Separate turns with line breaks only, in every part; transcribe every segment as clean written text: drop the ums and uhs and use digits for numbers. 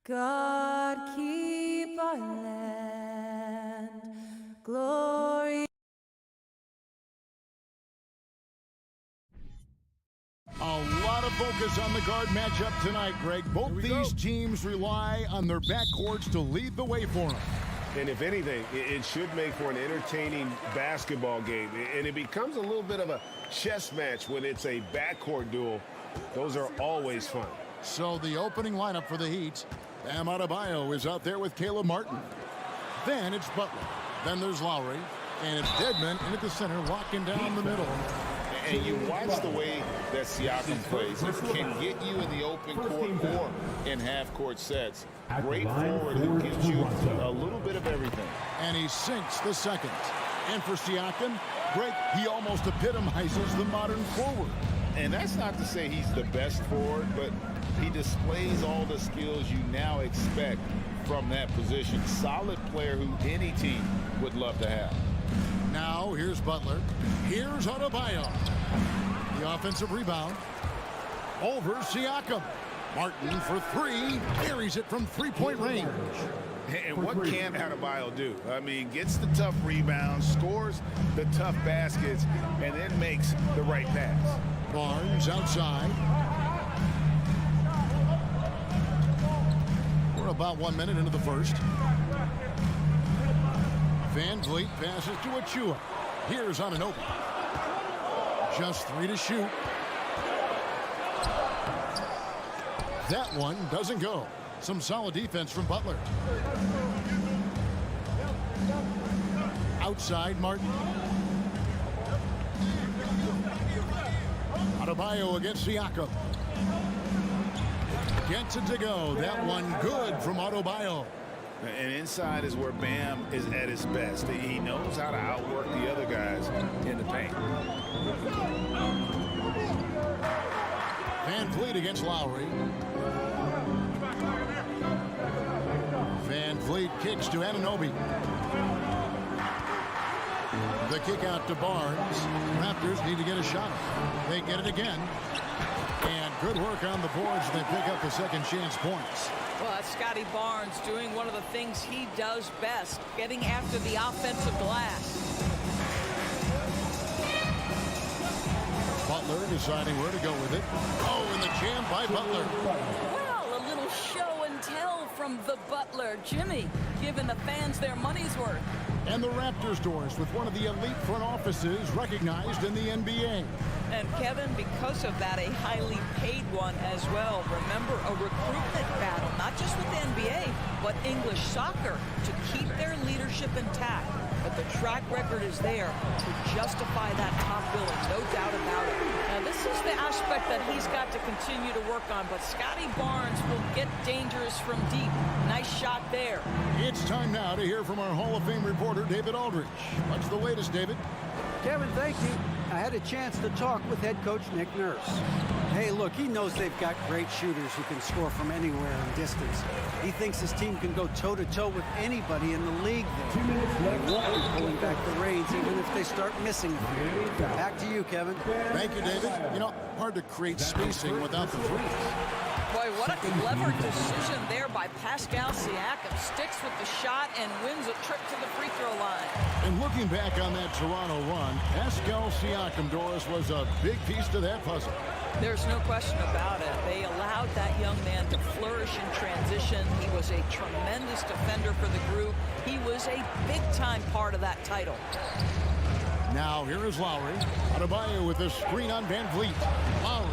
God keep our land, glory.
A lot of focus on the guard matchup tonight, Greg. Both these teams rely on their backcourts to lead the way for them.
And if anything, it should make for an entertaining basketball game. And it becomes a little bit of a chess match when it's a backcourt duel. Those are always fun.
So the opening lineup for the Heat. Bam Adebayo is out there with Caleb Martin. Then it's Butler. Then there's Lowry. And it's Dedmon in at the center, locking down the middle.
And you watch the way that Siakam plays. It can get you in the open court or in half-court sets. Great forward who gives you a little bit of everything.
And he sinks the second. And for Siakam, Greg, he almost epitomizes the modern forward.
And that's not to say he's the best forward, but he displays all the skills you now expect from that position. Solid player who any team would love to have.
Now here's Butler. Here's Adebayo. The offensive rebound. Over Siakam. Martin for three. Carries it from three-point range.
And what can Adebayo do? I mean, gets the tough rebounds, scores the tough baskets, and then makes the right pass.
Barnes outside. We're about 1 minute into the first. Van Vliet passes to Achua. Here's Anunoby. Just three to shoot. That one doesn't go. Some solid defense from Butler. Outside Martin. Adebayo against Siakam. Gets it to go. That one good from Adebayo.
And inside is where Bam is at his best. He knows how to outwork the other guys in the paint.
Van Vliet against Lowry. Van Vliet kicks to Anunoby. The kick out to Barnes. Raptors need to get a shot. They get it again. And good work on the boards. They pick up the second chance points.
Well, that's Scotty Barnes doing one of the things he does best, getting after the offensive glass.
Butler deciding where to go with it. Oh, and the jam by Butler.
Well, a little show and tell from the Butler. Jimmy giving the fans their money's worth.
And the Raptors doors with one of the elite front offices recognized in the NBA.
And Kevin, because of that, a highly paid one as well. Remember, a recruitment battle, not just with the NBA, but English soccer to keep their leadership intact. But the track record is there to justify that top billing, no doubt about it. Now, this is the aspect that he's got to continue to work on, but Scotty Barnes will get dangerous from deep. Nice shot there.
It's time now to hear from our Hall of Fame reporter, David Aldridge. What's the latest, David?
Kevin, thank you. I had a chance to talk with head coach Nick Nurse. Hey, look, he knows they've got great shooters who can score from anywhere in distance. He thinks his team can go toe-to-toe with anybody in the league there. They won't be pulling back the reins even if they start missing a few. Back to you, Kevin.
Thank you, David. You know, hard to create spacing without the threes.
Boy, what a clever decision there by Pascal Siakam. Sticks with the shot and wins a trip to the free throw line.
And looking back on that Toronto run, Pascal Siakam, Doris, was a big piece to that puzzle.
There's no question about it. They allowed that young man to flourish in transition. He was a tremendous defender for the group. He was a big-time part of that title.
Now here is Lowry. Adebayo with a screen on Van Vliet. Lowry.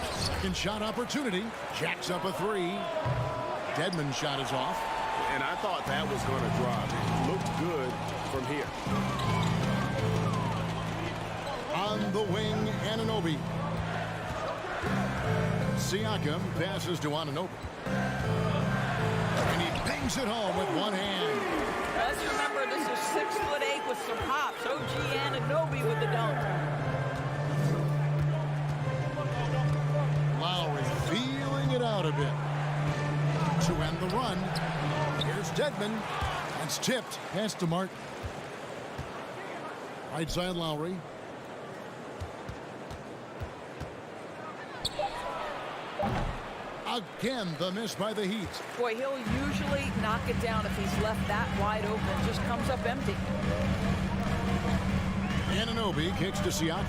Second shot opportunity. Jacks up a three. Dedmon's shot is off.
And I thought that was going to drop. It looked good from here.
On the wing, Anunoby. Siakam passes to Anunoby. And he bangs it home with one hand.
Let's remember, this is 6'8" with some hops. OG Anunoby with the dunk.
Lowry feeling it out a bit. To end the run. Here's Dedmon. It's tipped. Pass to Martin. Right side Lowry. Again, the miss by the Heat.
Boy, he'll usually knock it down if he's left that wide open. Just comes up empty.
Anunoby kicks to Siakam.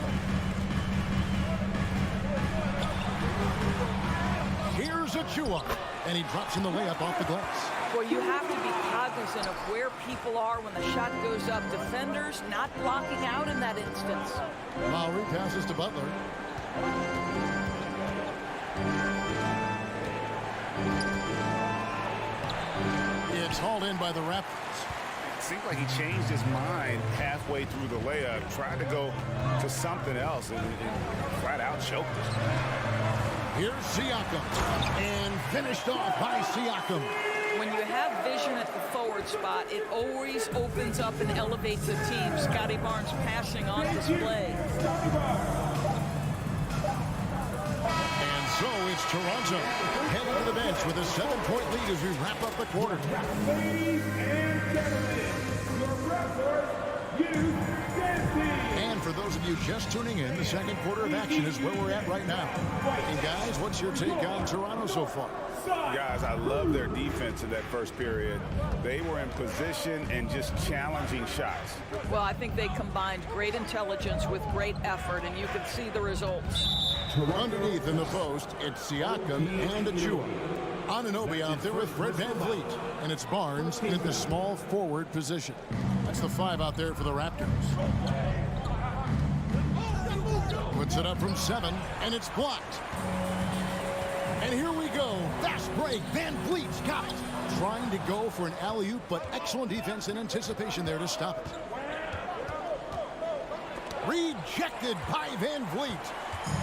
Here's Achua, and he drops in the layup off the glass.
Boy, you have to be cognizant of where people are when the shot goes up. Defenders not blocking out in that instance.
Lowry passes to Butler. It's hauled in by the Raptors.
It seemed like he changed his mind halfway through the layup, tried to go to something else, and flat out choked it.
Here's Siakam, and finished off by Siakam.
When you have vision at the forward spot, it always opens up and elevates a team. Scotty Barnes passing on display.
And so it's Toronto heading to the bench with a 7-point lead as we wrap up the quarter.
Ladies and gentlemen, your Raptors youth dance team.
And for those of you just tuning in, the second quarter of action is where we're at right now. And guys, what's your take on Toronto so far?
Guys, I love their defense in that first period. They were in position and just challenging shots.
Well, I think they combined great intelligence with great effort, and you can see the results.
Underneath in the post, it's Siakam and Achua. Anunoby out there with Fred VanVleet, and it's Barnes in the small forward position. That's the 5 out there for the Raptors. Puts it up from 7, and it's blocked. And here we go. Fast break. VanVleet's got it. Trying to go for an alley-oop, but excellent defense and anticipation there to stop it. Rejected by VanVleet.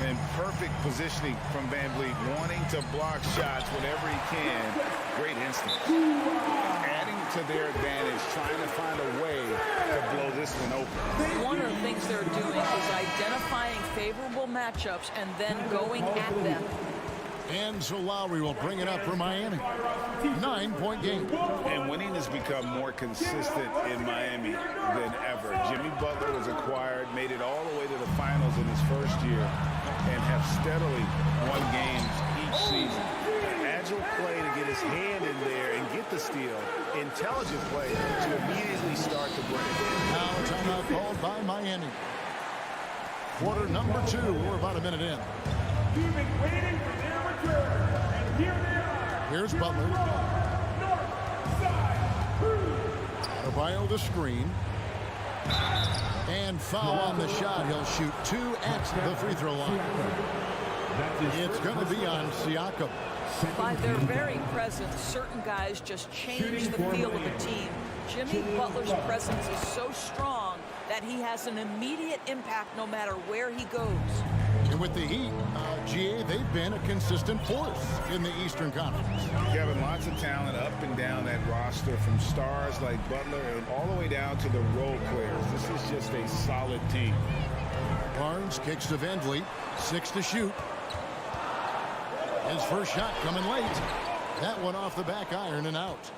And perfect positioning from VanVleet, wanting to block shots whenever he can. Great instinct. Adding to their advantage, trying to find a way to blow this one open.
One of the things they're doing is identifying favorable matchups and then going at them.
And so Lowry will bring it up for Miami. 9-point game.
And winning has become more consistent in Miami than ever. Jimmy Butler was acquired, made it all the way to the finals in his first year, and have steadily won games each season. Agile play to get his hand in there and get the steal. Intelligent play to immediately start the break.
Now a timeout called by Miami. Quarter number 2. We're about a minute in.
You've been waiting for their return, and here they are.
Here's Butler.
North side.
Adebayo the screen. And foul on the shot. He'll shoot 2 at the free throw line. It's going to be on Siakam.
By their very presence, certain guys just change the feel of the team. Jimmy Butler's presence is so strong that he has an immediate impact no matter where he goes.
And with the Heat, GA, they've been a consistent force in the Eastern Conference.
Kevin, lots of talent up and down that roster, from stars like Butler and all the way down to the role players. This is just a solid team.
Barnes kicks to VanVleet. 6 to shoot. His first shot coming late. That one off the back iron and out.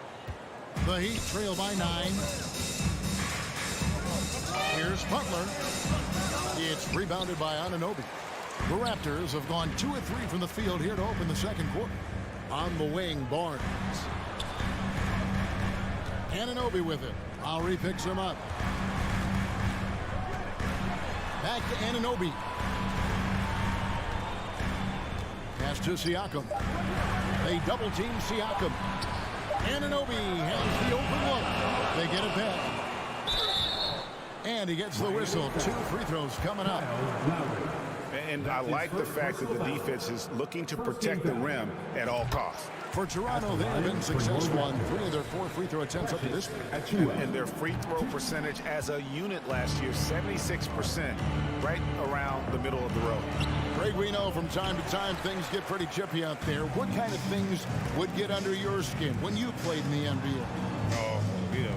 The Heat trail by 9. Here's Butler. It's rebounded by Anunoby. The Raptors have gone 2 of 3 from the field here to open the second quarter. On the wing, Barnes. Anunoby with it. Lowry picks him up. Back to Anunoby. Pass to Siakam. They double team Siakam. Anunoby has the open look. They get it back. And he gets the whistle. 2 free throws coming up.
And I like the fact that the defense is looking to protect the rim at all costs.
For Toronto, they have been successful on 3 of their 4 free throw attempts up to this point.
And their free throw percentage as a unit last year, 76%, right around the middle of the road.
Greg, we know from time to time things get pretty chippy out there. What kind of things would get under your skin when you played in the NBA?
Oh,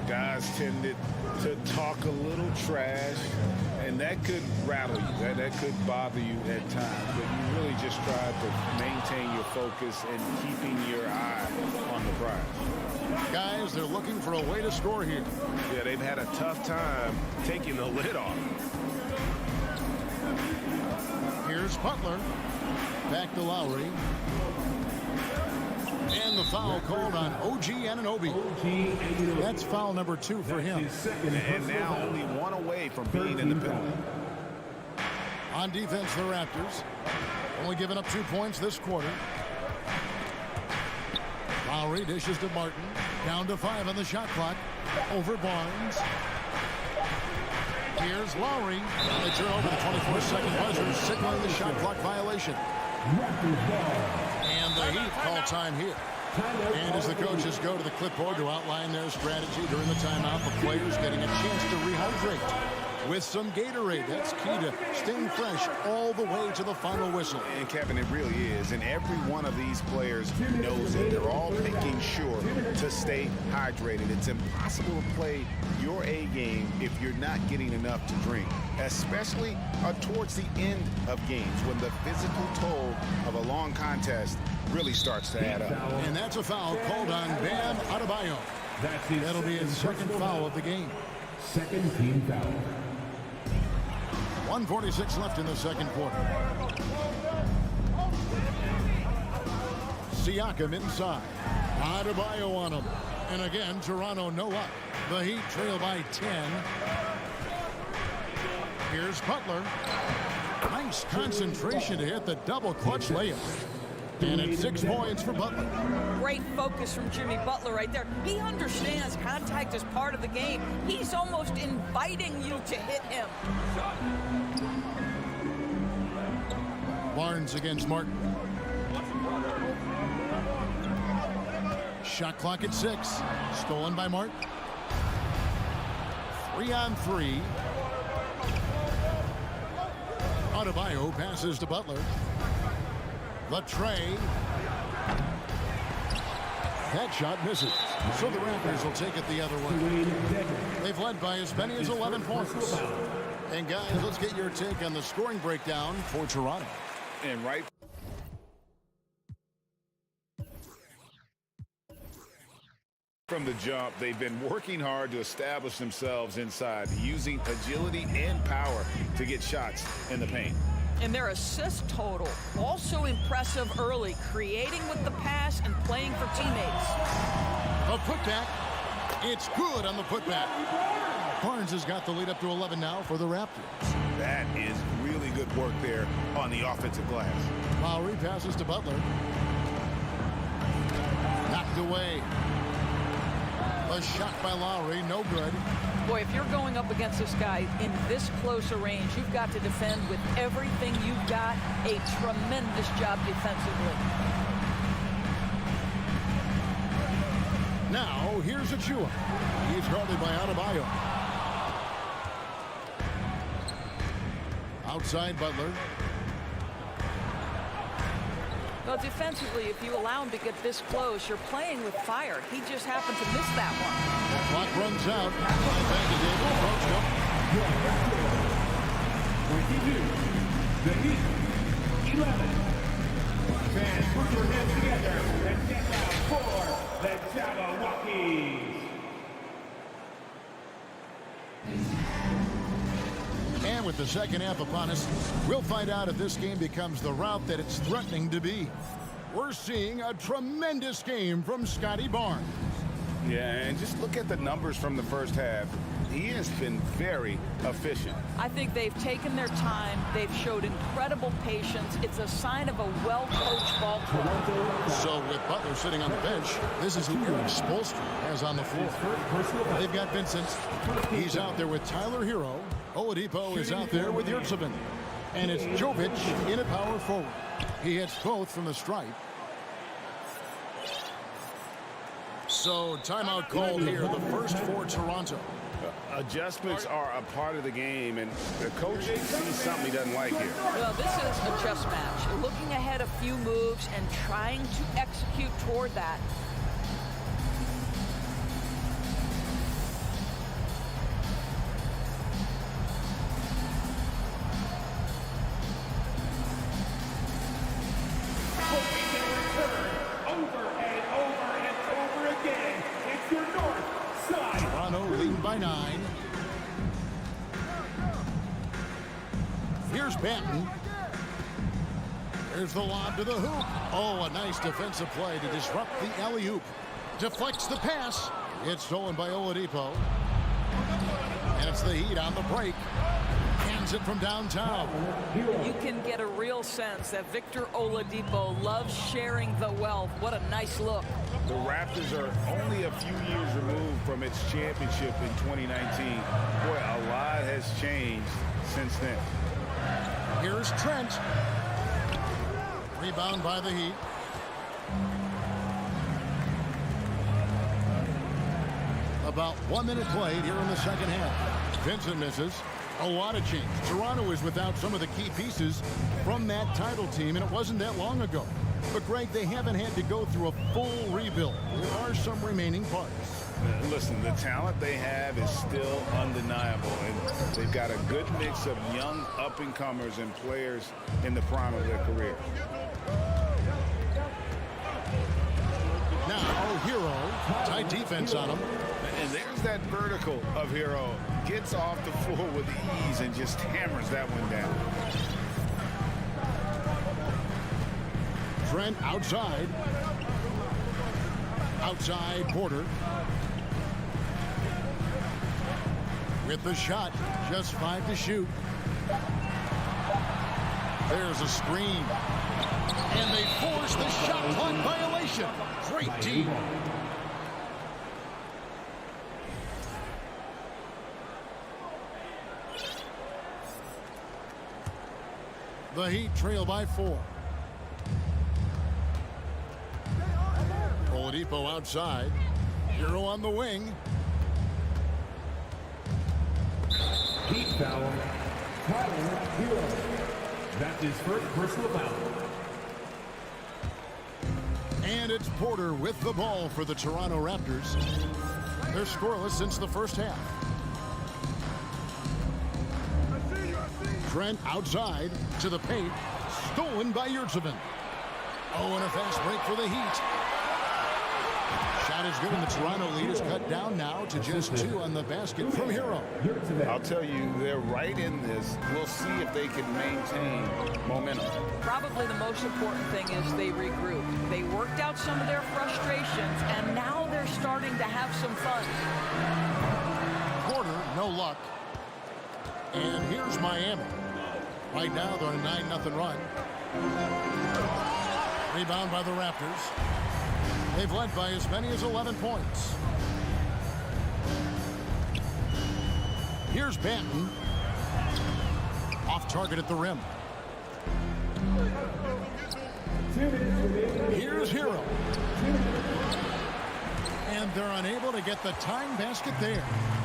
guys tended to talk a little trash, and that could rattle you. That could bother you at times. But you really just try to maintain your focus and keeping your eye on the prize.
Guys, they're looking for a way to score here.
Yeah, they've had a tough time taking the lid off.
Here's Here's Butler. Back to Lowry. And the foul called on OG Anunoby. That's foul number 2 for him.
And now only one away from being in the penalty.
On defense, the Raptors. Only giving up 2 points this quarter. Lowry dishes to Martin. Down to 5 on the shot clock. Over Barnes. Here's Lowry. They turn over the 24-second buzzer, signaling the shot clock violation. And the Heat call time here. And as the coaches go to the clipboard to outline their strategy during the timeout, the players getting a chance to rehydrate with some Gatorade. That's key to staying fresh all the way to the final whistle.
And Kevin, it really is. And every one of these players knows it. They're all making sure to stay hydrated. It's impossible to play your A game if you're not getting enough to drink, especially towards the end of games when the physical toll of a long contest really starts to add up.
And that's a foul called on Bam Adebayo. That'll be his second foul of the game.
Second team foul.
1:46 left in the second quarter. Siakam inside. Adebayo on him. And again, Toronto no up. The Heat trail by 10. Here's Butler. Nice concentration to hit the double clutch layup. And it's 6 points for Butler.
Great focus from Jimmy Butler right there. He understands contact is part of the game. He's almost inviting you to hit him.
Barnes against Martin. Shot clock at 6. Stolen by Martin. 3-on-3. Adebayo passes to Butler. The tray. That shot misses. So the Raptors will take it the other way. They've led by as many as 11 points. And guys, let's get your take on the scoring breakdown for Toronto.
And right from the jump, they've been working hard to establish themselves inside, using agility and power to get shots in the paint.
And their assist total, also impressive early, creating with the pass and playing for teammates.
A putback. It's good on the putback. Barnes has got the lead up to 11 now for the Raptors.
That is really good work there on the offensive glass.
Lowry passes to Butler. Knocked away. A shot by Lowry, no good.
Boy, if you're going up against this guy in this close a range, you've got to defend with everything you've got. A tremendous job defensively.
Now, here's Achua. He's guarded by Adebayo. Outside Butler.
Well, defensively, if you allow him to get this close, you're playing with fire. He just happened to miss that one.
The clock runs out. Back is able to approach him.
22, the Heat, 11. Fans, put your hands together and get loud for the Jabberwockies.
And with the second half upon us, we'll find out if this game becomes the route that it's threatening to be. We're seeing a tremendous game from Scotty Barnes.
Yeah, and just look at the numbers from the first half. He has been very efficient.
I think they've taken their time. They've showed incredible patience. It's a sign of a well-coached ball club.
So with Butler sitting on the bench, this is who Eric Spoelstra has on the floor. They've got Vincent. He's out there with Tyler Hero. Oladipo is out there with Yurtseven. And it's Jovic in at power forward. He hits both from the stripe. So timeout called here, the first for Toronto.
Adjustments are a part of the game, and the coach sees something he doesn't like here.
Well, this is a chess match. Looking ahead a few moves and trying to execute toward that.
By 9. Here's Banton. Here's the lob to the hoop. Oh, a nice defensive play to disrupt the alley-oop. Deflects the pass. It's stolen by Oladipo. And it's the Heat on the break. Hands it from downtown.
You can get a real sense that Victor Oladipo loves sharing the wealth. What a nice look.
The Raptors are only a few years removed from its championship in 2019. Boy, a lot has changed since then.
Here's Trent. Rebound by the Heat. About 1 minute played here in the second half. Vincent misses. A lot of change. Toronto is without some of the key pieces from that title team, and it wasn't that long ago. But, Greg, they haven't had to go through a full rebuild. There are some remaining parts.
Listen, the talent they have is still undeniable, and they've got a good mix of young up-and-comers and players in the prime of their career.
Now, Hero. Tight defense on him.
And there's that vertical of Hero. Gets off the floor with ease and just hammers that one down.
Trent outside. Outside Porter. With the shot. Just 5 to shoot. There's a screen. And they force the shot clock violation. Great team. The Heat trail by 4. Oladipo outside. Hero on the wing.
Heat foul. Tyler Hero. That's his first personal foul.
And it's Porter with the ball for the Toronto Raptors. They're scoreless since the first half. Trent outside to the paint. Stolen by Yurtseven. Oh, and a fast break for the Heat. Shot is good, and the Toronto lead is cut down now to just 2 on the basket from Hero.
I'll tell you, they're right in this. We'll see if they can maintain momentum.
Probably the most important thing is they regrouped. They worked out some of their frustrations, and now they're starting to have some fun.
Porter, no luck. And here's Miami. Right now, they're on a 9-0 run. Rebound by the Raptors. They've led by as many as 11 points. Here's Banton. Off target at the rim. Here's Hero. And they're unable to get the tying basket there.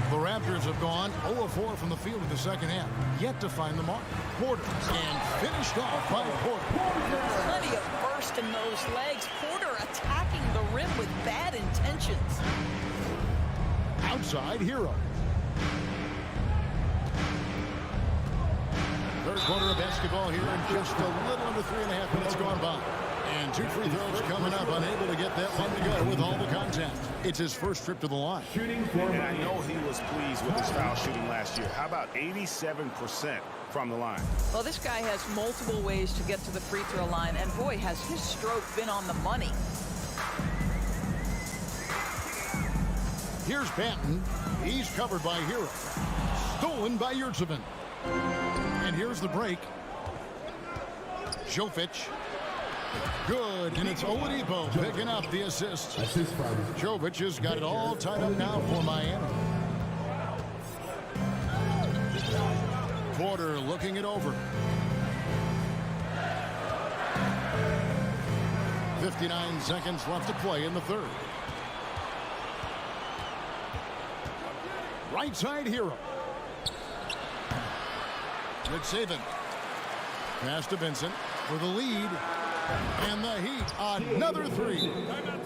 The Raptors have gone 0-4 from the field in the second half. Yet to find the mark. Porter. And finished off by Porter.
Plenty of burst in those legs. Porter attacking the rim with bad intentions.
Outside Hero. Third quarter of basketball here in just a little under 3.5 minutes gone by. And 2 free throws coming up, unable to get that one to go with all the contact. It's his first trip to the line.
And I know he was pleased with his foul shooting last year. How about 87% from the line?
Well, this guy has multiple ways to get to the free throw line, and boy, has his stroke been on the money.
Here's Banton. He's covered by Hero. Stolen by Yurtseven. And here's the break. Jovic. Good, and it's Oladipo picking up the assist. Jovic has got it all tied up now for Miami. Porter looking it over. 59 seconds left to play in the third. Right side Hero. Good saving. Pass to Vincent for the lead. And the Heat, another 3.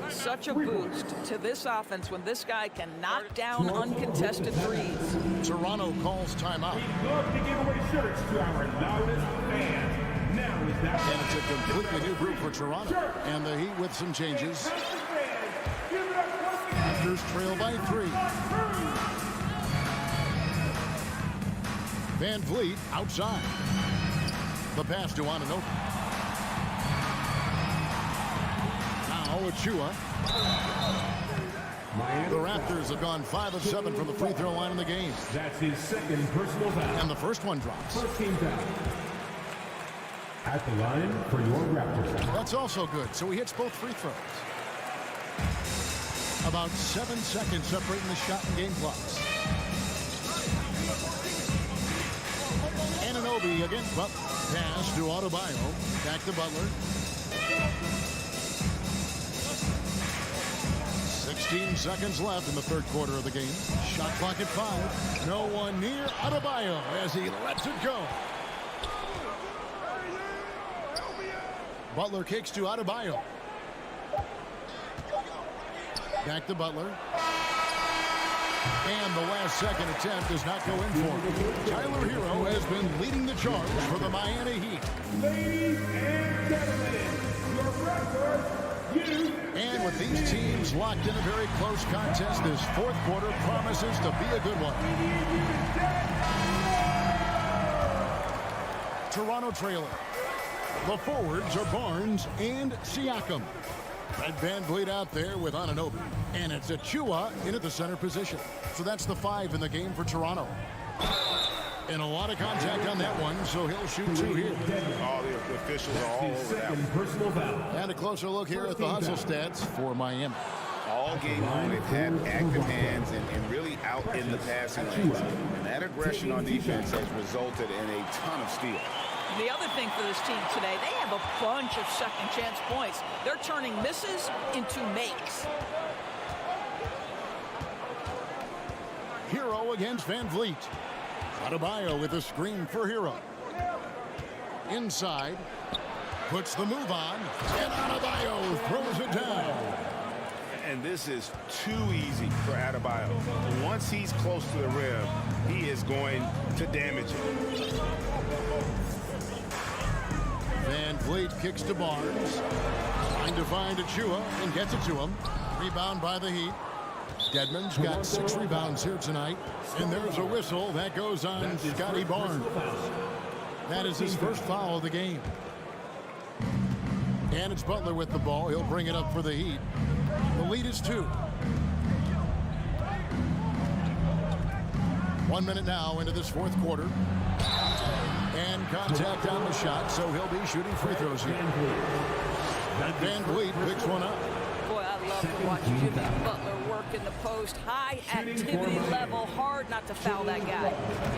Such a boost to this offense when this guy can knock down uncontested threes.
Toronto calls timeout.
We'd love to give away shirts to our loudest fans. Now is that
And it's a completely new group for Toronto. And the Heat with some changes. Raptors trail by 3. Van Vliet outside. The pass to Anunoby. Chua. The Raptors have gone 5 of 7 from the free throw line in the game.
That's his second personal foul.
And the first one drops.
First team foul. At the line for your Raptors.
That's also good, so he hits both free throws. About 7 seconds separating the shot and game clocks. Anunoby against Butler. Pass to Adebayo. Back to Butler. 16 seconds left in the third quarter of the game. Shot clock at 5. No one near Adebayo as he lets it go. Butler kicks to Adebayo. Back to Butler. And the last second attempt does not go in for him. Tyler Hero has been leading the charge for the Miami Heat.
Ladies and gentlemen, your Raptors,
and with these teams locked in a very close contest, this fourth quarter promises to be a good one. Toronto trailer. The forwards are Barnes and Siakam. Fred VanVleet out there with Anunoby. And it's Achua in at the center position. So that's the 5 in the game for Toronto. And a lot of contact on that one, so he'll shoot 2 here.
All the officials are all over that one.
personal foul.
And a closer look here at the hustle stats for Miami.
All game long, they've had active hands and really out in the passing lanes. And that aggression on defense has resulted in a ton of steals.
The other thing for this team today, they have a bunch of second chance points. They're turning misses into makes.
Hero against VanVleet. Adebayo with a screen for Hero. Inside. Puts the move on. And Adebayo throws it down.
And this is too easy for Adebayo. Once he's close to the rim, he is going to damage it.
VanVleet kicks to Barnes. Trying to find Achua and gets it to him. Rebound by the Heat. Dedmon's got 6 rebounds here tonight. And there's a whistle that goes on Scotty Barnes. That is his first foul of the game. And it's Butler with the ball. He'll bring it up for the Heat. The lead is 2. 1 minute now into this fourth quarter. And contact on the shot, so he'll be shooting free throws here. VanVleet picks one up.
Boy, I love to watch Jimmy Butler work in the post. High activity level, hard not to foul that guy.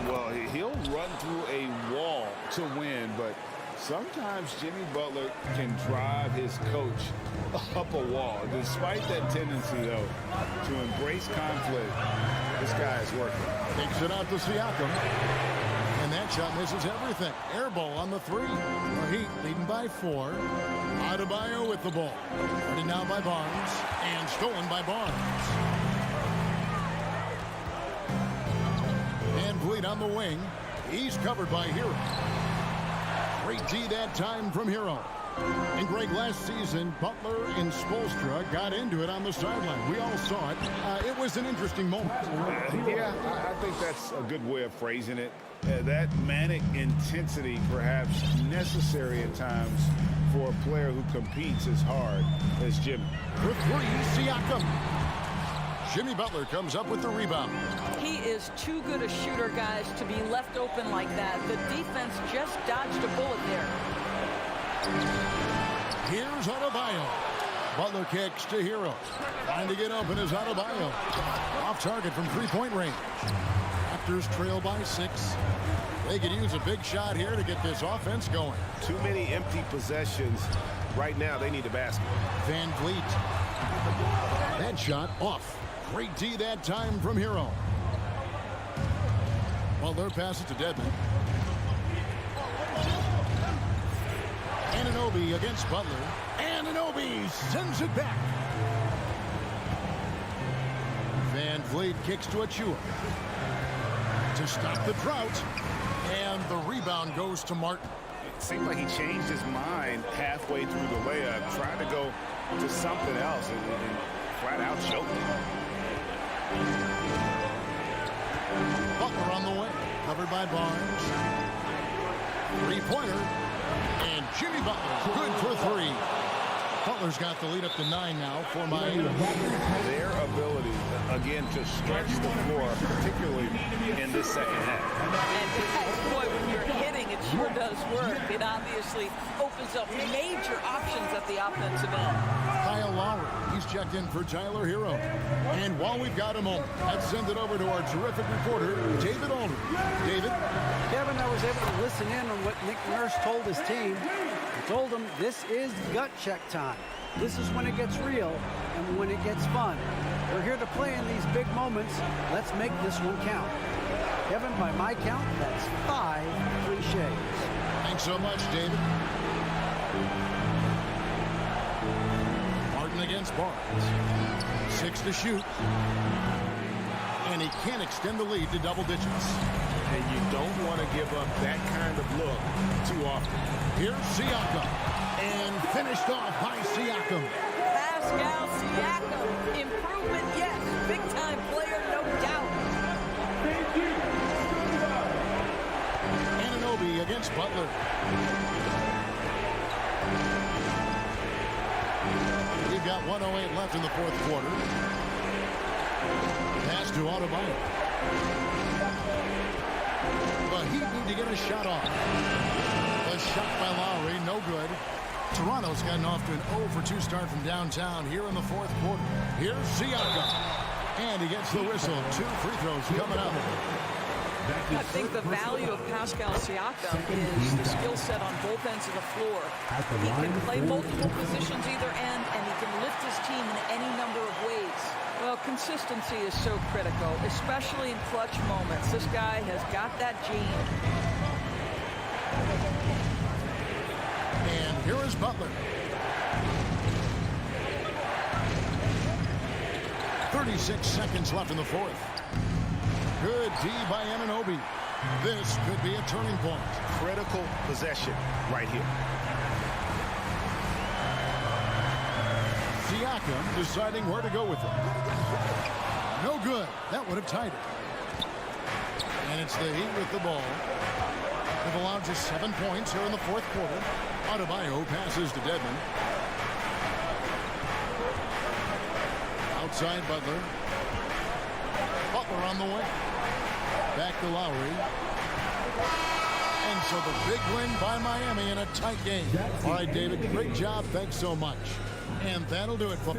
Well, he'll run through a wall to win, but sometimes Jimmy Butler can drive his coach up a wall. Despite that tendency, though, to embrace conflict, this guy is working.
Takes it out to Siakam. And that shot misses everything. Air ball on the 3. The Heat leading by 4. Adebayo with the ball. Ready now by Barnes. And stolen by Barnes. VanVleet on the wing. He's covered by Hero. Great D that time from Hero. And Greg, last season, Butler and Spoelstra got into it on the sideline. We all saw it. It was an interesting moment.
Yeah, I think that's a good way of phrasing it. That manic intensity, perhaps necessary at times for a player who competes as hard as Jimmy.
For 3, Siakam. Jimmy Butler comes up with the rebound.
He is too good a shooter, guys, to be left open like that. The defense just dodged a bullet there.
Here's Adebayo. Butler kicks to Hero. Trying to get open is Adebayo. Off target from 3-point range. Raptors trail by 6. They could use a big shot here to get this offense going.
Too many empty possessions. Right now, they need a basket.
VanVleet. That shot off. Great D that time from Hero. Butler passes to Dedmon. Anunoby against Butler. Anunoby sends it back. VanVleet kicks to Achua. To stop the drought. And the rebound goes to Martin.
It seemed like he changed his mind halfway through the layup, trying to go to something else and flat out choked him.
Butler on the way. Covered by Barnes. 3-pointer. And Jimmy Butler good for 3. Butler's got the lead up to 9 now for Miami.
Their ability, again, to stretch the floor, particularly in this second half.
And boy, when you're hitting, it sure does work. It obviously opens up major options at the offensive end.
Kyle Lowry, he's checked in for Tyler Hero. And while we've got a moment, let's send it over to our terrific reporter, David Aldridge. David?
Kevin, I was able to listen in on what Nick Nurse told his team. He told them this is gut check time. This is when it gets real and when it gets fun. We're here to play in these big moments. Let's make this one count. Kevin, by my count, that's 5 cliches.
Thanks so much, David. Martin against Barnes. 6 to shoot. And he can't extend the lead to double digits.
And you don't want to give up that kind of look too often.
Here's Siakam. And finished off by Siakam.
Pascal Siakam, improvement, yes. Big-time player, no doubt.
Anunoby against Butler. We've got 1:08 left in the fourth quarter. Pass to Adebayo. The Heat need to get a shot off. The shot by Lowry, no good. Toronto's gotten off to an 0-for-2 start from downtown here in the fourth quarter. Here's Siakam. And he gets the whistle. 2 free throws coming up.
I think the value of Pascal Siakam is the skill set on both ends of the floor. He can play multiple positions either end, and he can lift his team in any number of ways. Well, consistency is so critical, especially in clutch moments. This guy has got that gene.
And here is Butler. 36 seconds left in the fourth. Good D by Anunoby. This could be a turning point.
Critical possession right here.
Siakam deciding where to go with it. No good. That would have tied it. And it's the Heat with the ball. They've allowed just 7 points here in the fourth quarter. Adebayo passes to Dedmon. Outside Butler. Butler on the way. Back to Lowry. And so the big win by Miami in a tight game. All right, David, great job. Thanks so much. And that'll do it for...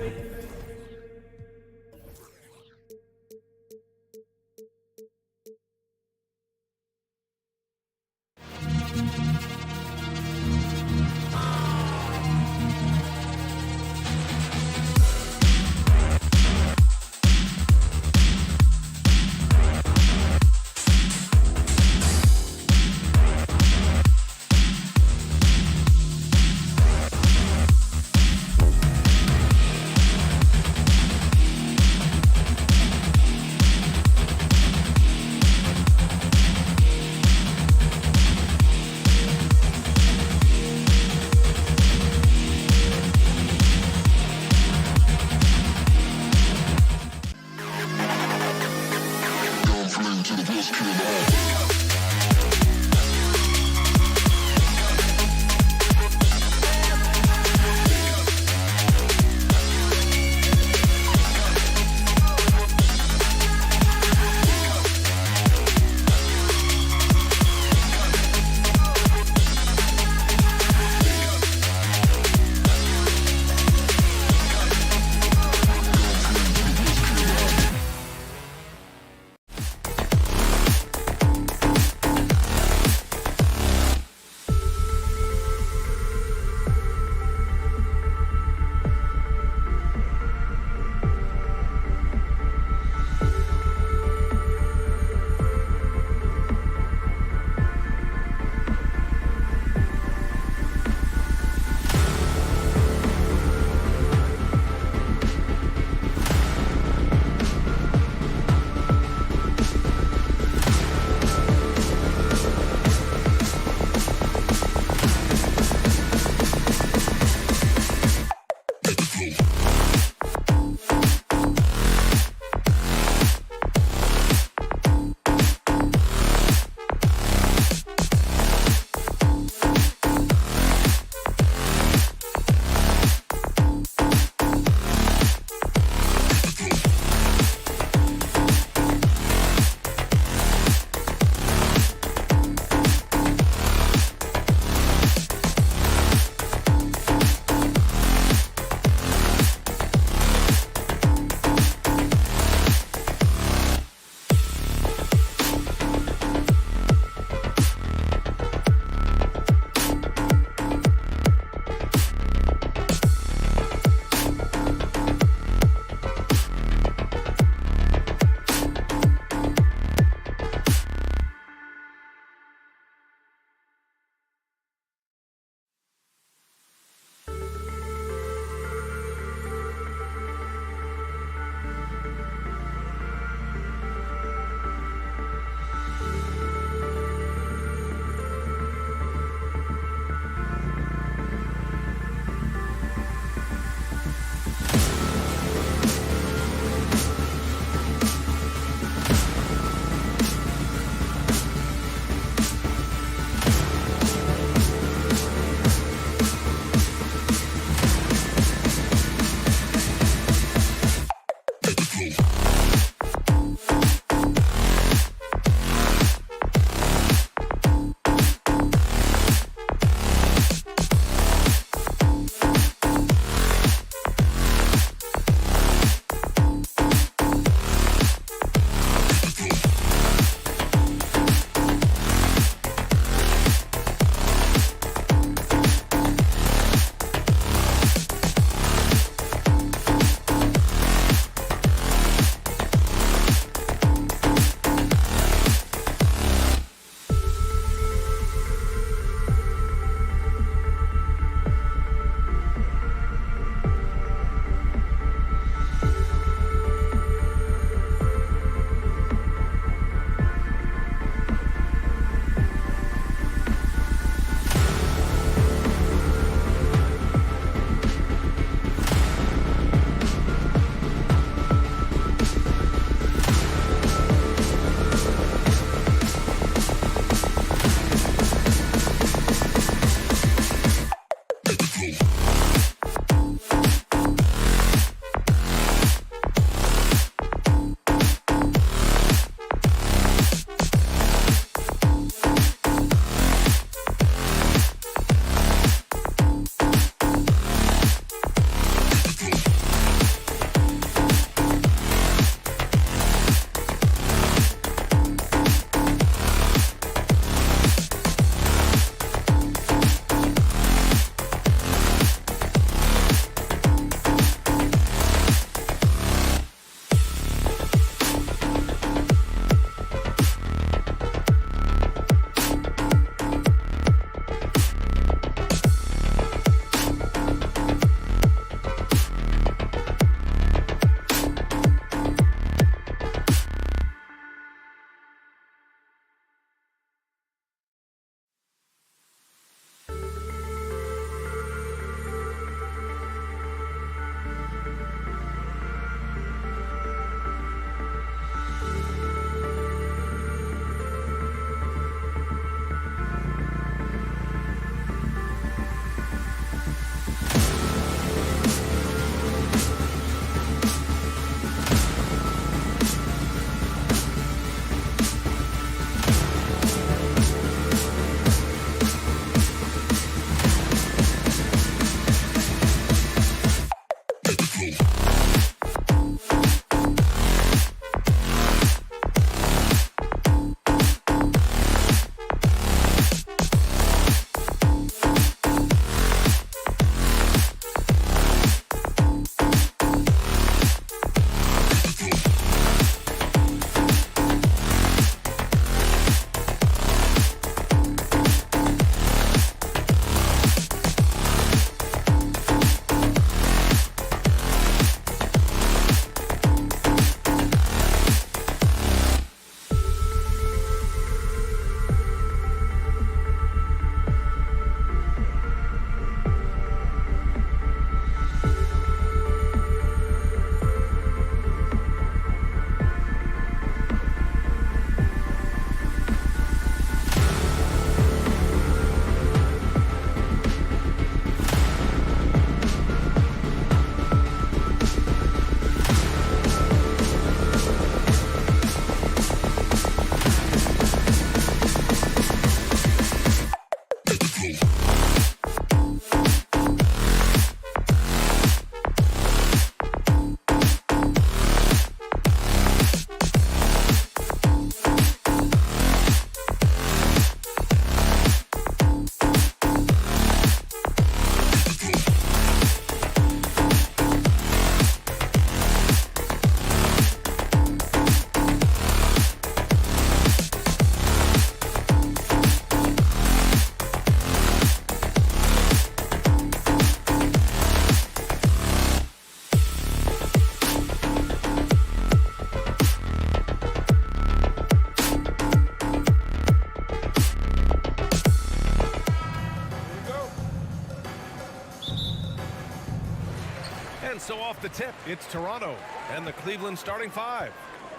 So off the tip, it's Toronto and the Cleveland starting five.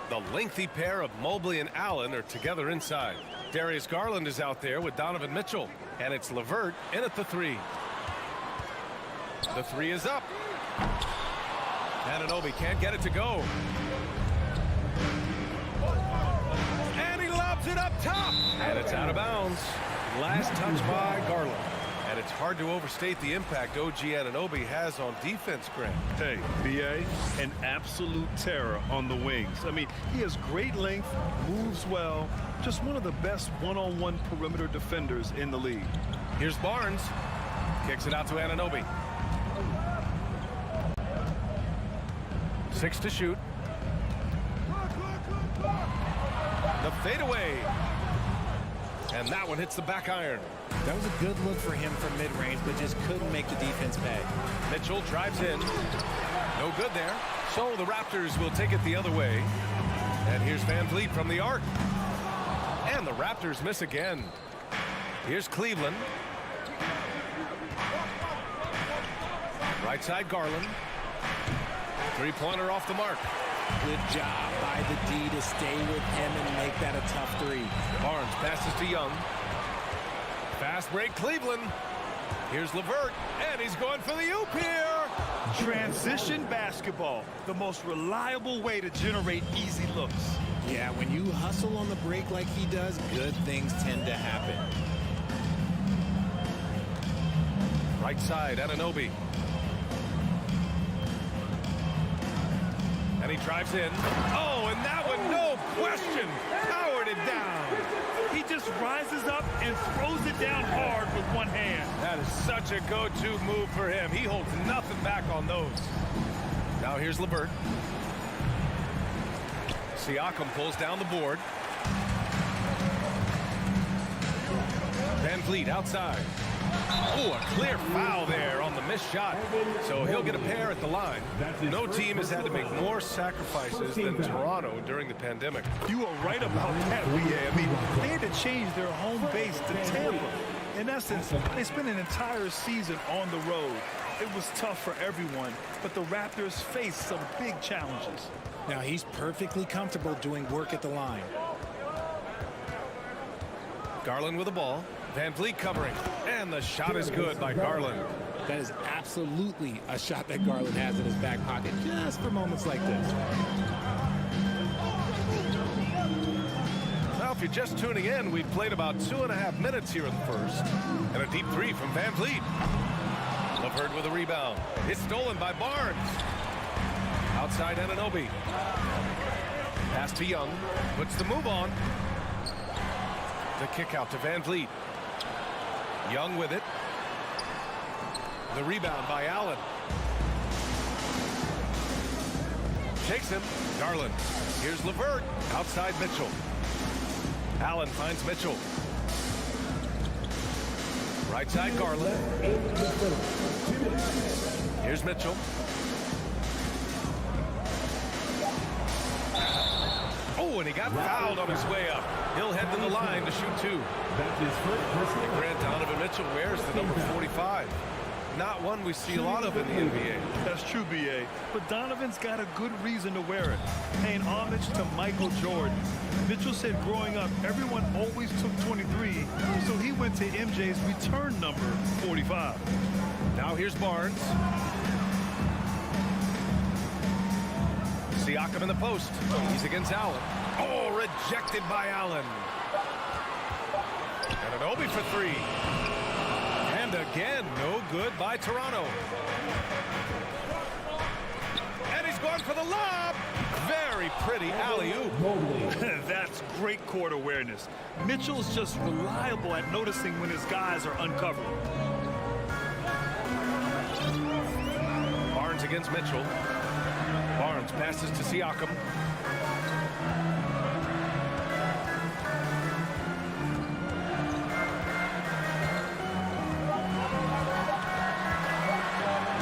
The lengthy pair of Mobley and Allen are together inside. Darius Garland is out there with Donovan Mitchell, and it's LeVert in at the three. The three is up. Anunoby can't get it to go. And he lobs it up top. And it's out of bounds. Last touch by Garland. And it's hard to overstate the impact OG Anunoby has on defense, Grant.
Hey, B.A., an absolute terror on the wings. I mean, he has great length, moves well, just one of the best one-on-one perimeter defenders in the league.
Here's Barnes. Kicks it out to Anunoby. 6 to shoot. The fadeaway. And that one hits the back iron.
That was a good look for him from mid-range, but just couldn't make the defense pay.
Mitchell drives in. No good there. So the Raptors will take it the other way. And here's Van Vliet from the arc. And the Raptors miss again. Here's Cleveland. Right side Garland. Three-pointer off the mark.
Good job by the D to stay with him and make that a tough three.
Barnes passes to Young. Fast break Cleveland. Here's Levert, and he's going for the oop here.
Transition basketball, the most reliable way to generate easy looks.
Yeah, when you hustle on the break like he does, good things tend to happen.
Right side, Anunoby. And he drives in. Oh, and that one, no question, powered it down.
He just rises up and throws it down hard with one hand.
That is such a go-to move for him. He holds nothing back on those. Now here's Levert. Siakam pulls down the board. Van Vliet outside. Oh, a clear foul there on the missed shot. So he'll get a pair at the line. No team has had to make more sacrifices than Toronto during the pandemic.
You are right about that, B.A. I mean, they had to change their home base to Tampa. In essence, they spent an entire season on the road. It was tough for everyone, but the Raptors faced some big challenges.
Now he's perfectly comfortable doing work at the line.
Garland with the ball. Van Vliet covering. And the shot is good by Garland.
That is absolutely a shot that Garland has in his back pocket just for moments like this.
Now, if you're just tuning in, we've played about 2.5 minutes here in the first. And a deep three from Van Vliet. Levert with a rebound. It's stolen by Barnes. Outside Anunoby. Pass to Young. Puts the move on. The kick out to Van Vliet. Young with it. The rebound by Allen. Takes him. Garland. Here's Levert. Outside Mitchell. Allen finds Mitchell. Right side Garland. Here's Mitchell. Oh, and he got fouled on his way up. He'll head to the line to shoot two. And Grant Donovan Mitchell wears the number 45. Not one we see a lot of in the NBA.
That's true, B.A. But Donovan's got a good reason to wear it. Paying homage to Michael Jordan. Mitchell said growing up, everyone always took 23, so he went to MJ's return number 45.
Now here's Barnes. Siakam in the post. He's against Allen. Oh, rejected by Allen. And an Obi for three. And again, no good by Toronto. And he's going for the lob. Very pretty alley-oop.
That's great court awareness. Mitchell's just reliable at noticing when his guys are uncovered.
Barnes against Mitchell. Barnes passes to Siakam.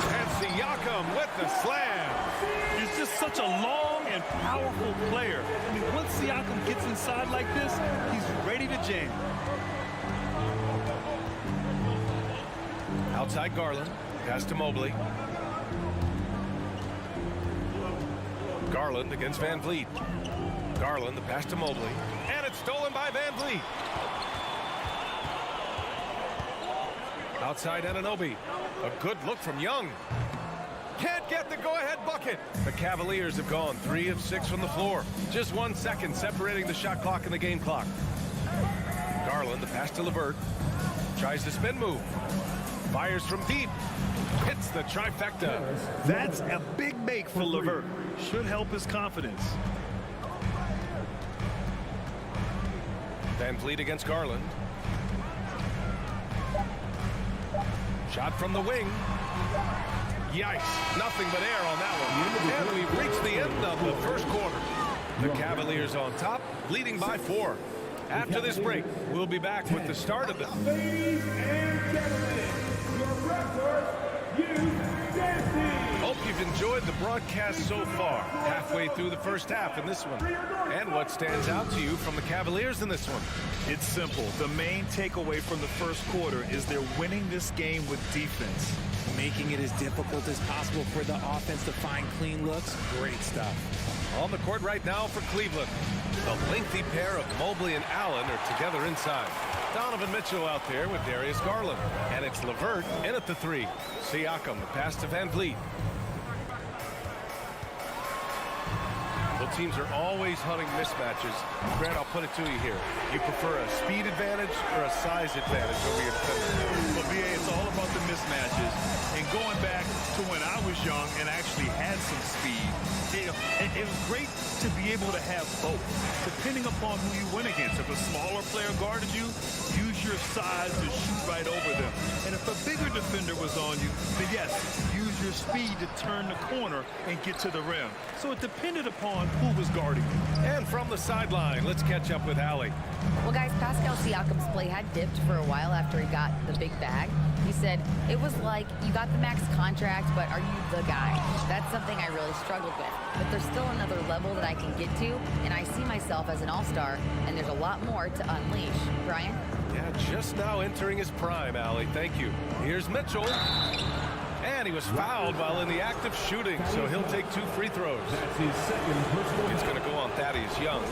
And Siakam with the slam.
He's just such a long and powerful player. I mean, once Siakam gets inside like this, he's ready to jam.
Outside Garland. Pass to Mobley. Garland against Van Vliet. Garland, the pass to Mobley. And it's stolen by Van Vliet. Outside Anunoby. A good look from Young. Can't get the go-ahead bucket. The Cavaliers have gone 3 of 6 from the floor. Just 1 second separating the shot clock and the game clock. Garland, the pass to Levert. Tries the spin move. Fires from deep. Hits the trifecta.
That's a big make for Levert. Should help his confidence.
Van Vliet against Garland. Shot from the wing. Yikes. Nothing but air on that one. And we've reached the end of the first quarter. The Cavaliers on top, leading by 4. After this break, we'll be back with the start of the...
Ladies and gentlemen, your Raptors,
Hope you've enjoyed the broadcast so far, halfway through the first half in this one. And what stands out to you from the Cavaliers in this one?
It's simple. The main takeaway from the first quarter is they're winning this game with defense.
Making it as difficult as possible for the offense to find clean looks. Great stuff.
On the court right now for Cleveland, the lengthy pair of Mobley and Allen are together inside. Donovan Mitchell out there with Darius Garland. And it's LeVert in at the 3. Siakam, the pass to Van Vliet. Both teams are always hunting mismatches. Grant, I'll put it to you here. You prefer a speed advantage or a size advantage over your defender?
Well, BA, it's all about the mismatches. And going back to when I was young and actually had some speed, it was great to be able to have both, depending upon who you went against. If a smaller player guarded you, use your size to shoot right over them. And if a bigger defender was on you, then yes, use your speed to turn the corner and get to the rim. So it depended upon who was guarding you.
And from the sideline, let's catch up with Allie.
Well, guys, Pascal Siakam's play had dipped for a while after he got the big bag. He said, it was like, you got the max contract, but are you the guy? That's something I really struggled with. But there's still another level that I can get to, and I see myself as an all-star, and there's a lot more to unleash. Brian?
Yeah, just now entering his prime, Allie. Thank you. Here's Mitchell. And he was fouled while in the act of shooting, so he'll take 2 free throws. It's going to go on Thaddeus Young.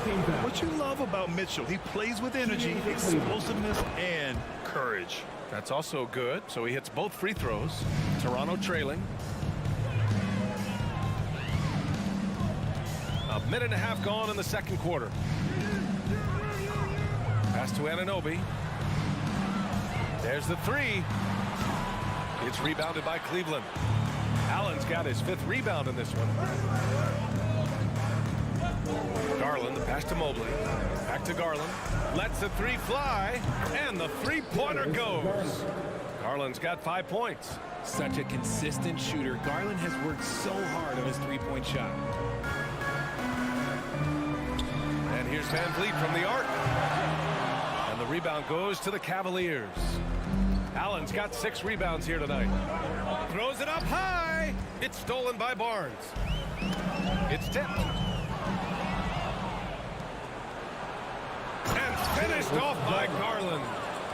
What you love about Mitchell, he plays with energy, explosiveness, and courage.
That's also good, so he hits both free throws. Toronto trailing. A minute and a half gone in the second quarter. Pass to Anunoby. There's the 3. It's rebounded by Cleveland. Allen's got his 5th rebound in this one. Garland, the pass to Mobley. Back to Garland. Lets the 3 fly, and the 3-pointer goes. Garland's got 5 points.
Such a consistent shooter. Garland has worked so hard on his 3-point shot.
And here's Van Vliet from the arc. And the rebound goes to the Cavaliers. Allen's got 6 rebounds here tonight. Throws it up high. It's stolen by Barnes. It's tipped. And finished off by Garland.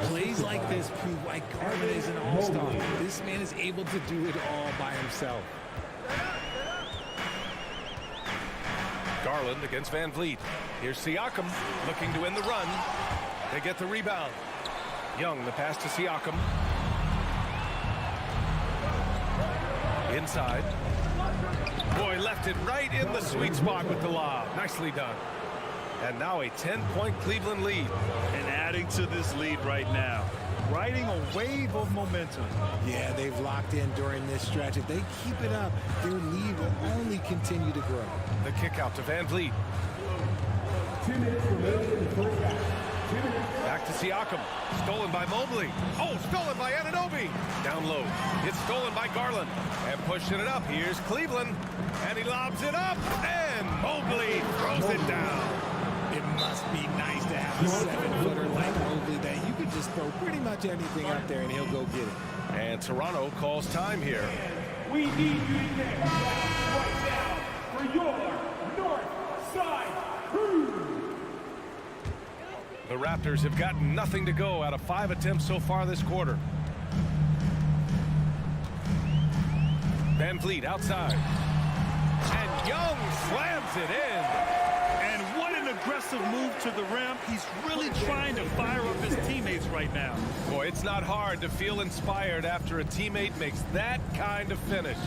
Plays like this prove why Garland is an all-star. This man is able to do it all by himself.
Garland against Van Vliet. Here's Siakam looking to win the run. They get the rebound. Young, the pass to Siakam. Inside. Boy, left it right in the sweet spot with the lob. Nicely done. And now a 10-point Cleveland lead.
And adding to this lead right now, riding a wave of momentum.
Yeah, they've locked in during this stretch. If they keep it up, their lead will only continue to grow.
The kick out to Van Vliet.
2 minutes remaining in the first half.
Back to Siakam. Stolen by Mobley. Oh, stolen by Anunoby. Down low. It's stolen by Garland. And pushing it up. Here's Cleveland. And he lobs it up. And Mobley throws it down.
It must be nice to have a 7-footer like Mobley that you could just throw pretty much anything up there and he'll go get it.
And Toronto calls time here.
We need you to get right now for your North Side crew.
The Raptors have gotten nothing to go out of 5 attempts so far this quarter. Van Vliet outside. And Young slams it in.
And what an aggressive move to the rim. He's really trying to fire up his teammates right now.
Boy, it's not hard to feel inspired after a teammate makes that kind of finish.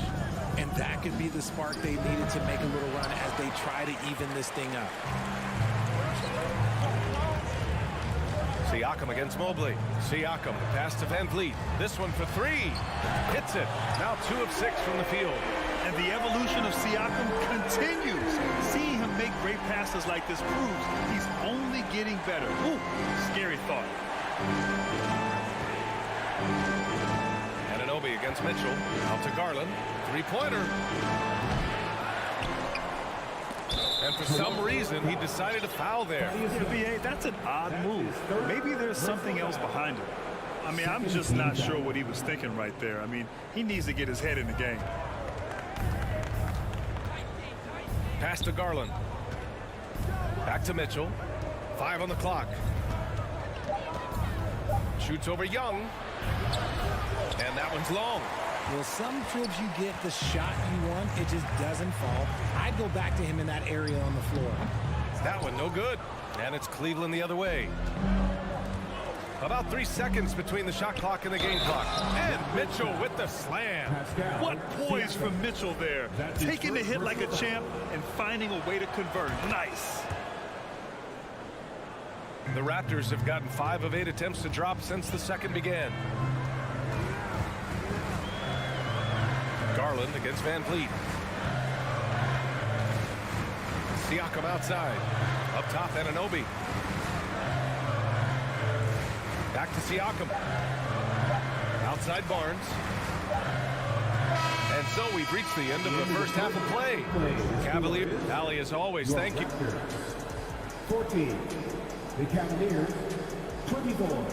And that could be the spark they needed to make a little run as they try to even this thing up.
Siakam against Mobley. Siakam, pass to Van Vliet. This one for 3. Hits it. Now 2 of 6 from the field.
And the evolution of Siakam continues. Seeing him make great passes like this proves he's only getting better. Ooh, scary thought.
Anunoby against Mitchell. Out to Garland. 3-pointer. And for some reason, he decided to foul there.
BA, that's an odd move. Maybe there's something else behind it. I mean, I'm just not sure what he was thinking right there. I mean, he needs to get his head in the game.
Pass to Garland. Back to Mitchell. 5 on the clock. Shoots over Young. And that one's long.
Well, some trips you get the shot you want, it just doesn't fall. I'd go back to him in that area on the floor.
That one no good. And it's Cleveland the other way. About 3 seconds between the shot clock and the game clock. And Mitchell with the slam.
What poise from Mitchell there. Taking the hit like a champ and finding a way to convert. Nice.
The Raptors have gotten 5 of 8 attempts to drop since the second began. Garland against Van Vliet. Siakam outside. Up top, Anunoby. Back to Siakam. Outside Barnes. And so we've reached the end of the first half of play. Cavaliers, Allie, as always, thank you.
14. The Cavaliers, 24.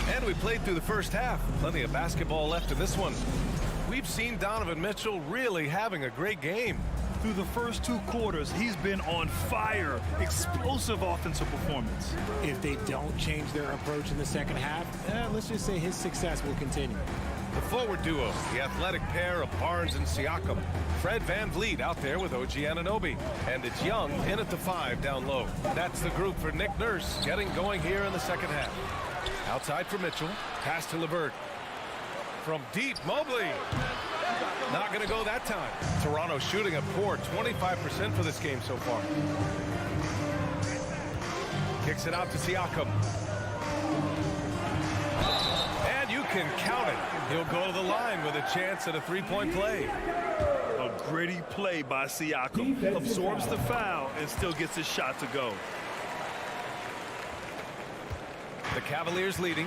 And we played through the first half. Plenty of basketball left in this one. We've seen Donovan Mitchell really having a great game.
Through the first 2 quarters, he's been on fire. Explosive offensive performance.
If they don't change their approach in the second half, let's just say his success will continue.
The forward duo, the athletic pair of Barnes and Siakam. Fred Van Vliet out there with OG Anunoby. And it's Young in at the 5 down low. That's the group for Nick Nurse getting going here in the second half. Outside for Mitchell. Pass to LeVert. From deep, Mobley. Not going to go that time. Toronto shooting a poor 25% for this game so far. Kicks it out to Siakam. And you can count it. He'll go to the line with a chance at a 3-point play.
A gritty play by Siakam. Absorbs the foul and still gets his shot to go.
The Cavaliers leading.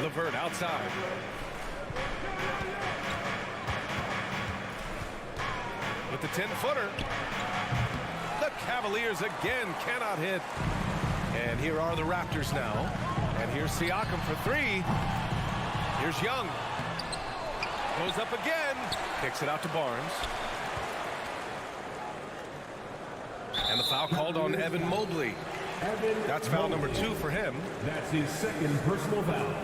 LeVert outside. With the 10-footer. The Cavaliers again cannot hit. And here are the Raptors now. And here's Siakam for 3. Here's Young. Goes up again. Kicks it out to Barnes. And the foul called on Evan Mobley. That's foul number 2 for him.
That's his second personal foul.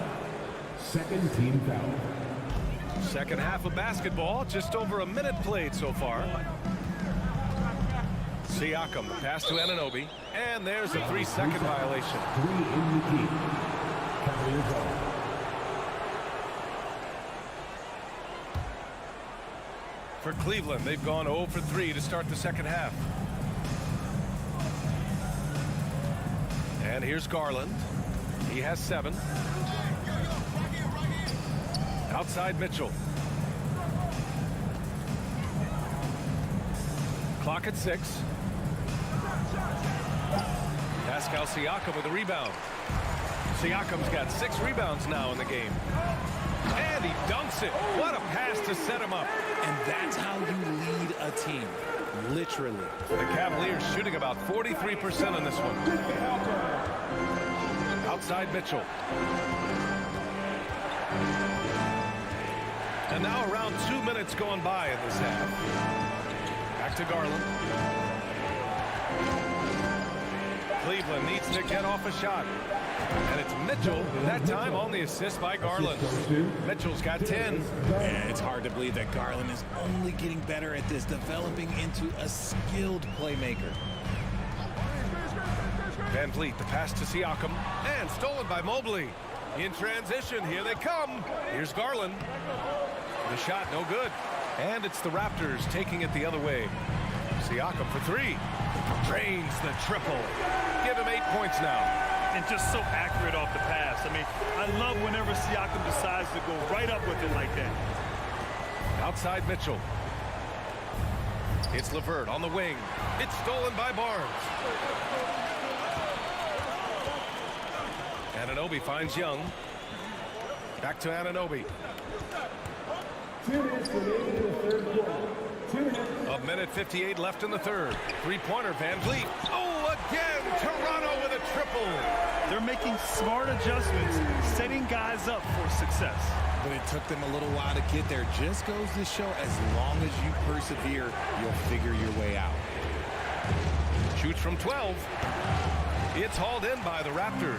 Second team foul.
Second half of basketball, just over a minute played so far. Siakam, pass to Anunoby, and there's a 3-second violation.
3 in the key. Cavaliers ball.
For Cleveland, they've gone 0 for 3 to start the second half. And here's Garland. He has 7. Outside Mitchell. Clock at 6. Pascal Siakam with a rebound. Siakam's got 6 rebounds now in the game. And he dunks it. What a pass to set him up.
And that's how you lead a team. Literally.
The Cavaliers shooting about 43% in this one. Outside Mitchell. And now around 2 minutes going by in this half. Back to Garland. Cleveland needs to get off a shot. And it's Mitchell, that time on the assist by Garland. Mitchell's got 10.
And it's hard to believe that Garland is only getting better at this, developing into a skilled playmaker.
Van Vliet, the pass to Siakam, and stolen by Mobley. In transition, here they come. Here's Garland. The shot, no good. And it's the Raptors taking it the other way. Siakam for 3. Drains the triple. Give him 8 points now.
And just so accurate off the pass. I mean, I love whenever Siakam decides to go right up with it like that.
Outside Mitchell. It's LeVert on the wing. It's stolen by Barnes. Anunoby finds Young. Back to Anunoby.
2 minutes remaining in the third quarter. 2 minutes.
A minute 58 left in the third. 3-pointer, Van Vliet. Oh, again, Toronto with a triple.
They're making smart adjustments, setting guys up for success.
But it took them a little while to get there. Just goes to show, as long as you persevere, you'll figure your way out.
Shoots from 12. It's hauled in by the Raptors.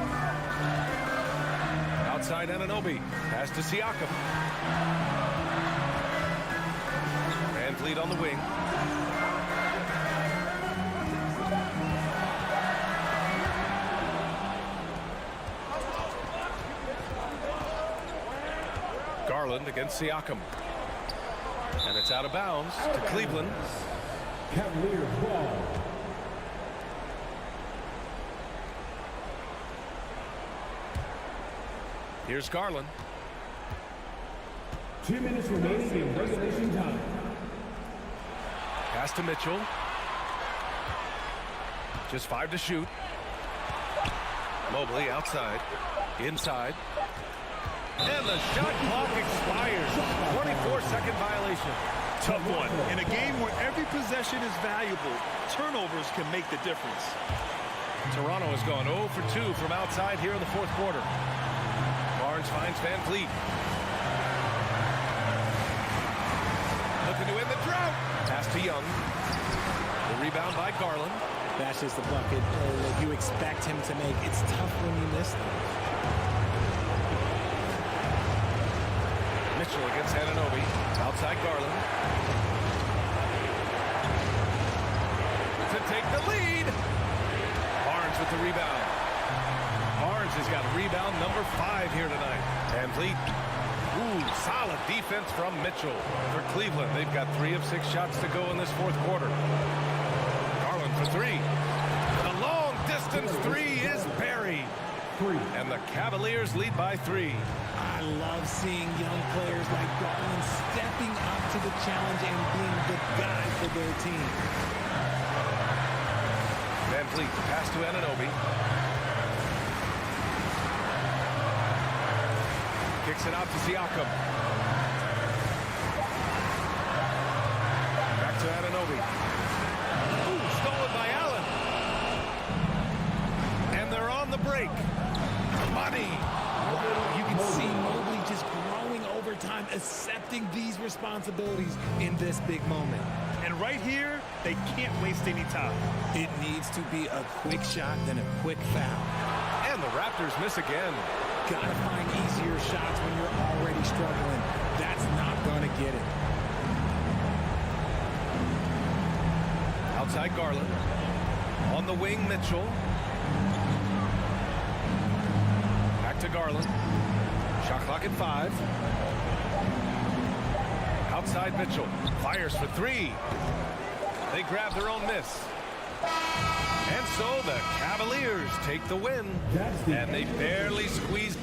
Outside Anunoby. Pass to Siakam. Van Vliet on the wing. Garland against Siakam. And it's out of bounds to Cleveland.
Cavaliers ball.
Here's Garland.
2 minutes remaining in regulation time.
Pass to Mitchell. Just 5 to shoot. Mobley outside. Inside. And the shot clock expires. 24-second violation.
Tough one. In a game where every possession is valuable, turnovers can make the difference.
Toronto has gone 0 for 2 from outside here in the fourth quarter. Barnes finds Van Vliet. Looking to win the drought. Pass to Young. The rebound by Garland.
That's just the bucket that you expect him to make. It's tough when you miss them.
Mitchell against Anunoby. Outside Garland. To take the lead. Barnes with the rebound. Barnes has got rebound number 5 here tonight. Van Vliet. Ooh, solid defense from Mitchell. For Cleveland, they've got 3 of 6 shots to go in this fourth quarter. Garland for 3. The long distance 3 is buried. And the Cavaliers lead by 3.
I love seeing young players like Garland stepping up to the challenge and being the guy for their team.
Van Vliet, pass to Anunoby. Kicks it out to Siakam. Back to Anunoby. Ooh, stolen by Allen. And they're on the break. Money.
You can see Mobley just growing over time, accepting these responsibilities in this big moment.
And right here, they can't waste any time.
It needs to be a quick shot than a quick foul.
And the Raptors miss again.
Gotta find easier shots when you're already struggling. That's not gonna get it.
Outside Garland. On the wing, Mitchell. Back to Garland. Shot clock at 5. Outside Mitchell. Fires for 3. They grab their own miss. And so the Cavaliers take the win. And they barely squeeze.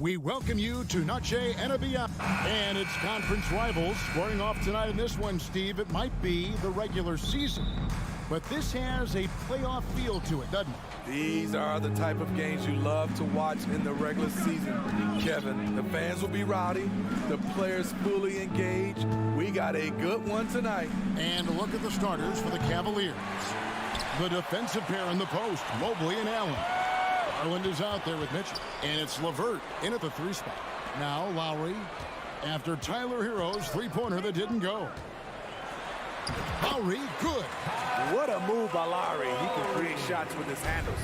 We welcome you to Noche NBA and its conference rivals. Scoring off tonight in this one, Steve, it might be the regular season, but this has a playoff feel to it, doesn't it?
These are the type of games you love to watch in the regular season. Kevin, the fans will be rowdy, the players fully engaged. We got a good one tonight.
And look at the starters for the Cavaliers. The defensive pair in the post, Mobley and Allen. Garland is out there with Mitchell, and it's LeVert in at the 3 spot. Now Lowry after Tyler Hero's three-pointer that didn't go. Lowry, good.
What a move by Lowry. He can create shots with his handles.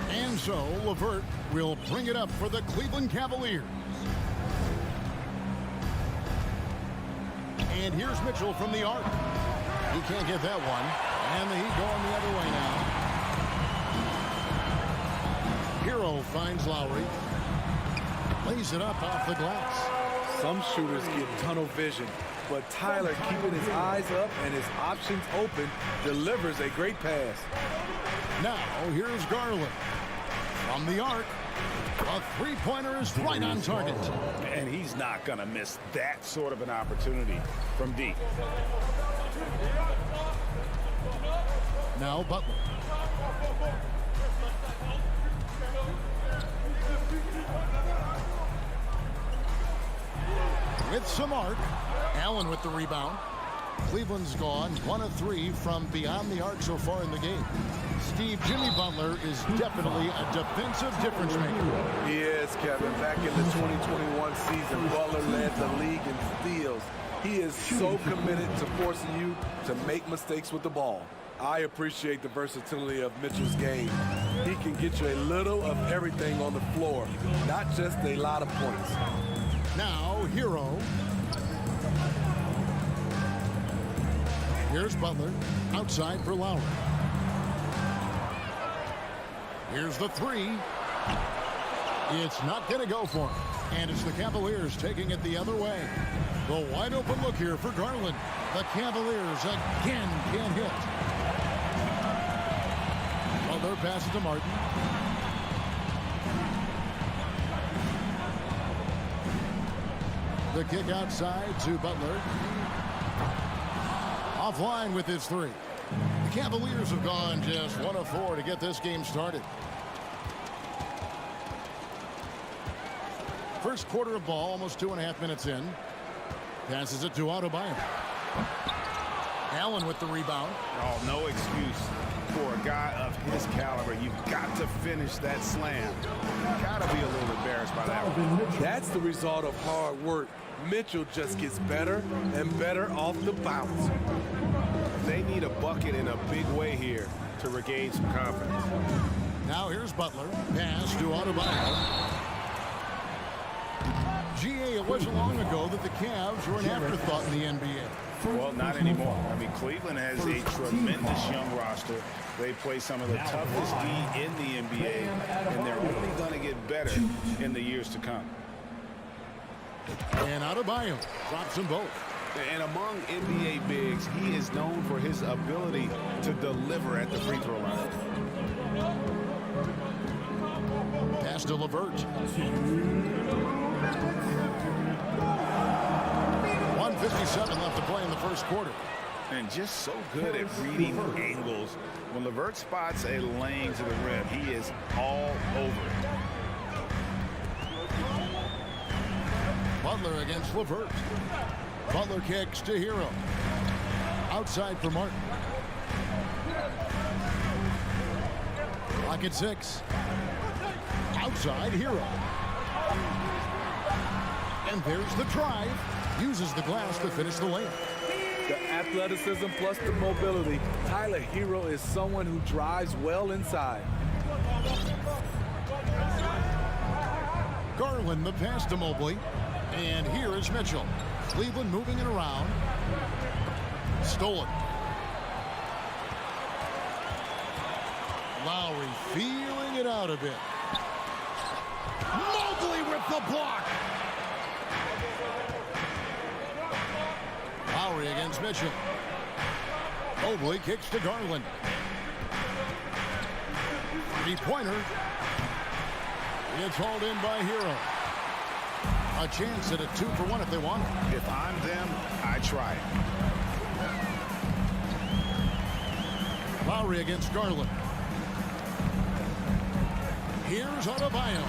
And so LeVert will bring it up for the Cleveland Cavaliers. And here's Mitchell from the arc. He can't get that one. And the Heat going the other way now. Hero finds Lowry. Lays it up off the glass.
Some shooters get tunnel vision, but Tyler, keeping his eyes up and his options open, delivers a great pass.
Now here's Garland. From the arc, a three-pointer is right on target.
And he's not going to miss that sort of an opportunity from deep.
Now Butler. With some arc. Allen with the rebound. Cleveland's gone 1 of 3 from beyond the arc so far in the game. Steve, Jimmy Butler is definitely a defensive difference maker.
He is, Kevin. Back in the 2021 season, Butler led the league in steals. He is so committed to forcing you to make mistakes with the ball. I appreciate the versatility of Mitchell's game. He can get you a little of everything on the floor, not just a lot of points.
Now, Hero. Here's Butler, outside for Lowry. Here's the 3. It's not going to go for him. And it's the Cavaliers taking it the other way. The wide open look here for Garland. The Cavaliers again can't hit. Butler passes to Martin. The kick outside to Butler. Offline with his 3. The Cavaliers have gone just 1 of 4 to get this game started. First quarter of ball, almost 2.5 minutes in. Passes it to Adebayo. Allen with the rebound.
Oh, no excuse for a guy of his caliber. You've got to finish that slam. Got to be a little embarrassed by that one.
That's the result of hard work. Mitchell just gets better and better off the bounce.
They need a bucket in a big way here to regain some confidence.
Now here's Butler. Pass to Adebayo. GA, it wasn't long ago that the Cavs were an afterthought in the NBA.
Well, not anymore. I mean, Cleveland has a tremendous young roster. They play some of the toughest D in the NBA, and they're only going to get better in the years to come.
And Adebayo drops them both.
And among NBA bigs, he is known for his ability to deliver at the free throw line.
Pass to LeVert. 1:57 left to play in the first quarter.
And just so good at reading angles. When LeVert spots a lane to the rim, he is all over it.
Butler against LeVert. Butler kicks to Hero. Outside for Martin. Clock at 6. Outside, Hero. And there's the drive. Uses the glass to finish the lane.
The athleticism plus the mobility. Tyler Hero is someone who drives well inside.
Garland the pass to Mobley. And here is Mitchell. Cleveland moving it around. Stolen. Lowry feeling it out a bit. Mobley with the block. Lowry against Mitchell. Mobley kicks to Garland. Three-pointer. It's hauled in by Hero. A chance at a 2-for-1 if they want it.
If I'm them, I try it.
Lowry against Garland. Here's Adebayo.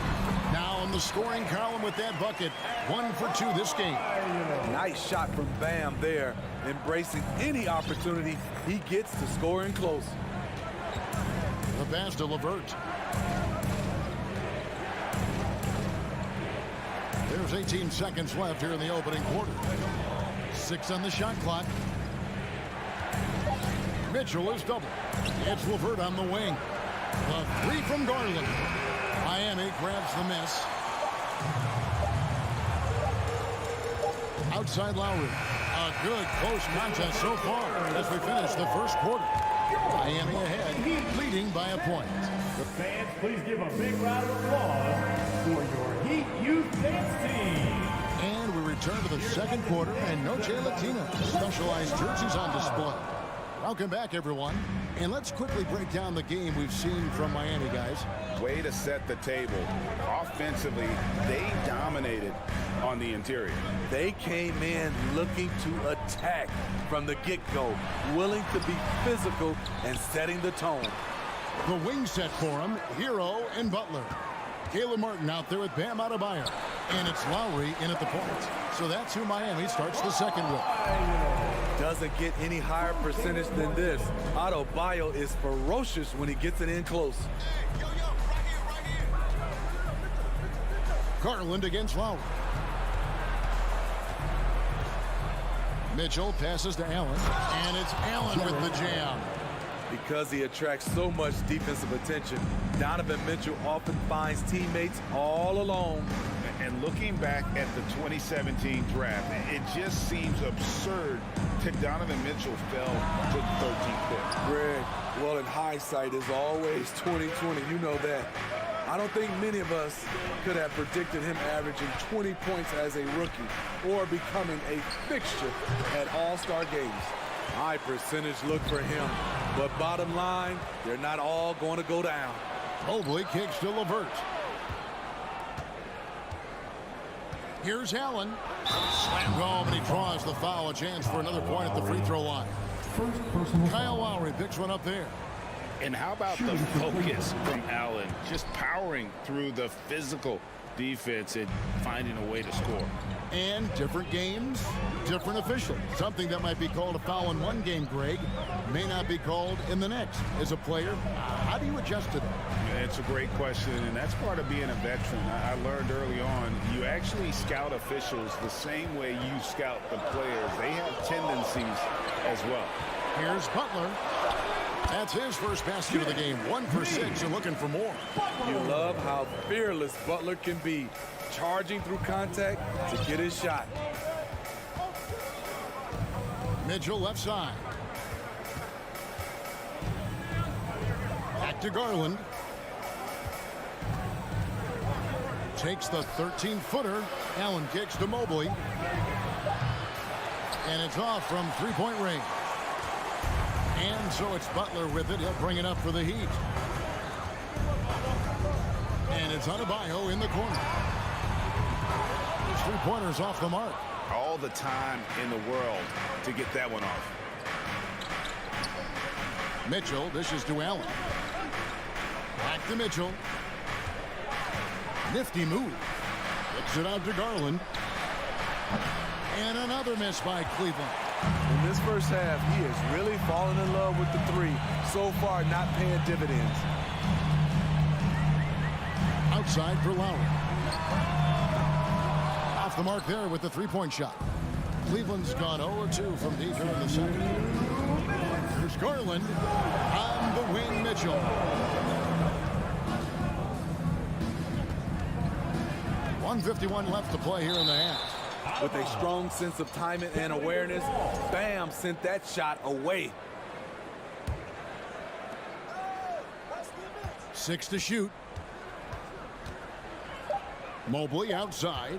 Now in the scoring column with that bucket. 1 for 2 this game.
Nice shot from Bam there, embracing any opportunity he gets to score in close.
The pass to LeVert. There's 18 seconds left here in the opening quarter. 6 on the shot clock. Mitchell is double. It's LeVert on the wing. The 3 from Garland. Miami grabs the miss. Outside Lowry. A good close contest so far as we finish the first quarter. Miami ahead, leading by a point.
The fans, please give a big round of applause for your Heat Youth Dance Team.
And we return to the second quarter, and Noche Latina specialized jerseys on display. Welcome back, everyone. And let's quickly break down the game we've seen from Miami, guys.
Way to set the table. Offensively, they dominated on the interior.
They came in looking to attack from the get-go, willing to be physical and setting the tone.
The wing set for him, Hero and Butler. Caleb Martin out there with Bam Adebayo. And it's Lowry in at the point. So that's who Miami starts the second with.
Doesn't get any higher percentage than this. Adebayo is ferocious when he gets it in close.
Garland against Lowry. Mitchell passes to Allen. And it's Allen with the jam.
Because he attracts so much defensive attention, Donovan Mitchell often finds teammates all alone.
And looking back at the 2017 draft, it just seems absurd that Donovan Mitchell fell to the 13th pick.
Greg, well, in hindsight is always 20/20. You know that. I don't think many of us could have predicted him averaging 20 points as a rookie or becoming a fixture at All-Star games. High percentage look for him, but bottom line, they're not all going to go down.
Mobley kicks to LeVert. Here's Allen. Slammed home, and he draws the foul. A chance for another point at the free throw line. Kyle Lowry picks one up there.
And how about the focus from Allen? Just powering through the physical defense and finding a way to score.
And different games, different officials. Something that might be called a foul in one game, Greg, may not be called in the next. As a player, how do you adjust to that?
It's a great question, and that's part of being a veteran. I learned early on, you actually scout officials the same way you scout the players. They have tendencies as well.
Here's Butler. That's his first basket of the game. 1 for 6 and looking for more.
You love how fearless Butler can be, charging through contact to get his shot.
Mitchell left side. Back to Garland. Takes the 13-footer. Allen kicks to Mobley. And it's off from three-point range. And so it's Butler with it. He'll bring it up for the Heat. And it's Adebayo in the corner. His three-pointer's off the mark.
All the time in the world to get that one off.
Mitchell dishes to Allen. Back to Mitchell. Nifty move. Kicks it out to Garland. And another miss by Cleveland.
In this first half, he is really falling in love with the three. So far, not paying dividends.
Outside for Lowry. Off the mark there with the three-point shot. Cleveland's gone 0-2 from deep here in the second. Here's Garland on the wing. Mitchell. .151 left to play here in the half.
With a strong sense of timing and awareness, Bam sent that shot away.
6 to shoot. Mobley outside.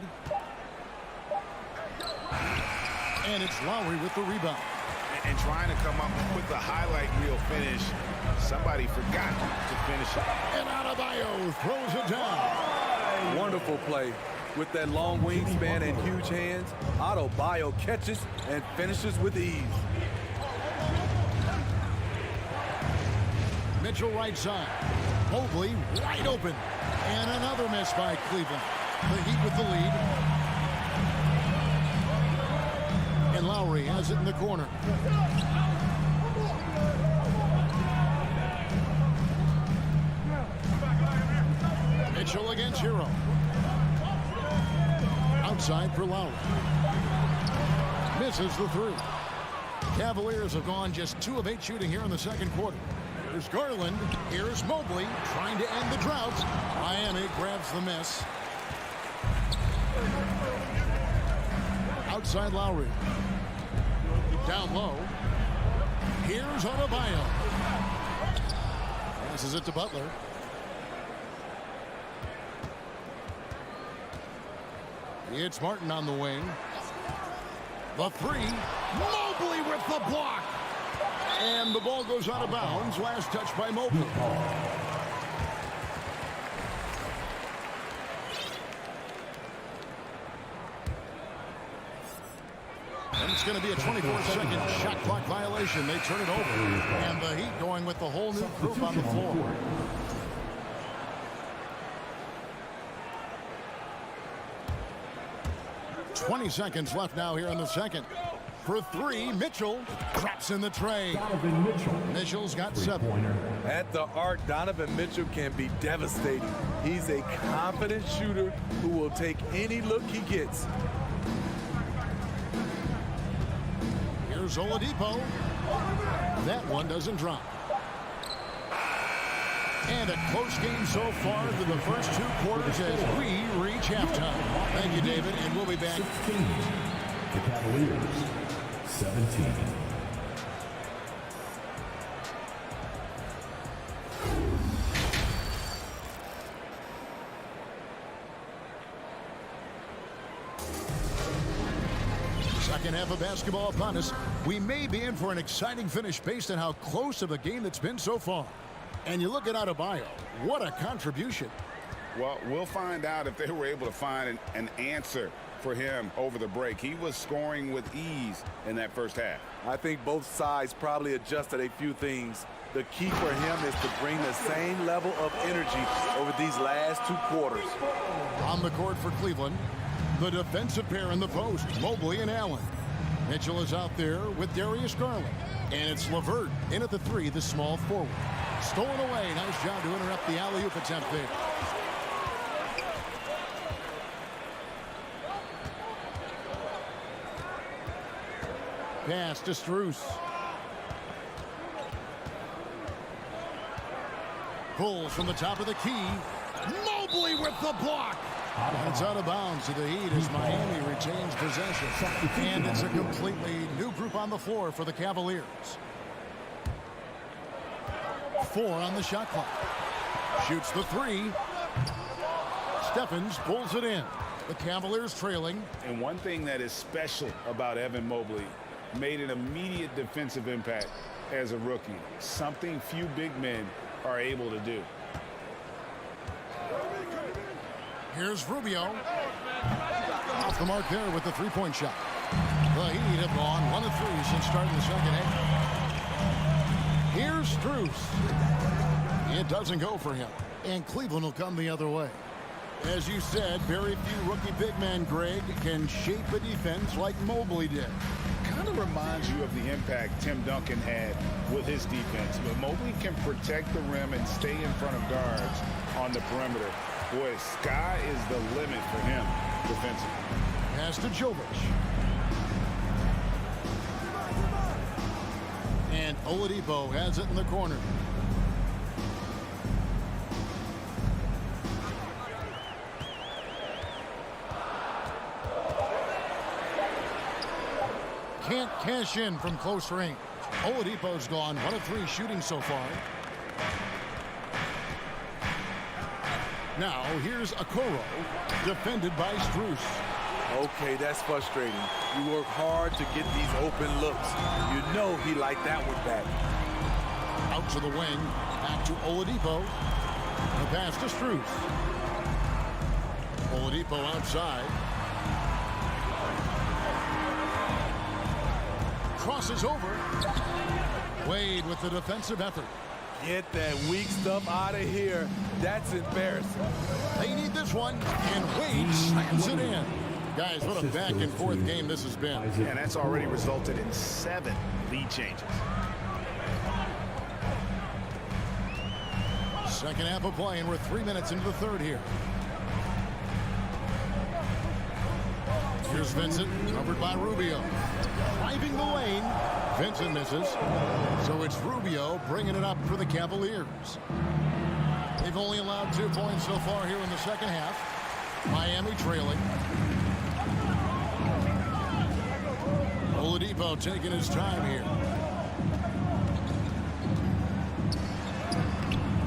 And it's Lowry with the rebound.
And trying to come up with the highlight reel finish. Somebody forgot to finish it.
And Adebayo throws it down.
Wonderful play. With that long wingspan and huge hands, Adebayo catches and finishes with ease.
Mitchell right side. Mobley wide open. And another miss by Cleveland. The Heat with the lead. And Lowry has it in the corner. Mitchell against Hero. Outside for Lowry. Misses the three. Cavaliers have gone just 2 of 8 shooting here in the second quarter. Here's Garland. Here's Mobley trying to end the drought. Miami grabs the miss. Outside Lowry. Down low. Here's Adebayo. Passes it to Butler. It's Martin on the wing. The three. Mobley with the block. And the ball goes out of bounds. Last touch by Mobley. And it's going to be a 24-second shot clock violation. They turn it over. And the Heat going with the whole new group on the floor. .20 seconds left now here in the second. For three, Mitchell drops in the tray. Mitchell's got 7.
At the arc, Donovan Mitchell can be devastating. He's a confident shooter who will take any look he gets.
Here's Oladipo. That one doesn't drop. And a close game so far through the first 2 quarters as we reach halftime. Thank you, David, and we'll be back.
16. The Cavaliers, 17.
Second half of basketball upon us. We may be in for an exciting finish based on how close of a game that's been so far. And you look at Adebayo, what a contribution.
Well, we'll find out if they were able to find an answer for him over the break. He was scoring with ease in that first half.
I think both sides probably adjusted a few things. The key for him is to bring the same level of energy over these last 2 quarters.
On the court for Cleveland, the defensive pair in the post, Mobley and Allen. Mitchell is out there with Darius Garland. And it's LeVert in at the 3, the small forward. Stolen away. Nice job to interrupt the alley-oop attempt there. Pass to Strus. Pulls from the top of the key. Mobley with the block. And it's out of bounds to the Heat as Miami retains possession. And it's a completely new group on the floor for the Cavaliers. 4 on the shot clock. Shoots the 3. Stephens pulls it in. The Cavaliers trailing.
And one thing that is special about Evan Mobley, made an immediate defensive impact as a rookie. Something few big men are able to do.
Here's Rubio. Off the mark there with the 3-point shot. The Heat have gone 1 of 3 since starting the second half. Here's Strus. It doesn't go for him. And Cleveland will come the other way. As you said, very few rookie big men, Greg, can shape a defense like Mobley did.
Kind of reminds you of the impact Tim Duncan had with his defense. But Mobley can protect the rim and stay in front of guards on the perimeter. Boy, sky is the limit for him defensively.
Pass to Jovic. And Oladipo has it in the corner. Can't cash in from close range. Oladipo's gone 1 of 3 shooting so far. Now here's Okoro, defended by Strus.
Okay, that's frustrating. You work hard to get these open looks. You know he liked that one back.
Out to the wing, back to Oladipo. The pass to Strus. Oladipo outside. Crosses over. Wade with the defensive effort.
Get that weak stuff out of here. That's embarrassing.
They need this one, and Wade slams it in. Guys, what a back-and-forth game this has been.
And that's already resulted in 7 lead changes.
Second half of play, and we're 3 minutes into the third here. Here's Vincent, covered by Rubio. Driving the lane. Vincent misses. So it's Rubio bringing it up for the Cavaliers. They've only allowed 2 points so far here in the second half. Miami trailing. Oladipo taking his time here.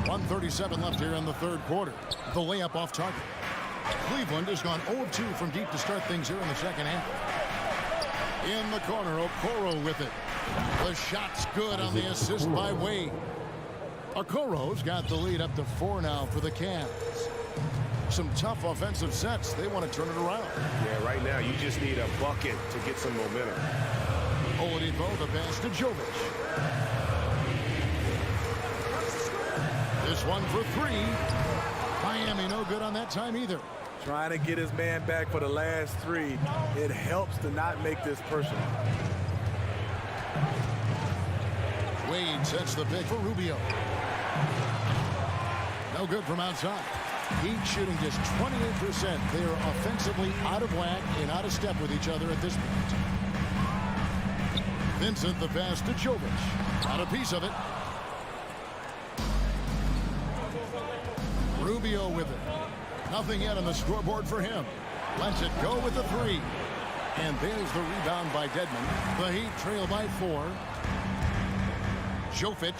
1:37 left here in the third quarter. The layup off target. Cleveland has gone 0-2 from deep to start things here in the second half. In the corner, Okoro with it. The shot's good on the assist by Wade. Okoro's got the lead up to 4 now for the Cavs. Some tough offensive sets. They want to turn it around.
Yeah, right now you just need a bucket to get some momentum.
Oladipo, the pass to Jovic. This one for 3. Miami no good on that time either.
Trying to get his man back for the last 3. It helps to not make this personal.
Wade sets the pick for Rubio. No good from outside. Heat shooting just 28%. They are offensively out of whack and out of step with each other at this point. Vincent the pass to Jovic. Got a piece of it. Rubio with it. Nothing yet on the scoreboard for him. Lets it go with the 3. And there's the rebound by Dedmon. The Heat trail by 4. Jovic.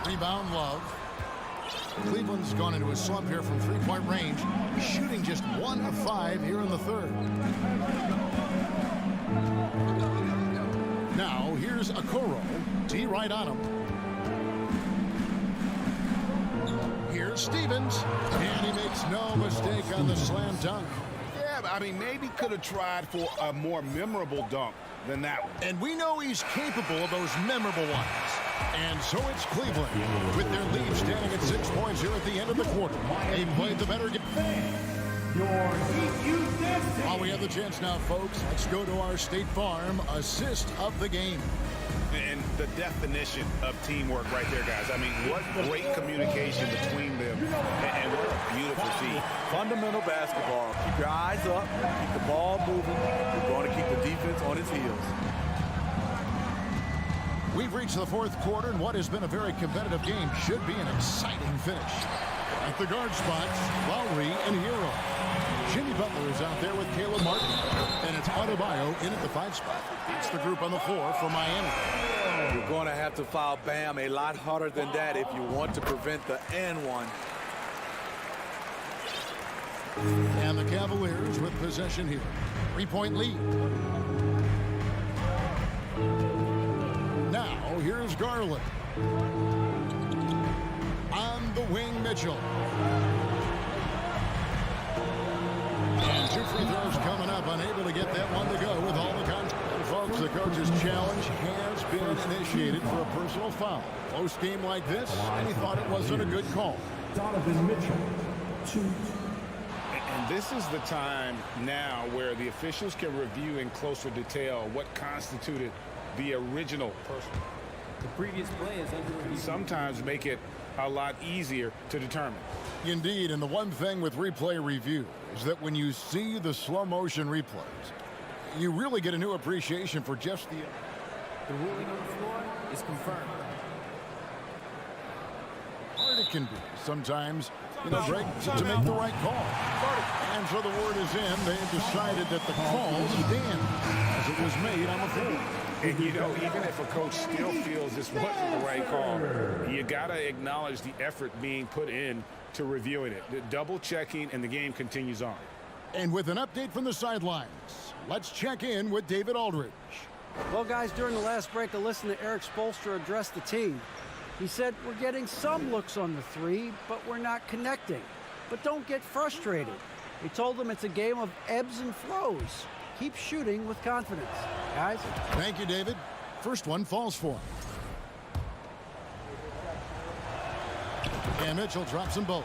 Rebound Love. Cleveland's gone into a slump here from 3-point range. Shooting just 1 of 5 here in the third. Now here's Okoro. D right on him. Here's Stevens, and he makes no mistake on the slam dunk.
Yeah, I mean, maybe could have tried for a more memorable dunk than that one.
And we know he's capable of those memorable ones. And so it's Cleveland with their lead standing at 6 points here at the end of the quarter. They played the better game. While we have the chance now, folks, let's go to our State Farm assist of the game.
And the definition of teamwork right there, guys. I mean, what great communication between them, and what a beautiful feat.
Fundamental basketball. Keep your eyes up, keep the ball moving. You're going to keep the defense on its heels.
We've reached the fourth quarter, and what has been a very competitive game should be an exciting finish. At the guard spots, Lowry and Hero. Jimmy Butler is out there with Caleb Martin, and it's Adebayo in at the 5 spot. It's the group on the floor for Miami.
You're going to have to foul Bam a lot harder than that if you want to prevent the and-one.
And the Cavaliers with possession here. 3-point lead. Now, here's Garland. On the wing, Mitchell. And 2 free throws coming up. Unable to get that one to go with all the contact. Folks, the coach's challenge has been initiated for a personal foul. Close game like this, and he thought it wasn't a good call.
Donovan Mitchell, 2.
And this is the time now where the officials can review in closer detail what constituted the original person.
The previous play is under review.
Sometimes make it a lot easier to determine.
Indeed, and the one thing with replay review is that when you see the slow motion replays, you really get a new appreciation for just the...
The ruling on the floor is confirmed.
Hard it can be sometimes, Greg, to make the right call. And so the word is in. They've decided that the call stands as it was made on the floor.
And, even if a coach still feels this wasn't the right call, you got to acknowledge the effort being put in to reviewing it. The double checking, and the game continues on.
And with an update from the sidelines, let's check in with David Aldridge.
Well, guys, during the last break, I listened to Eric Spoelstra address the team. He said, we're getting some looks on the 3, but we're not connecting. but don't get frustrated. He told them it's a game of ebbs and flows. Keep shooting with confidence, guys.
Thank you, David. First one falls for him. And Mitchell drops them both.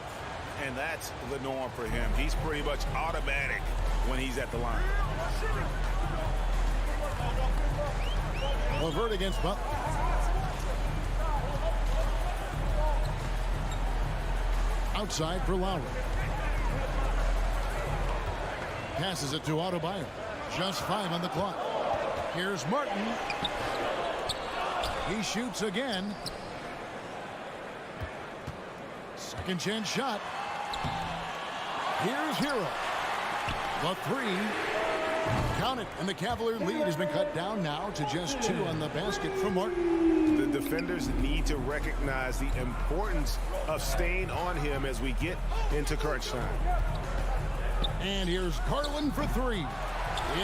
And that's the norm for him. He's pretty much automatic when he's at the line.
LeVert against Butler. Outside for Lowry. Passes it to Adebayo. Just 5 on the clock. Here's Martin. He shoots again. Second chance shot. Here's Hero. The 3. Count it. And the Cavalier lead has been cut down now to just 2 on the basket from Martin.
The defenders need to recognize the importance of staying on him as we get into crunch time.
And here's Garland for 3.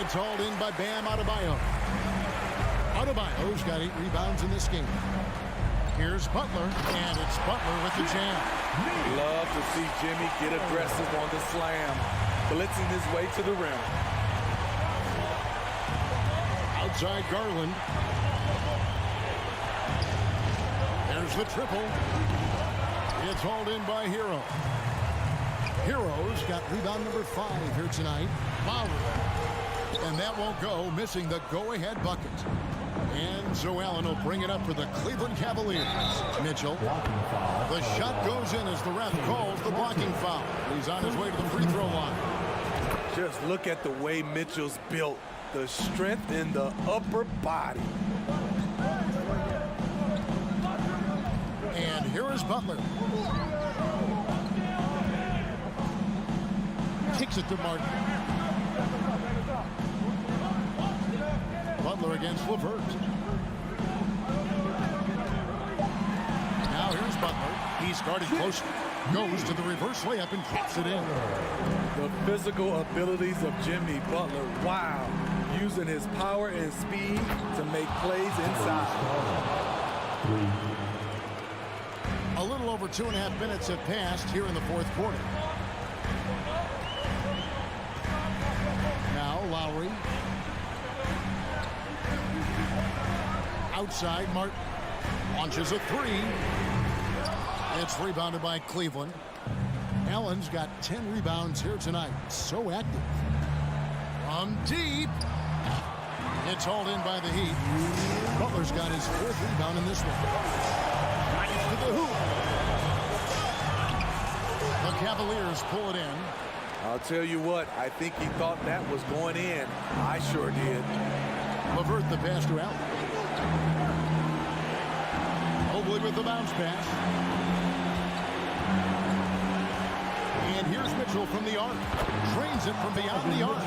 It's hauled in by Bam Adebayo. Adebayo's got 8 rebounds in this game. Here's Butler, and it's Butler with the jam.
Love to see Jimmy get aggressive on the slam, blitzing his way to the rim.
Outside Garland. There's the triple. It's hauled in by Hero. Hero's got rebound number 5 here tonight. Lowry. And that won't go, missing the go-ahead bucket. And Joe Allen will bring it up for the Cleveland Cavaliers. Mitchell. The shot goes in as the ref calls the blocking foul. He's on his way to the free throw line.
Just look at the way Mitchell's built. The strength in the upper body.
And here is Butler. Kicks it to Martin. Butler against LeVert. Now here's Butler. He's guarded closely. Goes to the reverse layup and drops it in.
The physical abilities of Jimmy Butler. Wow. Using his power and speed to make plays inside.
A little over 2.5 minutes have passed here in the fourth quarter. Now Lowry. Outside, Martin launches a 3. It's rebounded by Cleveland. Allen's got 10 rebounds here tonight. So active. From deep. It's hauled in by the Heat. Butler's got his 4th rebound in this one. Right to the hoop. The Cavaliers pull it in.
I'll tell you what, I think he thought that was going in. I sure did.
LeVert the pass to Allen. Mobley with the bounce pass. And here's Mitchell from the arc. Drains it from beyond the arc.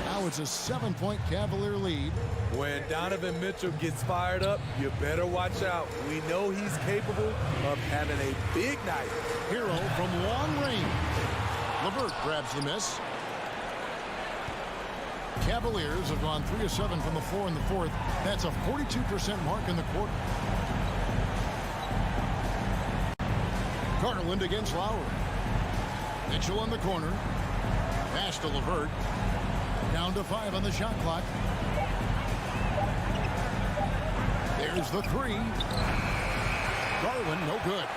Now it's a 7-point Cavalier lead.
When Donovan Mitchell gets fired up, you better watch out. We know he's capable of having a big night.
Hero from long range. LeVert grabs the miss. Cavaliers have gone 3 of 7 from the floor in the fourth. That's a 42% mark in the quarter. Garland against Lowry. Mitchell in the corner. Pass to LeVert. Down to 5 on the shot clock. There's the 3. Garland, no good.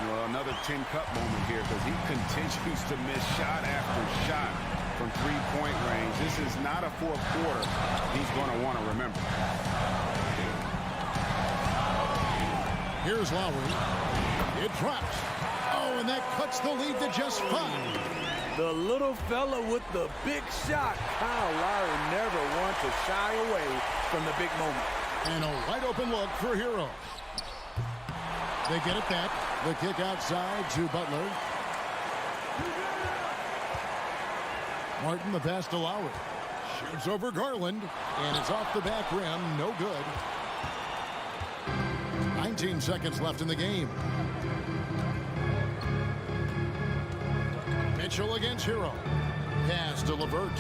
Well, another tin cup moment here because he continues to miss shot after shot from three-point range. This is not a fourth quarter he's going to want to remember.
Here's Lowry. It drops. Oh, and that cuts the lead to just 5.
The little fella with the big shot. Kyle Lowry never wants to shy away from the big moment.
And a wide open look for Hero. They get it back. The kick outside to Butler. Martin the pass to Lowry. Shoots over Garland. And it's off the back rim. No good. 19 seconds left in the game. Mitchell against Hero. Pass to LeVert.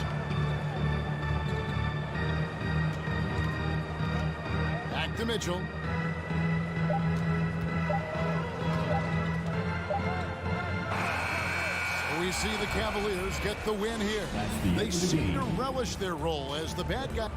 Back to Mitchell. you see the Cavaliers get the win here. They seem to relish their role as the bad guy.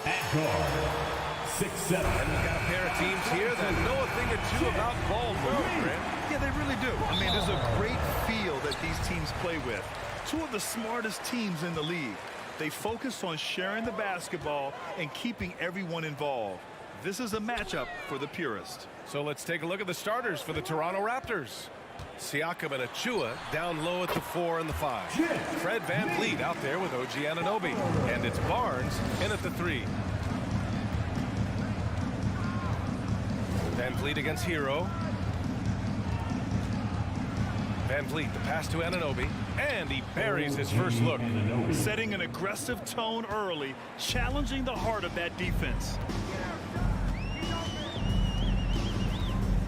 At guard, 6'7".
And we've got a pair of teams here that know a thing or two about ball movement, Grant.
Yeah, they really do. I mean, there's a great feel that these teams play with. Two of the smartest teams in the league. They focus on sharing the basketball and keeping everyone involved. This is a matchup for the purist.
So let's take a look at the starters for the Toronto Raptors. Siakam and Achua down low at the 4 and the 5. Fred VanVleet out there with OG Anunoby. And it's Barnes in at the 3. VanVleet against Hero. VanVleet, the pass to Anunoby. And he buries his first look.
Setting an aggressive tone early, challenging the heart of that defense.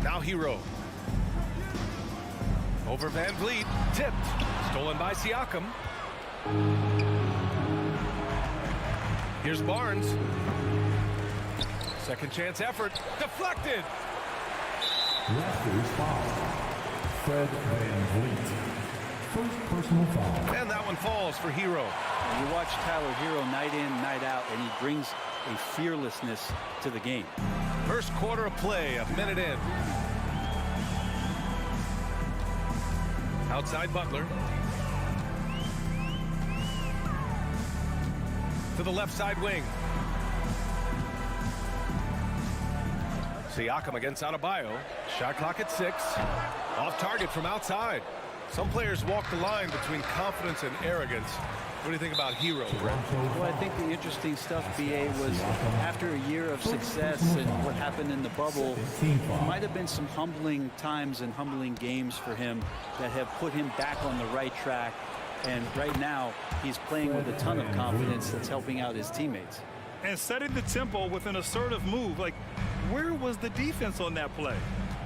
Now Hero. Over VanVleet, tipped, stolen by Siakam. Here's Barnes. Second chance effort, deflected.
Raptors foul. Fred VanVleet. First personal foul.
And that one falls for Hero.
You watch Tyler Hero night in, night out, and he brings a fearlessness to the game.
First quarter of play, a minute in. Outside Butler. To the left side wing. Siakam against Adebayo. Shot clock at 6. Off target from outside. Some players walk the line between confidence and arrogance. What do you think about Hero, Brent?
Well, I think the interesting stuff, BA, was after a year of success and what happened in the bubble, there might have been some humbling times and humbling games for him that have put him back on the right track. And right now, he's playing with a ton of confidence that's helping out his teammates.
And setting the tempo with an assertive move. Like, where was the defense on that play?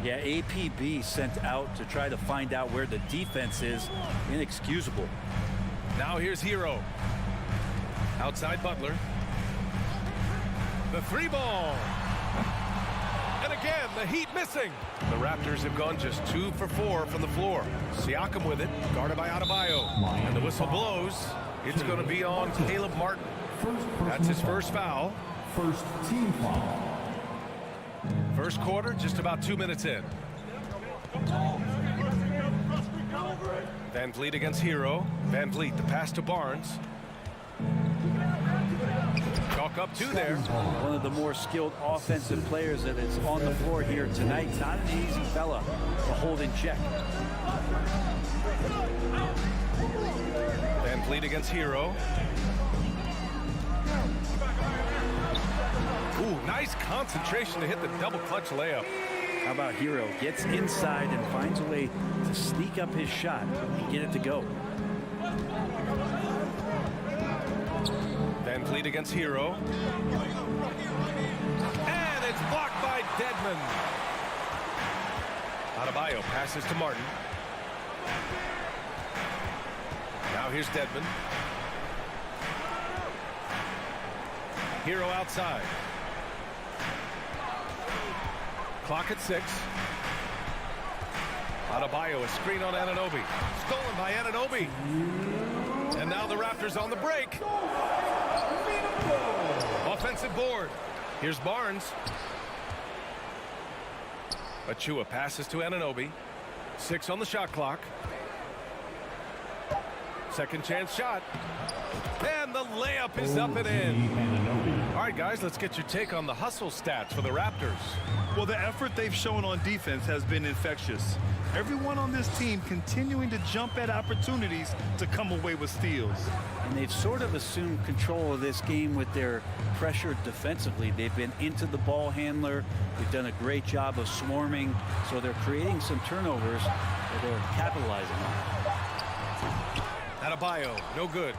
Yeah, APB sent out to try to find out where the defense is. Inexcusable.
Now here's Hero. Outside Butler. The 3 ball. And again, the Heat missing. The Raptors have gone just 2 for 4 from the floor. Siakam with it, guarded by Adebayo. And the whistle blows. It's going to be on Caleb Martin. That's his first foul.
First team foul.
First quarter, just about 2 minutes in. Van Vliet against Hero. Van Vliet, the pass to Barnes. Chalk up 2 there.
One of the more skilled offensive players that is on the floor here tonight. Not an easy fella to hold in check.
Van Vliet against Hero. Ooh, nice concentration to hit the double clutch layup.
How about Hero? Gets inside and finds a way to sneak up his shot and get it to go.
Van Vliet against Hero. And it's blocked by Dedmon. Adebayo passes to Martin. Now here's Dedmon. Hero outside. Clock at 6. Adebayo, a screen on Anunoby. Stolen by Anunoby. And now the Raptors on the break. Offensive board. Here's Barnes. Achua passes to Anunoby. 6 on the shot clock. Second chance shot. And the layup is up and in. All right, guys, let's get your take on the hustle stats for the Raptors.
Well, the effort they've shown on defense has been infectious. Everyone on this team continuing to jump at opportunities to come away with steals.
And they've sort of assumed control of this game with their pressure defensively. They've been into the ball handler. They've done a great job of swarming. So they're creating some turnovers that they're capitalizing on.
Adebayo, no good.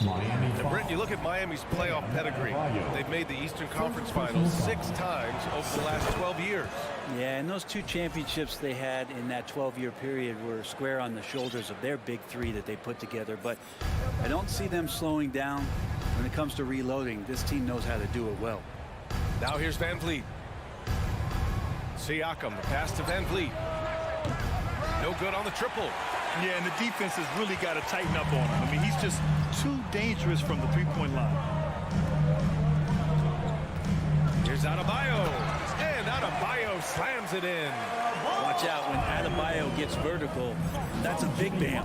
And Brent, you look at Miami's playoff pedigree. They've made the Eastern Conference Finals 6 times over the last 12 years.
Yeah, and those 2 championships they had in that 12-year period were square on the shoulders of their big 3 that they put together. But I don't see them slowing down when it comes to reloading. This team knows how to do it well.
Now here's Van Vliet. Siakam, the pass to Van Vliet. No good on the triple.
Yeah, and the defense has really got to tighten up on him. I mean, he's just too dangerous from the three-point line.
Here's Adebayo. And Adebayo slams it in.
Watch out when Adebayo gets vertical. That's a big bam.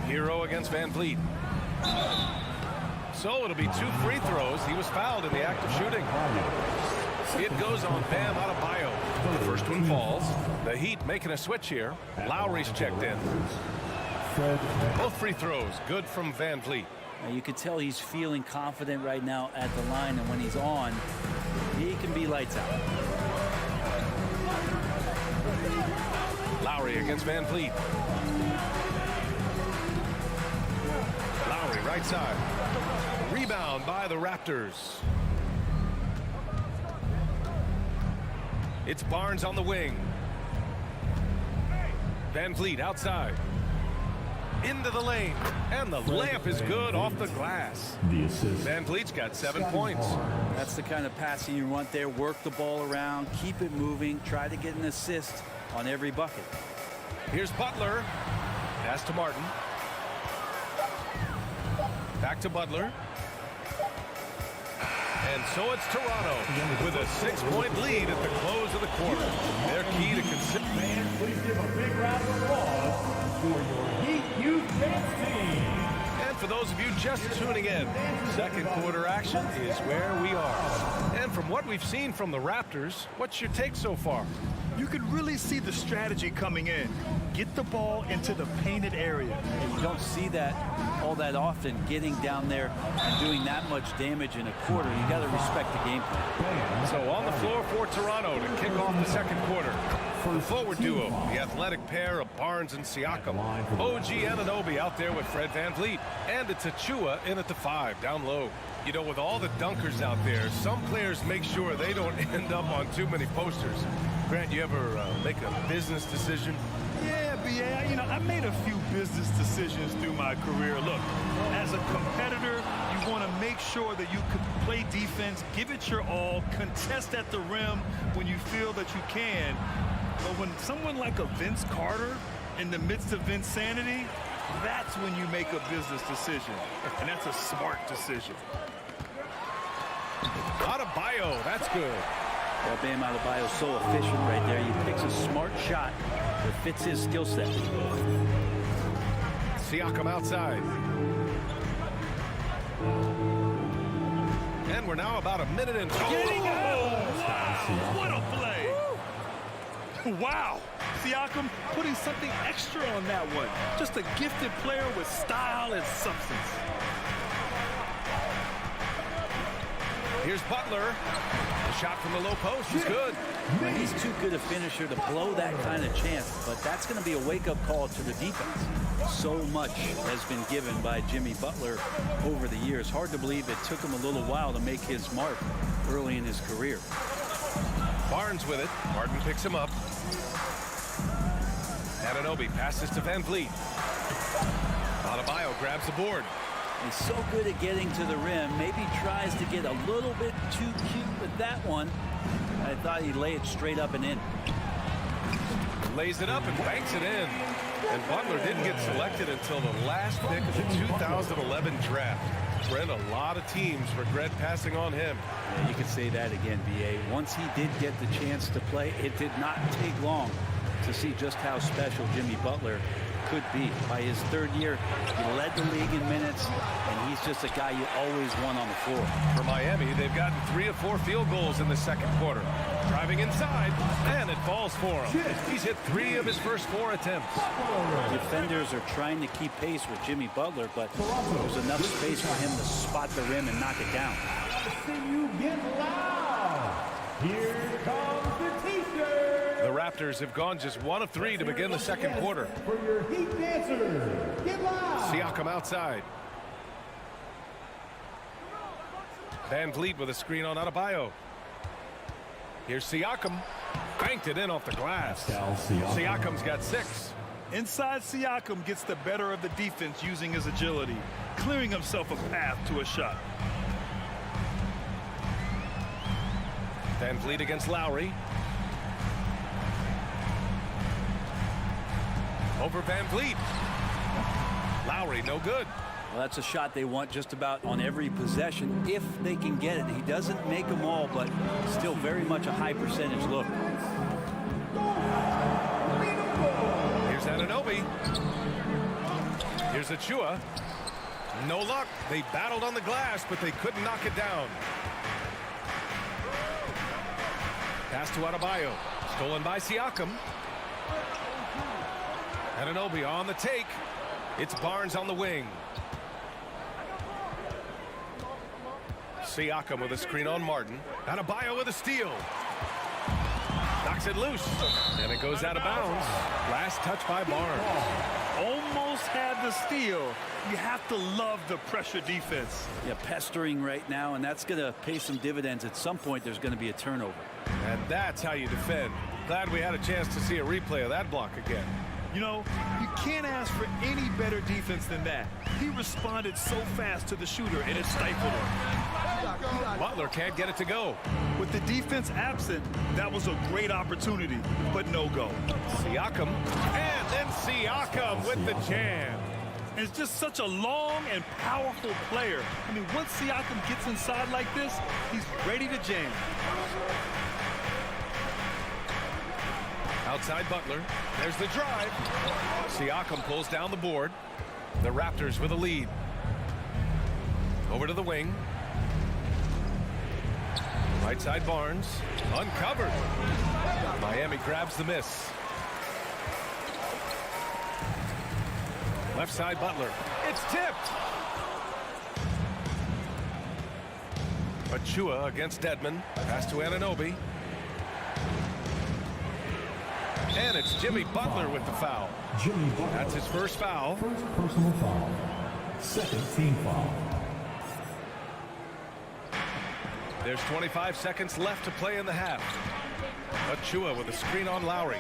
Hero against Van Vliet. So it'll be 2 free throws. He was fouled in the act of shooting. It goes on Bam Adebayo. The first one falls. The Heat making a switch here. Lowry's checked in. Both free throws good from Van Vliet.
Now you can tell he's feeling confident right now at the line, and when he's on, he can be lights out.
Lowry against Van Vliet. Lowry right side. Rebound by the Raptors. It's Barnes on the wing. Van Vliet outside. Into the lane. And the layup is good off the glass. Van Vliet's got 7 points.
That's the kind of passing you want there. Work the ball around. Keep it moving. Try to get an assist on every bucket.
Here's Butler. Pass to Martin. Back to Butler. And so it's Toronto with a 6-point lead at the close of the quarter. Their key to consider.
Please give a big round of applause for your Heat Youth Dance Team.
And for those of you just tuning in, second quarter action is where we are. And from what we've seen from the Raptors, what's your take so far?
You can really see the strategy coming in. Get the ball into the painted area.
And you don't see that all that often, getting down there and doing that much damage in a quarter. You got to respect the game plan.
So on the floor for Toronto to kick off the second quarter. The forward duo, the athletic pair of Barnes and Siakam. OG Anunoby out there with Fred Van Vliet. And it's Achua in at the 5, down low. You know, with all the dunkers out there, some players make sure they don't end up on too many posters. Grant, you ever make a business decision? Yeah,
BA, I made a few business decisions through my career. Look, as a competitor, you want to make sure that you can play defense, give it your all, contest at the rim when you feel that you can. But when someone like a Vince Carter in the midst of insanity, that's when you make a business decision. And that's a smart decision.
Adebayo, that's good.
Well, Bam Adebayo's so efficient right there. He picks a smart shot that fits his skill set.
Siakam outside. And we're now about a minute and...
Wow! What a play! Wow! Siakam putting something extra on that one. Just a gifted player with style and substance.
Here's Butler. The shot from the low post is good.
Well, he's too good a finisher to blow that kind of chance, but that's going to be a wake-up call to the defense. So much has been given by Jimmy Butler over the years. Hard to believe it took him a little while to make his mark early in his career.
Barnes with it. Martin picks him up. Anunoby passes to Van Vliet. Adebayo grabs the board.
He's so good at getting to the rim. Maybe tries to get a little bit too cute with that one. I thought he'd lay it straight up and in.
Lays it up and banks it in. And Butler didn't get selected until the last pick of the 2011 draft. Brent, a lot of teams regret passing on him.
Yeah, you could say that again, B.A. Once he did get the chance to play, it did not take long to see just how special Jimmy Butler could be. By his third year, he led the league in minutes, and he's just a guy you always want on the floor.
For Miami, they've gotten 3 of 4 field goals in the second quarter. Driving inside, and it falls for him. He's hit 3 of his first 4 attempts.
Defenders are trying to keep pace with Jimmy Butler, but there's enough space for him to spot the rim and knock it down.
You get loud. Here comes the T-shirt.
The Raptors have gone just 1 of 3 to begin the second quarter.
For your Heat dancers, get loud.
Siakam outside. Van Vliet with a screen on Adebayo. Here's Siakam. Banked it in off the glass. Siakam's got 6.
Inside Siakam gets the better of the defense using his agility, clearing himself a path to a shot.
Van Vliet against Lowry. Over Van Vliet. Lowry, no good.
Well, that's a shot they want just about on every possession if they can get it. He doesn't make them all, but still very much a high percentage look.
Here's Anunoby. Here's Achua. No luck. They battled on the glass, but they couldn't knock it down. Pass to Adebayo. Stolen by Siakam. Anunoby on the take. It's Barnes on the wing. Siakam with a screen on Martin. Adebayo with a steal. Knocks it loose. And it goes out of bounds. Last touch by Barnes.
Almost had the steal. You have to love the pressure defense.
Yeah, pestering right now, and that's going to pay some dividends. At some point, there's going to be a turnover.
And that's how you defend. Glad we had a chance to see a replay of that block again.
You know, you can't ask for any better defense than that. He responded so fast to the shooter, and it stifled him.
Butler can't get it to go.
With the defense absent, that was a great opportunity, but no go.
Siakam, and then Siakam with the jam.
And it's just such a long and powerful player. I mean, once Siakam gets inside like this, he's ready to jam.
Outside Butler. There's the drive. Siakam pulls down the board. The Raptors with a lead. Over to the wing. Right side Barnes. Uncovered. Miami grabs the miss. Left side Butler. It's tipped. Achua against Dedmon. Pass to Anunoby. And it's Jimmy Butler with the foul. That's his first foul.
First personal foul. Second team foul.
There's 25 seconds left to play in the half. Achua with a screen on Lowry.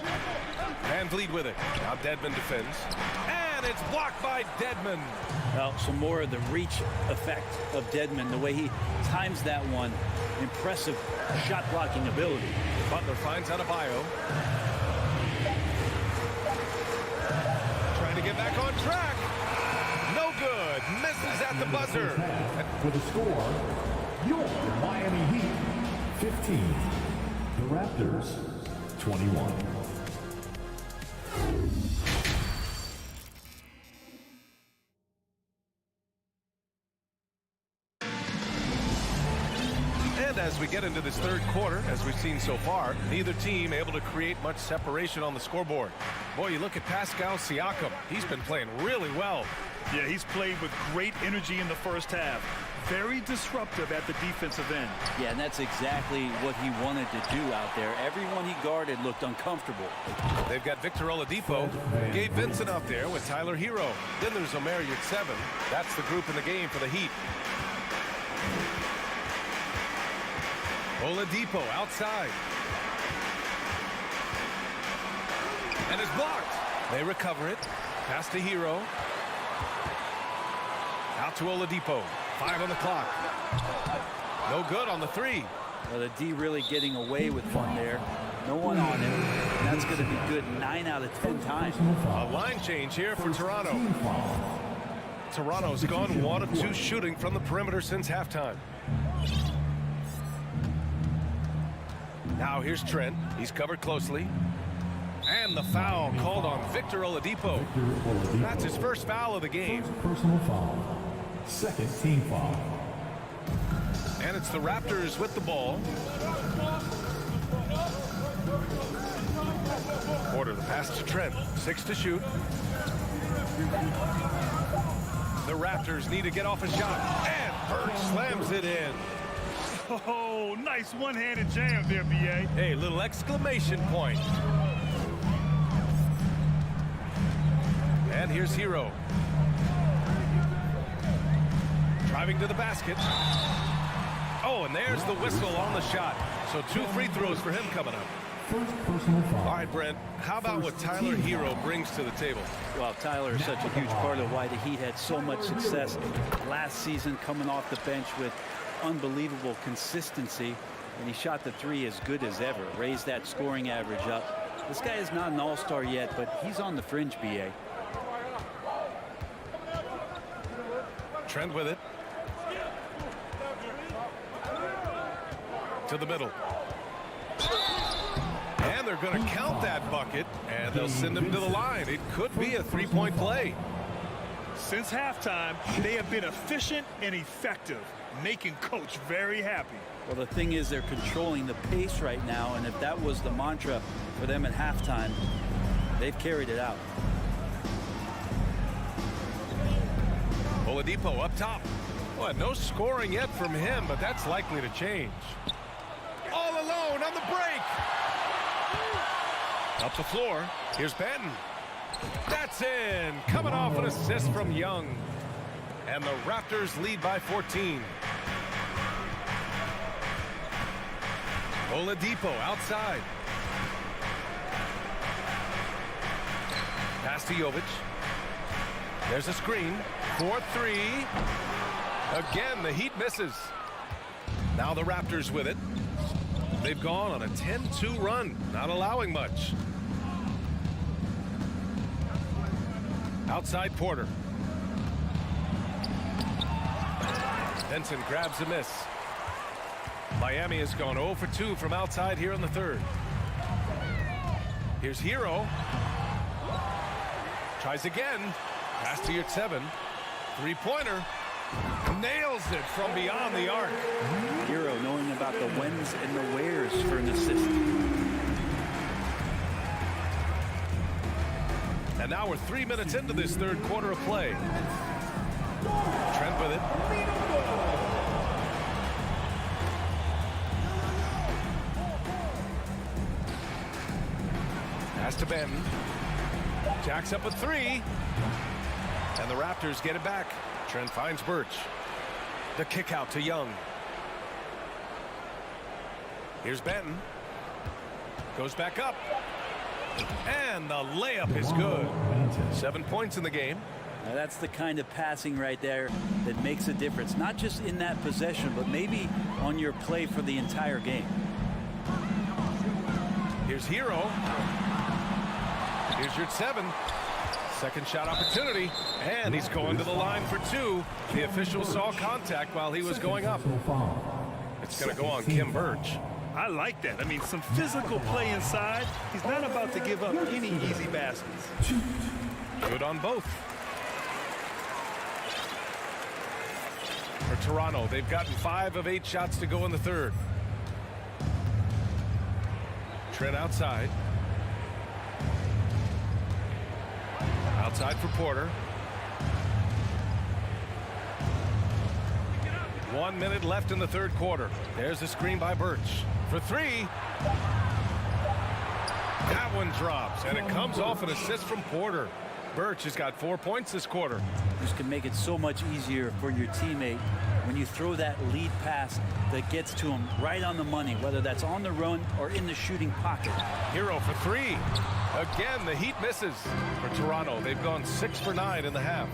Van lead with it. Now Dedmon defends. And it's blocked by Dedmon.
Well, some more of the reach effect of Dedmon, the way he times that one. Impressive shot blocking ability.
Butler finds Adebayo. Trying to get back on track. No good. Misses at the buzzer.
For the score, your Miami Heat 15. The Raptors 21.
And as we get into this third quarter, as we've seen so far, neither team able to create much separation on the scoreboard. Boy, you look at Pascal Siakam. He's been playing really well.
Yeah, he's played with great energy in the first half. Very disruptive at the defensive end.
Yeah, and that's exactly what he wanted to do out there. Everyone he guarded looked uncomfortable.
They've got Victor Oladipo, Gabe Vincent out there with Tyler Hero. Then there's Omer Yurtseven. That's the group in the game for the Heat. Oladipo outside. And it's blocked. They recover it. Pass to Hero. Out to Oladipo. 5 on the clock. No good on the three.
Well, the D really getting away with one there. No one on him. That's going to be good 9 out of 10 times.
A line change here for Toronto. Toronto's gone 1 of 2 shooting from the perimeter since halftime. Now here's Trent. He's covered closely. And the foul called on Victor Oladipo. That's his first foul of the game.
Personal foul. Second team foul.
And it's the Raptors with the ball. Porter the pass to Trent. 6 to shoot. The Raptors need to get off a shot. And Bird slams it in.
Oh, nice one-handed jam there, B.A.
Hey, little exclamation point. And here's Hero. Driving to the basket. Oh, and there's the whistle on the shot. So 2 free throws for him coming up.
First personal foul.
All right, Brent, how about what Tyler Hero brings to the table?
Well, Tyler is such a huge part of why the Heat had so much success last season, coming off the bench with unbelievable consistency, and he shot the 3 as good as ever, raised that scoring average up. This guy is not an all-star yet, but he's on the fringe, BA.
Trent with it. To the middle. And they're going to count that bucket, and they'll send him to the line. It could be a 3-point play.
Since halftime, they have been efficient and effective, making Coach very happy.
Well, the thing is, they're controlling the pace right now, and if that was the mantra for them at halftime, they've carried it out.
Oladipo up top. Well, no scoring yet from him, but that's likely to change. All alone on the break. Up the floor. Here's Benton. That's in. Coming off an assist from Young. And the Raptors lead by 14. Oladipo outside. Pass to Jovic. There's a screen. 4-3. Again, the Heat misses. Now the Raptors with it. They've gone on a 10-2 run, not allowing much. Outside Porter. Benson grabs a miss. Miami has gone 0 for 2 from outside here in the third. Here's Hero. Tries again. Pass to Yurtseven. 3-pointer. Nails it from beyond the arc.
Hero knowing about the whens and the wheres for an assist.
And now we're 3 minutes into this third quarter of play. Trent with it. Pass to Benton. Jacks up a 3. And the Raptors get it back. Trent finds Birch. The kick out to Young. Here's Benton. Goes back up. And the layup is good. 7 points in the game.
Now that's the kind of passing right there that makes a difference, not just in that possession, but maybe on your play for the entire game.
Here's Hero. Here's your 7. Second shot opportunity, and he's going to the line for 2. The official saw contact while he was going up. It's going to go on Kim Birch.
I like that. I mean, some physical play inside. He's not about to give up any easy baskets.
Good on both. For Toronto, they've gotten 5 of 8 shots to go in the third. Trent outside. Outside for Porter. 1 minute left in the third quarter. There's a screen by Birch. For 3. That one drops, and it comes off an assist from Porter. Birch has got 4 points this quarter.
This can make it so much easier for your teammate when you throw that lead pass that gets to him right on the money, whether that's on the run or in the shooting pocket.
Hero for 3. Again, the Heat misses. For Toronto, they've gone 6 for 9 in the half.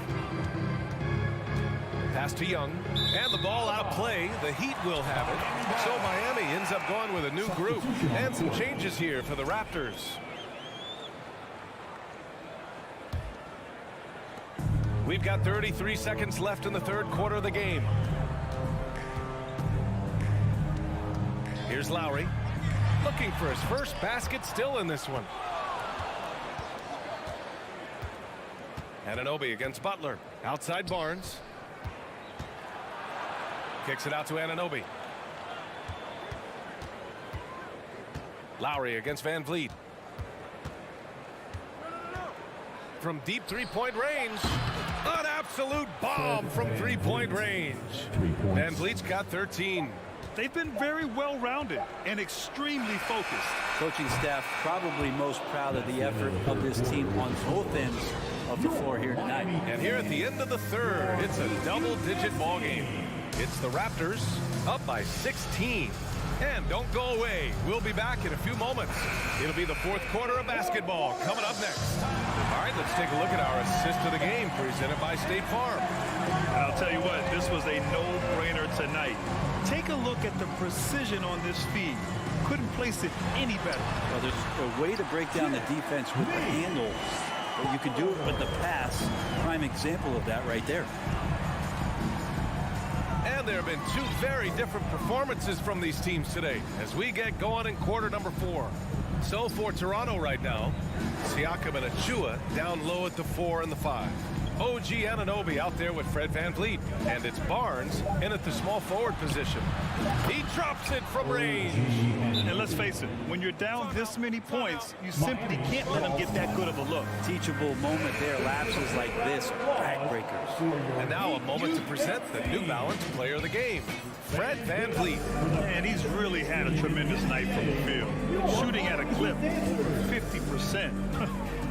Pass to Young, and the ball out of play. The Heat will have it. So Miami ends up going with a new group, and some changes here for the Raptors. We've got 33 seconds left in the third quarter of the game. Here's Lowry, looking for his first basket, still in this one. Anunoby against Butler. Outside Barnes. Kicks it out to Anunoby. Lowry against Van Vliet. From deep three-point range. An absolute bomb from three-point range. Van Vliet's got 13.
They've been very well-rounded and extremely focused.
Coaching staff probably most proud of the effort of this team on both ends of the floor here tonight.
And here at the end of the third, it's a double-digit ball game. It's the Raptors up by 16. And don't go away. We'll be back in a few moments. It'll be the fourth quarter of basketball coming up next. All right, let's take a look at our assist of the game presented by State Farm.
I'll tell you what, this was a no-brainer tonight. Take a look at the precision on this feed. Couldn't place it any better.
Well, there's a way to break down the defense with the handle, but you can do it with the pass. Prime example of that right there.
And there have been 2 very different performances from these teams today as we get going in quarter number 4. So for Toronto right now, Siakam and Achua down low at the 4 and the 5. OG Anunoby out there with Fred Van Vliet. And it's Barnes in at the small forward position. He drops it from range.
And let's face it, when you're down this many points, you simply can't let them get that good of a look.
Teachable moment there, lapses like this, backbreakers.
And now a moment to present the New Balance player of the game, Fred Van Vliet.
And he's really had a tremendous night from the field. Shooting at a clip over 50%.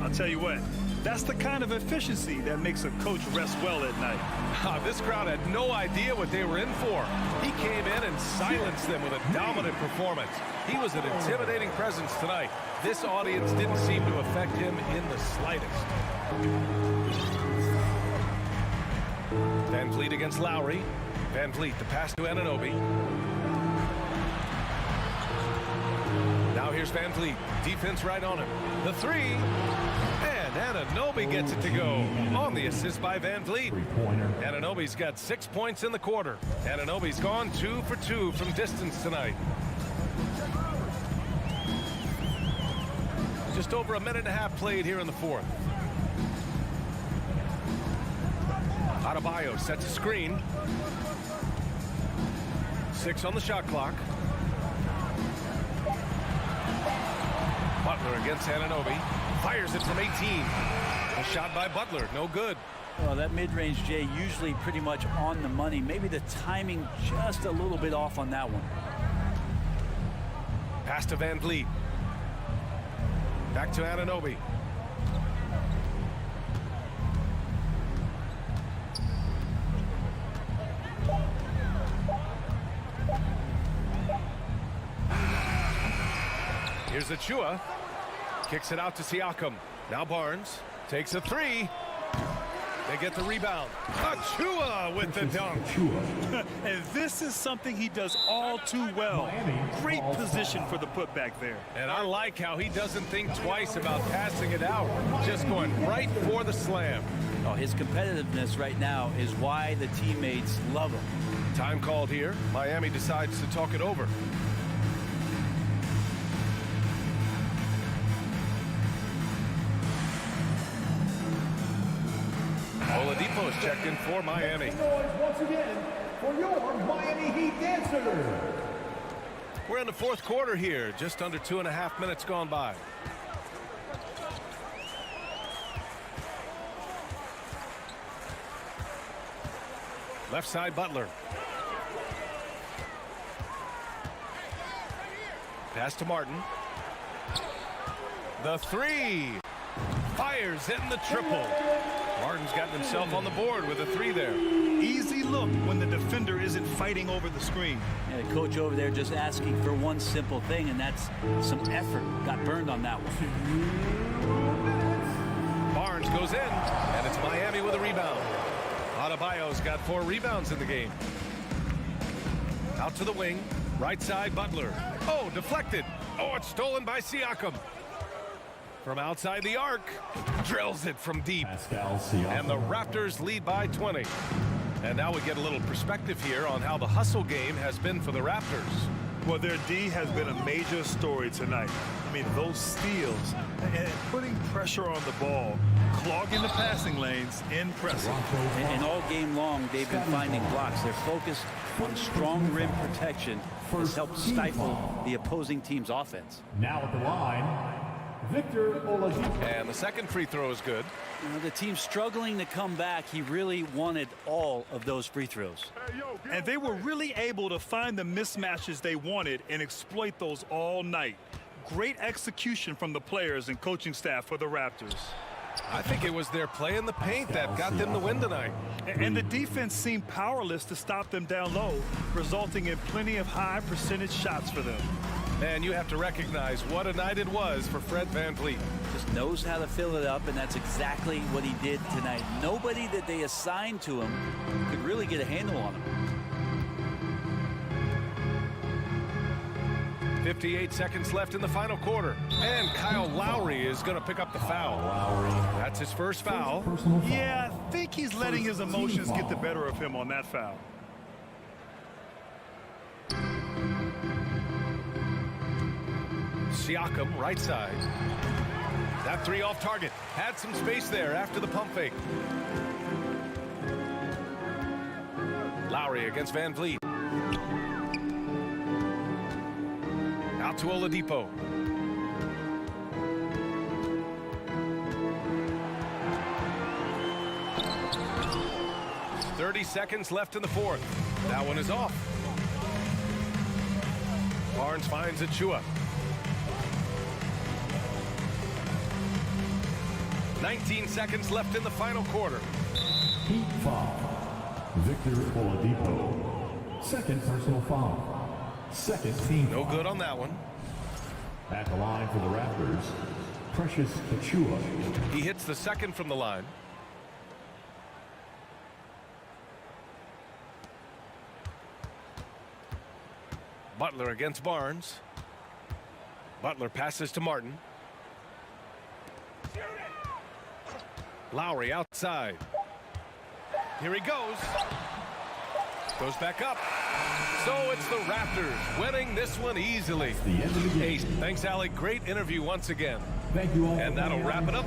I'll tell you what, that's the kind of efficiency that makes a coach rest well at night.
This crowd had no idea what they were in for. He came in and silenced them with a dominant performance. He was an intimidating presence tonight. This audience didn't seem to affect him in the slightest. Van Vliet against Lowry. Van Vliet, the pass to Anunoby. Now here's Van Vliet. Defense right on him. The 3. And Anunoby gets it to go on the assist by Van Vliet. Anunoby's got 6 points in the quarter. Anunoby's gone 2 for 2 from distance tonight. Just over a minute and a half played here in the fourth. Adebayo sets a screen. 6 on the shot clock. Butler against Anunoby. Fires it from 18. A shot by Butler, no good.
Well, that mid-range, Jay, usually pretty much on the money. Maybe the timing just a little bit off on that one.
Pass to Van Vliet. Back to Anunoby. Here's Achua. Kicks it out to Siakam. Now Barnes takes a three. They get the rebound. Achua with the dunk.
And this is something he does all too well. Great position for the putback there.
And I like how he doesn't think twice about passing it out. Just going right for the slam.
Oh, his competitiveness right now is why the teammates love him.
Time called here. Miami decides to talk it over. Oladipo's checked in for Miami.
Once again for your Miami Heat dancer.
We're in the fourth quarter here. Just under 2.5 minutes gone by. Left side, Butler. Pass to Martin. The three. Fires in the triple. Martin's gotten himself on the board with a three there.
Easy look when the defender isn't fighting over the screen.
And the coach over there just asking for one simple thing, and that's some effort. Got burned on that one.
Barnes goes in, and it's Miami with a rebound. Adebayo's got 4 rebounds in the game. Out to the wing. Right side, Butler. Oh, deflected. Oh, it's stolen by Siakam. From outside the arc, drills it from deep. And the Raptors lead by 20. And now we get a little perspective here on how the hustle game has been for the Raptors.
Well, their D has been a major story tonight. I mean, those steals and putting pressure on the ball, clogging the passing lanes, impressive.
And all game long, they've been finding blocks. They're focused on strong rim protection. Has helped stifle the opposing team's offense.
Now at the line, Victor Oladipo.
And the second free throw is good.
You know, the team's struggling to come back. He really wanted all of those free throws.
And they were really able to find the mismatches they wanted and exploit those all night. Great execution from the players and coaching staff for the Raptors.
I think it was their play in the paint that got them the win tonight.
And the defense seemed powerless to stop them down low, resulting in plenty of high percentage shots for them.
And you have to recognize what a night it was for Fred VanVleet.
Just knows how to fill it up, and that's exactly what he did tonight. Nobody that they assigned to him could really get a handle on him.
58 seconds left in the final quarter. And Kyle Lowry is going to pick up the foul. That's his first foul.
Yeah, I think he's letting his emotions get the better of him on that foul.
Siakam, right side. That three off target. Had some space there after the pump fake. Lowry against VanVleet. Out to Oladipo. .30 seconds left in the fourth. That one is off. Barnes finds Achua. 19 seconds left in the final quarter.
Heat foul. Victor Oladipo. Second personal foul. Second team.
No good on that one.
At the line for the Raptors, Precious Achua.
He hits the second from the line. Butler against Barnes. Butler passes to Martin. Lowry outside. Here he goes. Goes back up. So it's the Raptors winning this one easily.
The end of the game.
Ace. Thanks, Alec. Great interview once again.
Thank you all.
And that'll wrap it up.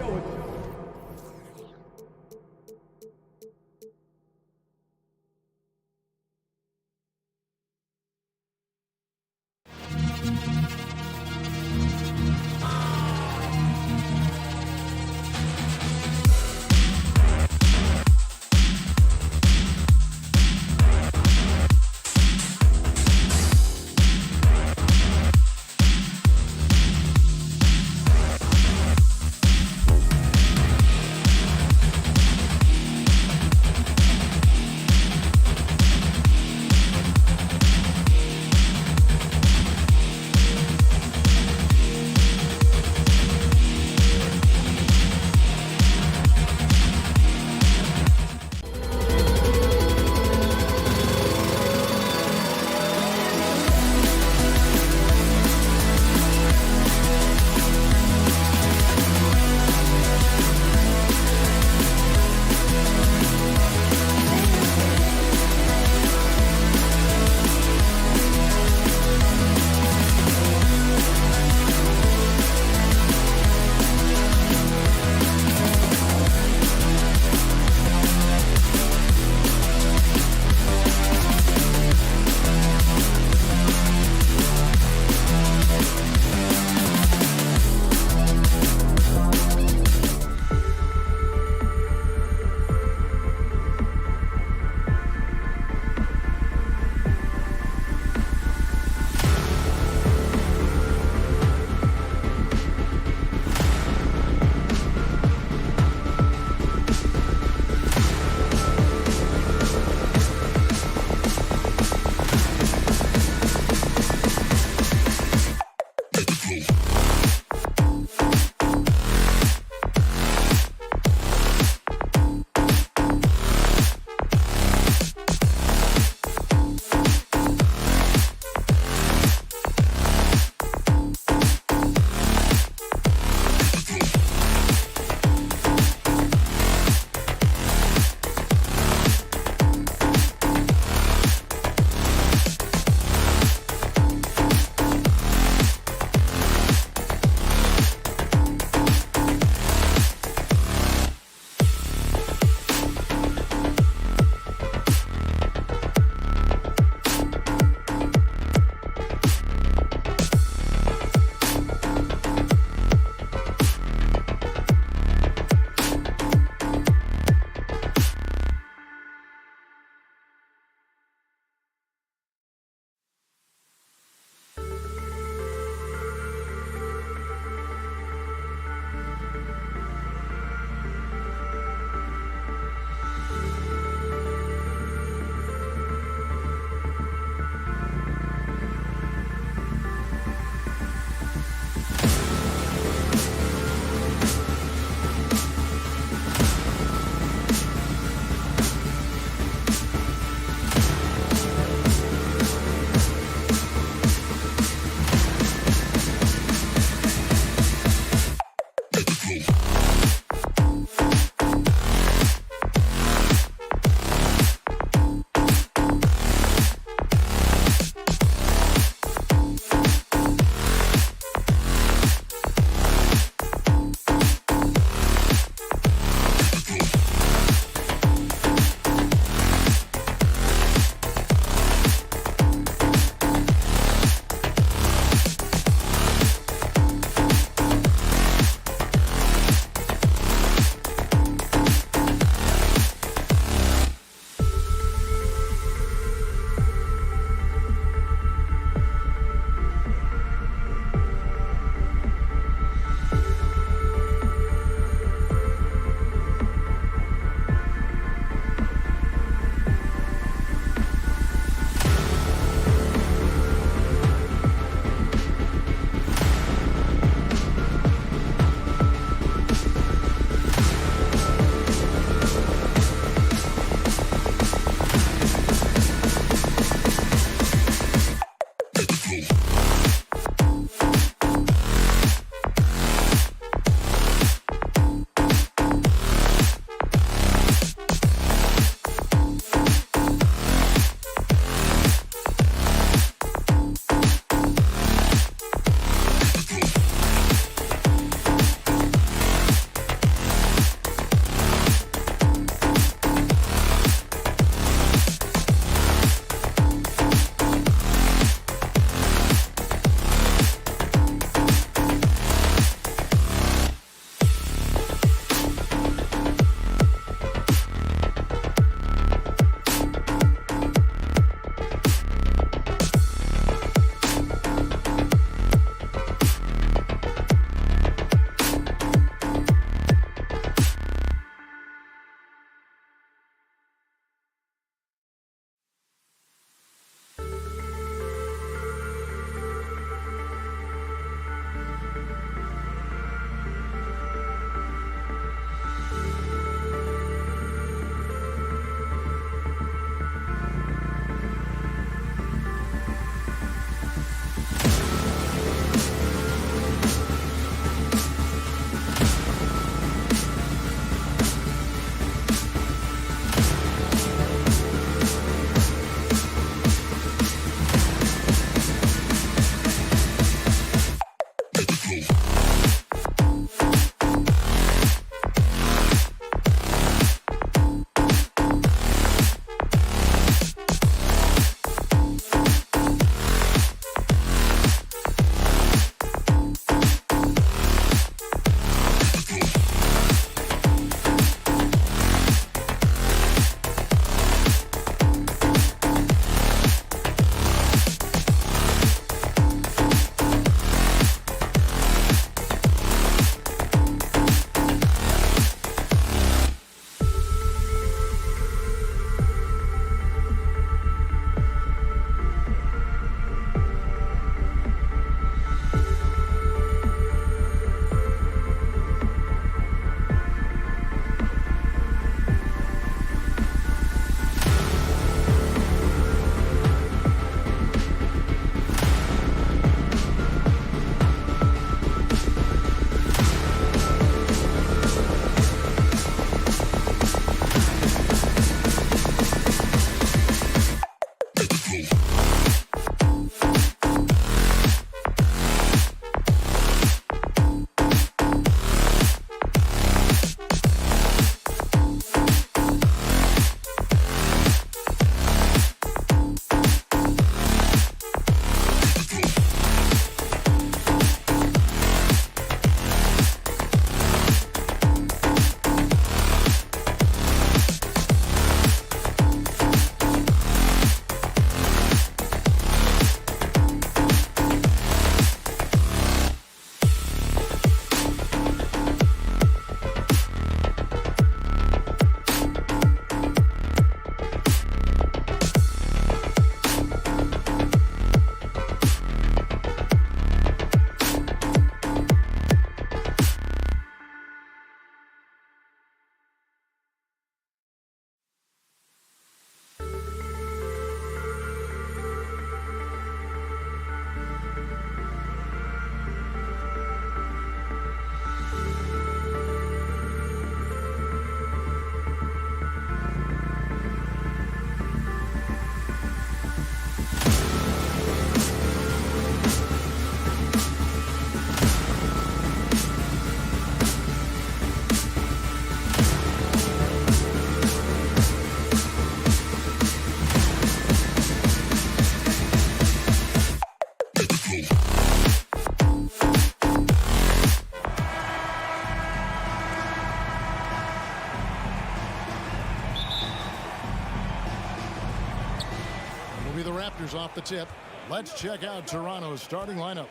Raptors off the tip. Let's check out Toronto's starting lineup.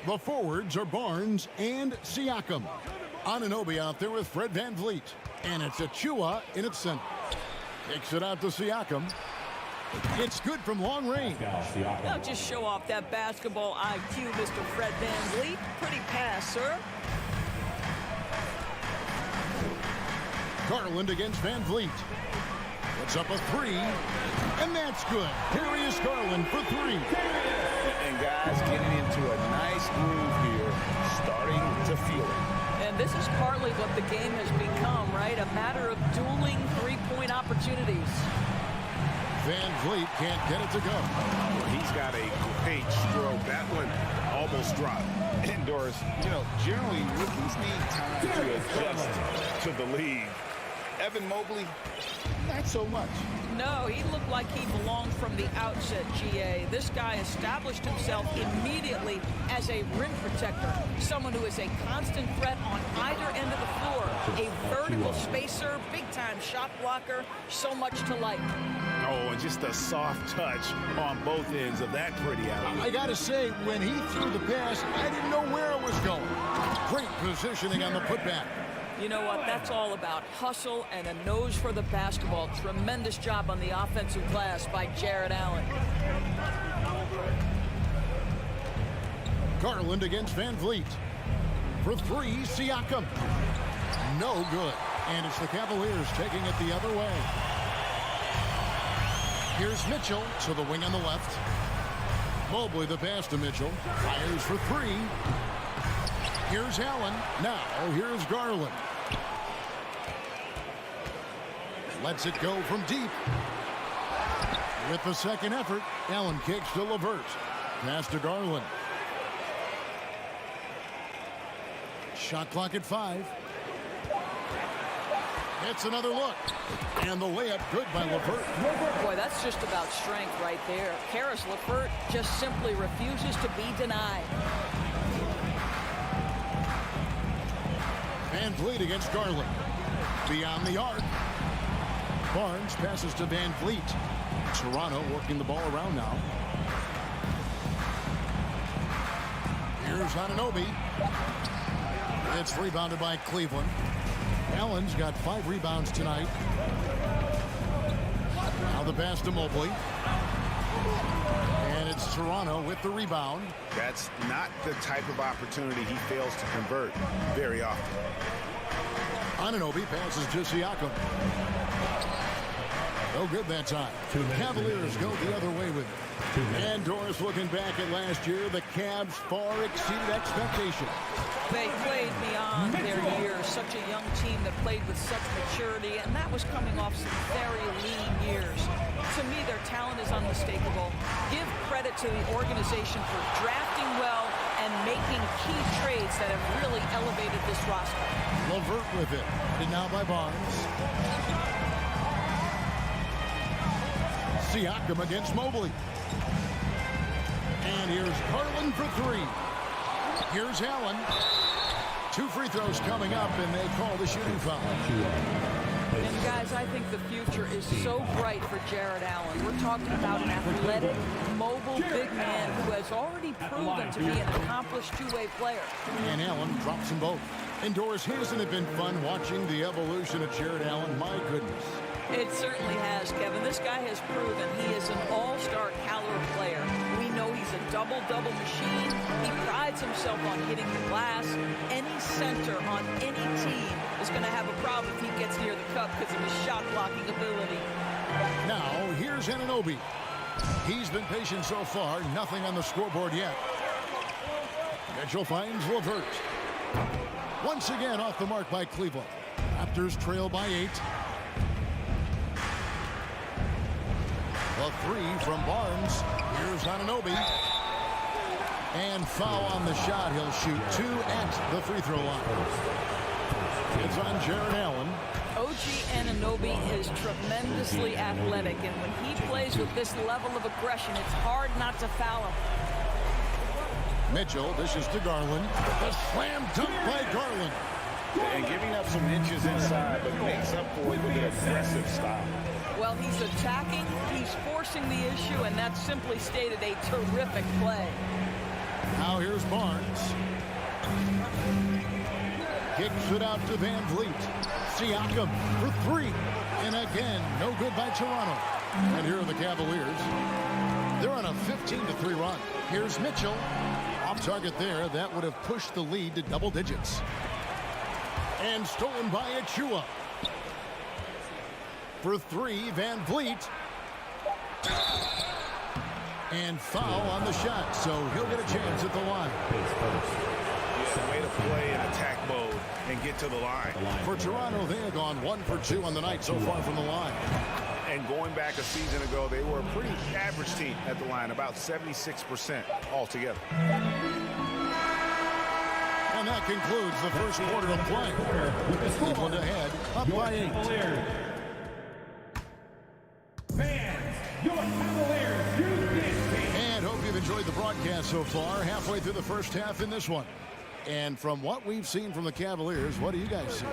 The forwards are Barnes and Siakam. Anunoby out there with Fred VanVleet. And it's Achua in its center. Kicks it out to Siakam. It's good from long range.
Now just show off that basketball IQ, Mr. Fred VanVleet. Pretty pass, sir.
Garland against VanVleet. Puts up a three, and that's good. Darius Garland for three.
And guys getting into a nice groove here, starting to feel it.
And this is partly what the game has become, right? A matter of dueling three-point opportunities.
VanVleet can't get it to go.
He's got a great stroke. That one almost dropped. Indoors, generally rookies need time to adjust to the league. Evan Mobley, not so much.
No, he looked like he belonged from the outset, GA. This guy established himself immediately as a rim protector, someone who is a constant threat on either end of the floor, a vertical spacer, big-time shot blocker, so much to like.
Oh, and just a soft touch on both ends of that pretty alley.
I got to say, when he threw the pass, I didn't know where it was going. Great positioning on the putback.
You know what? That's all about hustle and a nose for the basketball. Tremendous job on the offensive glass by Jared Allen.
Garland against VanVleet. For three, Siakam. No good. And it's the Cavaliers taking it the other way. Here's Mitchell to the wing on the left. Mobley the pass to Mitchell. Fires for three. Here's Allen. Now here's Garland. Lets it go from deep. With the second effort, Allen kicks to LeVert. Pass to Garland. Shot clock at 5. It's another look. And the layup good by LeVert.
Boy, that's just about strength right there. Karis LeVert just simply refuses to be denied.
VanVleet against Garland. Beyond the arc. Barnes passes to VanVleet. Toronto working the ball around now. Here's Anunoby. It's rebounded by Cleveland. Allen's got 5 rebounds tonight. Now the pass to Mobley. And it's Toronto with the rebound.
That's not the type of opportunity he fails to convert very often.
Anunoby passes to Siakam. No good that time. Cavaliers go the other way with it. And Doris looking back at last year, the Cavs far exceeded expectation.
They played beyond their years. Such a young team that played with such maturity, and that was coming off some very lean years. To me, their talent is unmistakable. Give credit to the organization for drafting well and making key trades that have really elevated this roster.
LeVert with it. And now by Barnes. Siakam against Mobley. And here's Garland for 3. Here's Allen. 2 free throws coming up, and they call the shooting foul.
And guys, I think the future is so bright for Jared Allen. We're talking about an athletic, mobile big man who has already proven to be an accomplished two-way player.
And Allen drops them both. Indoors, hasn't it been fun watching the evolution of Jared Allen? My goodness.
It certainly has, Kevin. This guy has proven he is an all-star caliber player. We know he's a double-double machine. He prides himself on hitting the glass. Any center on any team is going to have a problem if he gets near the cup because of his shot-blocking ability.
Now, here's Anunoby. He's been patient so far. Nothing on the scoreboard yet. Mitchell finds LeVert. Once again off the mark by Cleveland. Raptors trail by 8. The 3 from Barnes. Here's Anunoby. And foul on the shot. He'll shoot 2 at the free throw line. It's on Jared Allen.
OG Anunoby is tremendously athletic, and when he plays with this level of aggression, it's hard not to foul him.
Mitchell dishes to Garland. The slam dunk by Garland.
And giving up some inches inside, but makes up for it with an aggressive style.
Well, Well, he's attacking, he's forcing the issue, and that's simply stated a terrific play.
Now here's Barnes. Kicks it out to Van Vliet. Siakam for three. And again, no good by Toronto. And here are the Cavaliers. They're on a 15-3 run. Here's Mitchell. Off target there. That would have pushed the lead to double digits. And stolen by Achua. For three, Van Vliet. And foul on the shot, so he'll get a chance at the line.
Yeah, way to play in attack mode and get to the line.
For Toronto, they have gone 1 for 2 on the night so far from the line.
And going back a season ago, they were a pretty average team at the line, about 76% altogether.
And that concludes the first quarter of play. Cleveland ahead, up by 8.
Fans, your Cavaliers, you did it.
And hope you've enjoyed the broadcast so far. Halfway through the first half in this one. And from what we've seen from the Cavaliers, what do you guys see?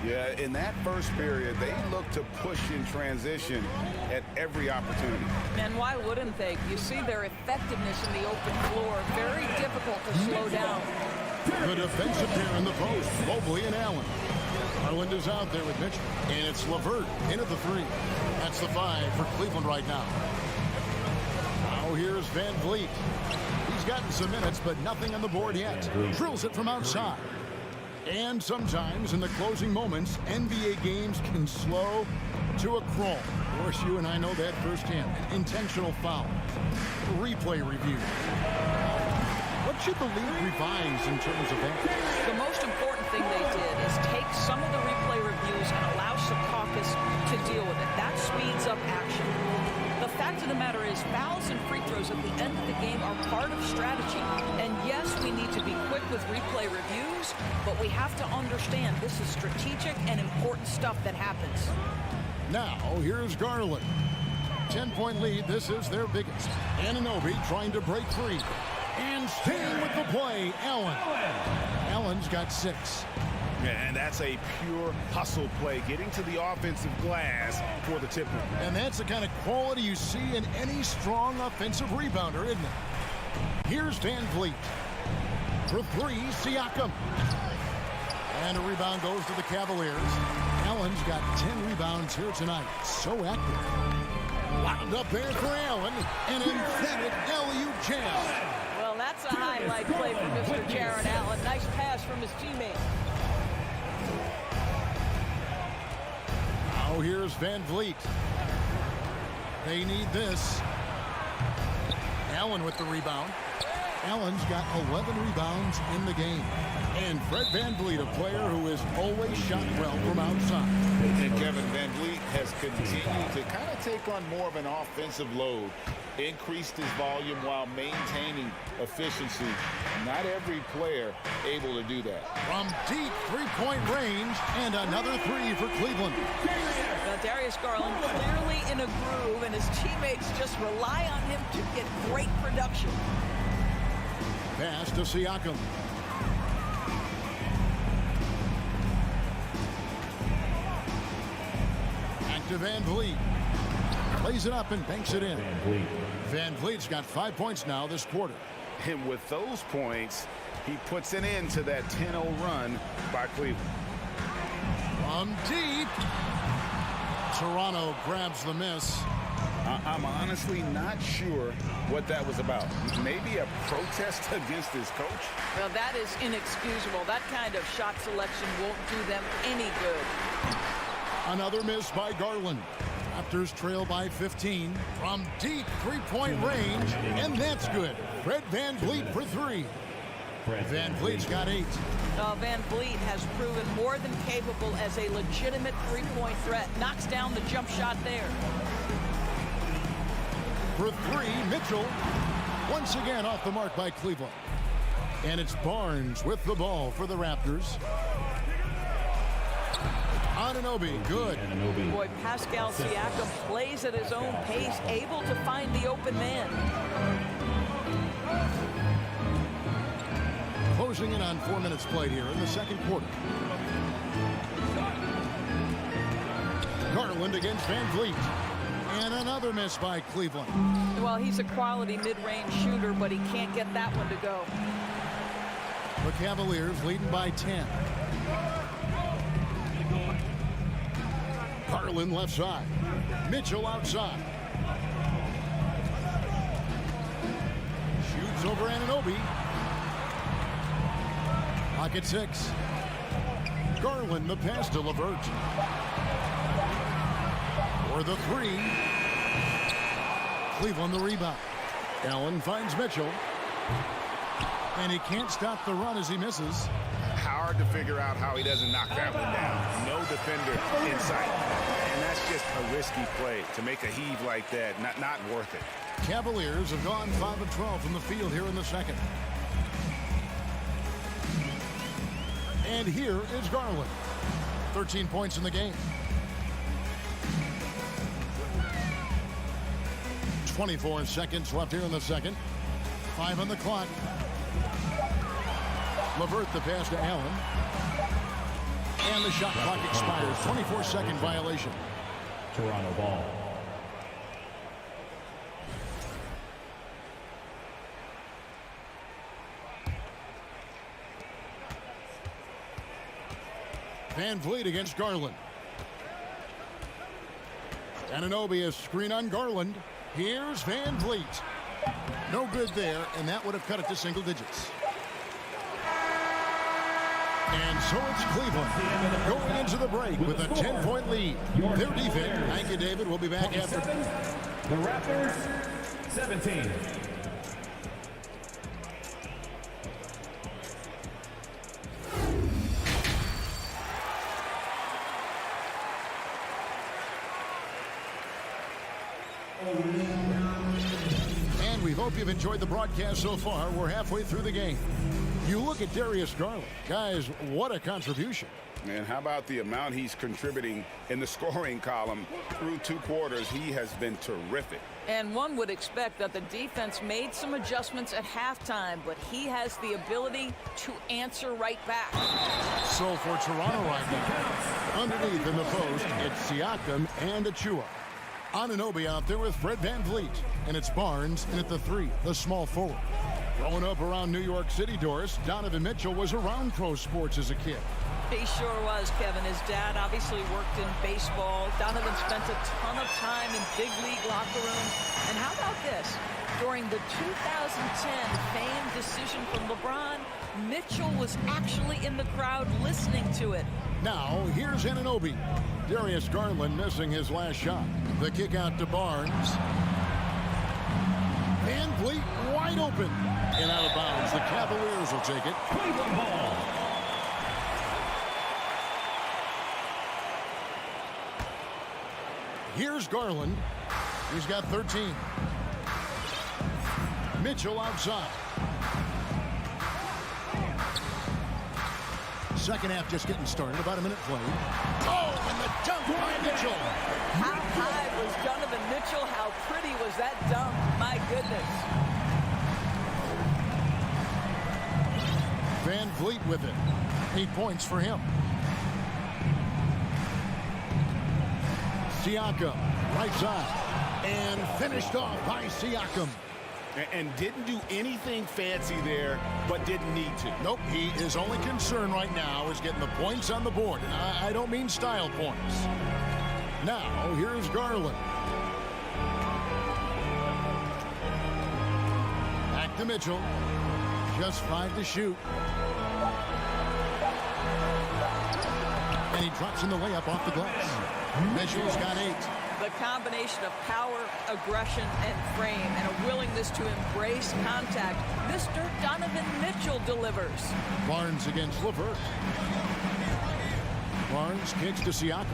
Yeah, in that first period, they looked to push in transition at every opportunity.
And why wouldn't they? You see their effectiveness in the open floor. Very difficult to slow down.
The defensive pair in the post, Mobley and Allen. Garland is out there with Mitchell. And it's LeVert in at the 3. That's the 5 for Cleveland right now. Now here's Van Vliet. He's gotten some minutes, but nothing on the board yet. Drills it from outside. And sometimes in the closing moments, NBA games can slow to a crawl. Of course, you and I know that firsthand. Intentional foul. Replay review. What should the league revise in terms of that?
The most important thing they did is take some of the replay reviews and allow Secaucus to deal with it. That speeds up action. The fact of the matter is fouls and free throws at the end of the game are part of strategy. And yes, we need to be quick with replay reviews, but we have to understand this is strategic and important stuff that happens.
Now, here's Garland. 10-point lead. This is their biggest. Anunoby trying to break free. And staying with the play, Allen. Allen's got 6.
And that's a pure hustle play, getting to the offensive glass for the tip.
And that's the kind of quality you see in any strong offensive rebounder, isn't it? Here's Van Vliet. For 3, Siakam. And a rebound goes to the Cavaliers. Allen's got 10 rebounds here tonight. So active. Wound up there for Allen. An emphatic alley-oop jam.
Well, that's a highlight play from Mr. Jaron Allen. Nice pass from his teammate.
Now here's Van Vliet. They need this. Allen with the rebound. Allen's got 11 rebounds in the game. And Fred Van Vliet, a player who has always shot well from outside.
And Kevin Van Vliet has continued to kind of take on more of an offensive load. Increased his volume while maintaining efficiency. Not every player able to do that.
From deep three-point range, and another 3 for Cleveland.
Darius Garland clearly in a groove, and his teammates just rely on him to get great production.
Pass to Siakam. Back to Van Vliet. Plays it up and banks it in. Van Vliet's got 5 points now this quarter.
And with those points, he puts an end to that 10-0 run by Cleveland.
From deep. Toronto grabs the miss.
I'm honestly not sure what that was about. Maybe a protest against his coach?
Well, that is inexcusable. That kind of shot selection won't do them any good.
Another miss by Garland. Raptors trail by 15 from deep three-point range, and that's good. Fred Van Vliet for 3. Van Vliet's got 8.
Van Vliet has proven more than capable as a legitimate three-point threat. Knocks down the jump shot there.
For 3, Mitchell. Once again off the mark by Cleveland. And it's Barnes with the ball for the Raptors. Anunoby, good.
Boy, Pascal Siakam plays at his own pace, able to find the open man.
Closing in on 4 minutes played here in the second quarter. Garland against Van Vliet. And another miss by Cleveland.
Well, he's a quality mid-range shooter, but he can't get that one to go.
The Cavaliers leading by 10. Garland left side. Mitchell outside. Shoots over Anunoby. Pocket 6. Garland the pass to LeVert. For the 3. Cleveland the rebound. Allen finds Mitchell. And he can't stop the run as he misses.
Hard to figure out how he doesn't knock that one down. No defender in sight. And that's just a risky play. To make a heave like that, not worth it.
Cavaliers have gone 5 of 12 from the field here in the second. And here is Garland. 13 points in the game. 24 seconds left here in the second. 5 on the clock. LeVert the pass to Allen. And the shot clock expires. 24-second violation.
Toronto ball.
Van Vliet against Garland. Anunoby a screen on Garland. Here's Van Vliet. No good there, and that would have cut it to single digits. And so it's Cleveland going into the break with a 10-point lead. Their defense, thank you, David. We'll be back after.
The Raptors, 17.
And we hope you've enjoyed the broadcast so far. We're halfway through the game. You look at Darius Garland. Guys, what a contribution.
And how about the amount he's contributing in the scoring column through 2 quarters? He has been terrific.
And one would expect that the defense made some adjustments at halftime, but he has the ability to answer right back.
So for Toronto right now, underneath in the post, it's Siakam and Achua. Anunoby out there with Fred Van Vliet. And it's Barnes in at the 3, the small forward. Growing up around New York City, Doris, Donovan Mitchell was around pro sports as a kid.
He sure was, Kevin. His dad obviously worked in baseball. Donovan spent a ton of time in big league locker rooms. And how about this? During the 2010 famed decision from LeBron, Mitchell was actually in the crowd listening to it.
Now, here's Anunoby. Darius Garland missing his last shot. The kick out to Barnes. Van Vliet wide open. And out of bounds. The Cavaliers will take it.
Cleveland ball.
Here's Garland. He's got 13. Mitchell outside. Second half just getting started. About a minute played. Oh, and the dunk by Mitchell.
How high was Donovan Mitchell? How pretty was that dunk? My goodness.
Van Vliet with it. 8 points for him. Siakam, right side. And finished off by Siakam.
And didn't do anything fancy there, but didn't need to.
Nope, his only concern right now is getting the points on the board. And I don't mean style points. Now, here's Garland. Back to Mitchell. Just 5 to shoot. And he drops in the layup off the glass. Mitchell's got 8.
The combination of power, aggression, and frame, and a willingness to embrace contact, Mr. Donovan Mitchell delivers.
Barnes against LeVert. Barnes kicks to Siakam.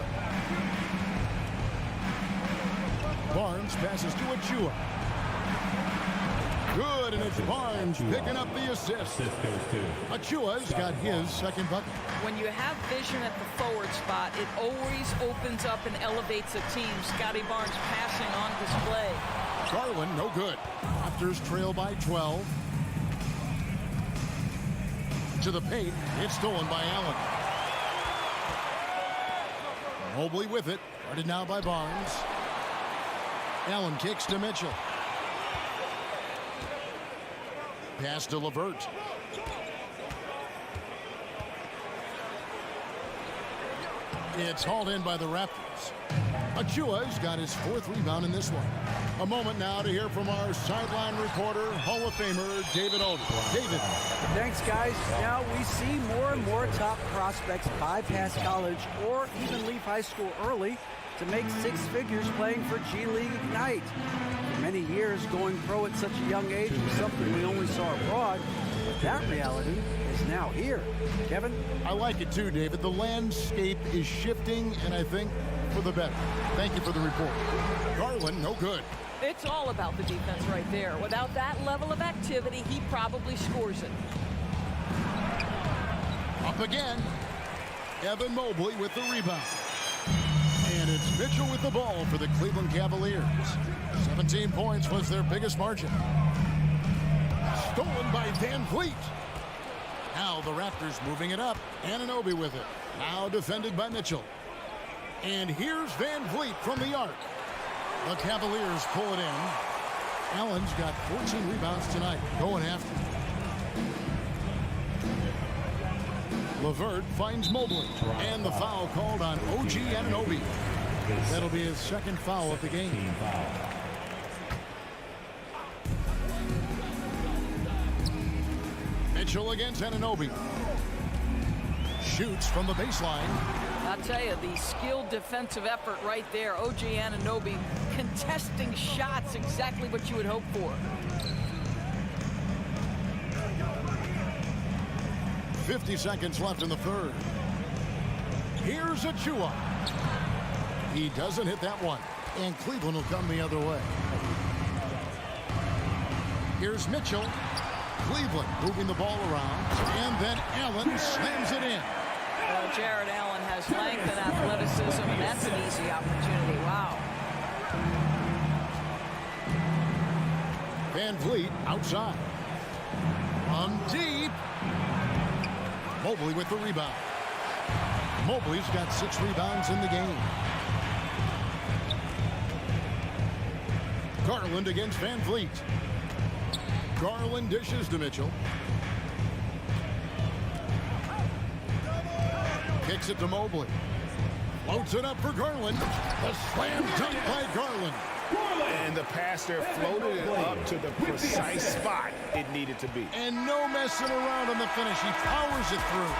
Barnes passes to Achua. Good, and it's Barnes picking up the assist. Achua's got his second bucket.
When you have vision at the forward spot, it always opens up and elevates a team. Scotty Barnes passing on display.
Garland, no good. Raptors trail by 12. To the paint, it's stolen by Allen. Mobley with it, guarded now by Barnes. Allen kicks to Mitchell. Pass to LeVert. It's hauled in by the Raptors. Achua's got his 4th rebound in this one. A moment now to hear from our sideline reporter, Hall of Famer David Aldridge. David.
Thanks, guys. Now we see more and more top prospects bypass college or even leave high school early to make 6 figures playing for G League Ignite. For many years, going pro at such a young age was something we only saw abroad, but that reality is now here. Kevin?
I like it too, David. The landscape is shifting, and I think for the better. Thank you for the report. Garland, no good.
It's all about the defense right there. Without that level of activity, he probably scores it.
Up again. Evan Mobley with the rebound. And it's Mitchell with the ball for the Cleveland Cavaliers. 17 points was their biggest margin. Stolen by Van Vliet. Now the Raptors moving it up. Anunoby with it. Now defended by Mitchell. And here's Van Vliet from the arc. The Cavaliers pull it in. Allen's got 14 rebounds tonight. Going after him. LeVert finds Mobley. And the foul called on OG Anunoby. That'll be his 2nd foul of the game. Mitchell against Anunoby. Shoots from the baseline.
I'll tell you, the skilled defensive effort right there. OG Anunoby contesting shots, exactly what you would hope for.
50 seconds left in the 3rd. Here's Achua. He doesn't hit that one. And Cleveland will come the other way. Here's Mitchell. Cleveland moving the ball around. And then Allen slams it in.
Well, Jared Allen has length and athleticism, and that's an easy opportunity. Wow.
Van Vliet outside. On deep. Mobley with the rebound. Mobley's got 6 rebounds in the game. Garland against Van Vliet. Garland dishes to Mitchell. Kicks it to Mobley. Floats it up for Garland. The slam dunk by Garland.
And the pass there floated it up to the precise spot it needed to be.
And no messing around on the finish. He powers it through.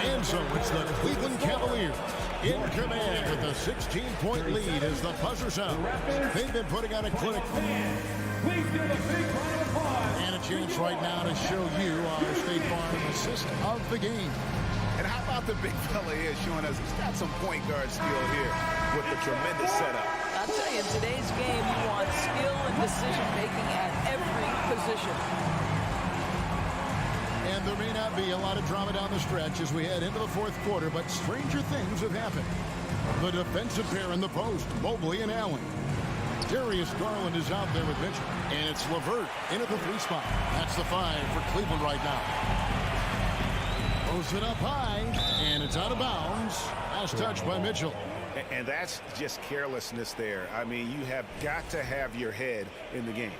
And so it's the Cleveland Cavaliers in command with a 16-point lead as the buzzer sounds. They've been putting on a clinic. And a chance right now to show you our State Farm assist of the game.
And how about the big fella here showing us he's got some point guard skill here with the tremendous setup.
I'll tell you, in today's game, you want skill and decision-making at every position.
And there may not be a lot of drama down the stretch as we head into the 4th quarter, but stranger things have happened. The defensive pair in the post, Mobley and Allen. Darius Garland is out there with Mitchell. And it's LeVert into the 3 spot. That's the 5 for Cleveland right now. Throws it up high, and it's out of bounds. Last touch by Mitchell.
And that's just carelessness there. I mean, you have got to have your head in the game.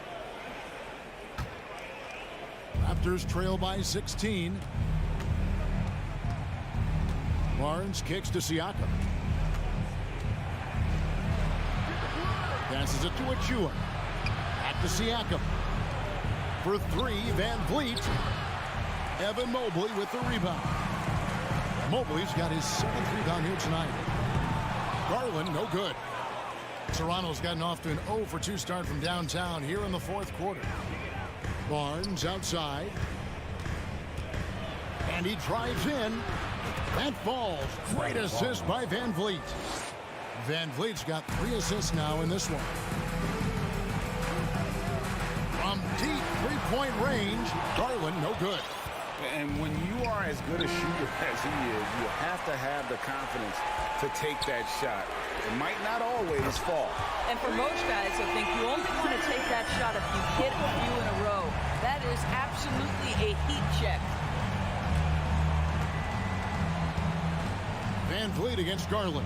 Raptors trail by 16. Barnes kicks to Siakam. Passes it to Achua. Back to Siakam. For 3, Van Vliet. Evan Mobley with the rebound. Mobley's got his 7th rebound here tonight. Garland, no good. Toronto's gotten off to an 0 for 2 start from downtown here in the 4th quarter. Barnes outside. And he drives in. That falls. Great assist by Van Vliet. Van Vliet's got 3 assists now in this one. From deep 3-point range, Garland, no good.
And when you are as good a shooter as he is, you have to have the confidence to take that shot. It might not always fall.
And for most guys, I think you only want to take that shot if you hit a few in a row. That is absolutely a heat check.
Van Vliet against Garland.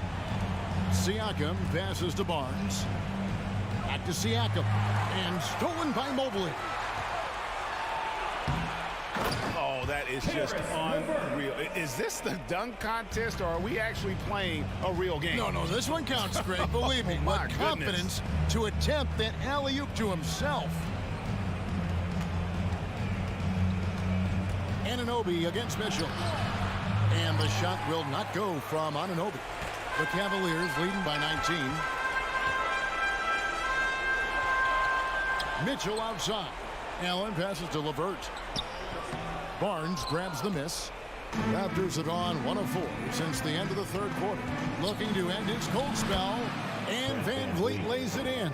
Siakam passes to Barnes. Back to Siakam. And stolen by Mobley.
Oh, that is just unreal. Is this the dunk contest, or are we actually playing a real game?
No, this one counts, Greg. Believe me.
My
With confidence to attempt that alley-oop to himself. Anunoby against Mitchell. And the shot will not go from Anunoby. The Cavaliers leading by 19. Mitchell outside. Allen passes to LeVert. Barnes grabs the miss. Raptors have gone 1 of 4 since the end of the third quarter. Looking to end his cold spell. And Van Vliet lays it in.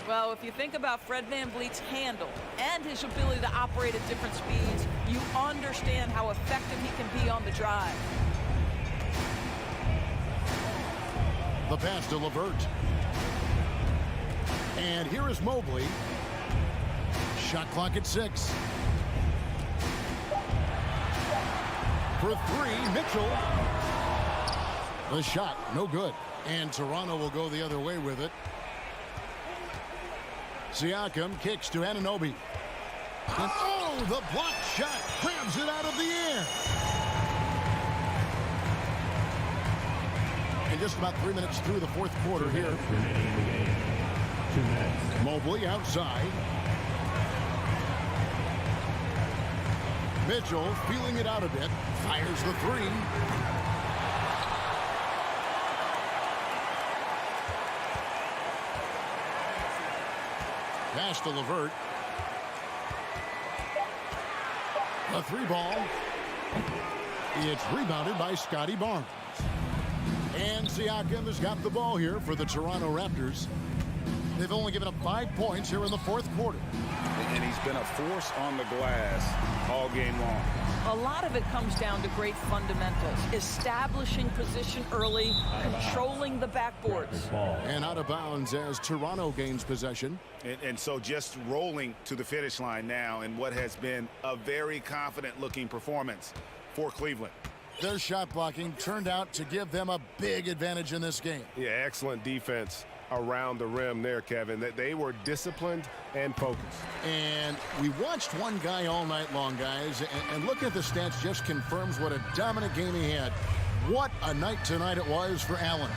Well, if you think about Fred VanVleet's handle and his ability to operate at different speeds, you understand how effective he can be on the drive.
The pass to LeVert. And here is Mobley. Shot clock at 6. For 3, Mitchell. The shot, no good. And Toronto will go the other way with it. Siakam kicks to Anunoby. And oh, the block shot grabs it out of the air. And just about 3 minutes through the fourth quarter here. Mobley outside. Mitchell feeling it out a bit. Fires the 3. Pass to LeVert. A 3 ball. It's rebounded by Scotty Barnes. And Siakam has got the ball here for the Toronto Raptors. They've only given up 5 points here in the fourth quarter.
And he's been a force on the glass all game long.
A lot of it comes down to great fundamentals. Establishing position early, controlling the backboards.
And out of bounds as Toronto gains possession.
And so just rolling to the finish line now in what has been a very confident-looking performance for Cleveland.
Their shot blocking turned out to give them a big advantage in this game.
Yeah, excellent defense around the rim there, Kevin. That they were disciplined and focused.
And we watched one guy all night long, guys, and looking at the stats just confirms what a dominant game he had. What a night tonight it was for Allen.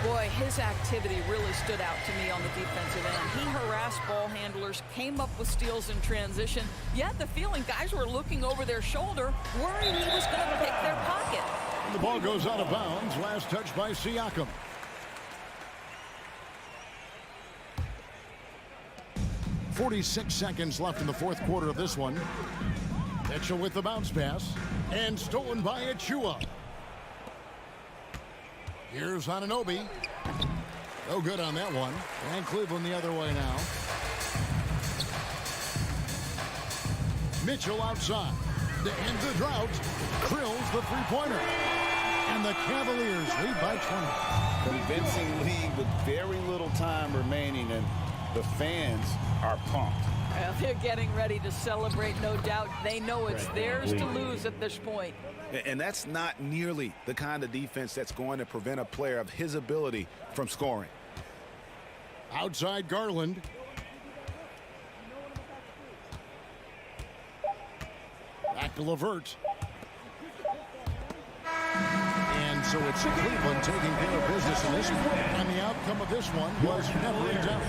Boy, his activity really stood out to me on the defensive end. He harassed ball handlers, came up with steals in transition. You had the feeling guys were looking over their shoulder, worried he was going to pick their pocket.
The ball goes out of bounds. Last touch by Siakam. .46 seconds left in the fourth quarter of this one. Mitchell with the bounce pass. And stolen by Achua. Here's Anunoby. No good on that one. And Cleveland the other way now. Mitchell outside. To end the drought. Drills the three-pointer. And the Cavaliers lead by 20.
Convincing lead with very little time remaining, and the fans are pumped.
Well, they're getting ready to celebrate, no doubt. They know it's theirs to lose at this point.
And that's not nearly the kind of defense that's going to prevent a player of his ability from scoring.
Outside Garland. Back to LeVert. And so it's Cleveland taking care of business in this one. And the outcome of this one was never in doubt.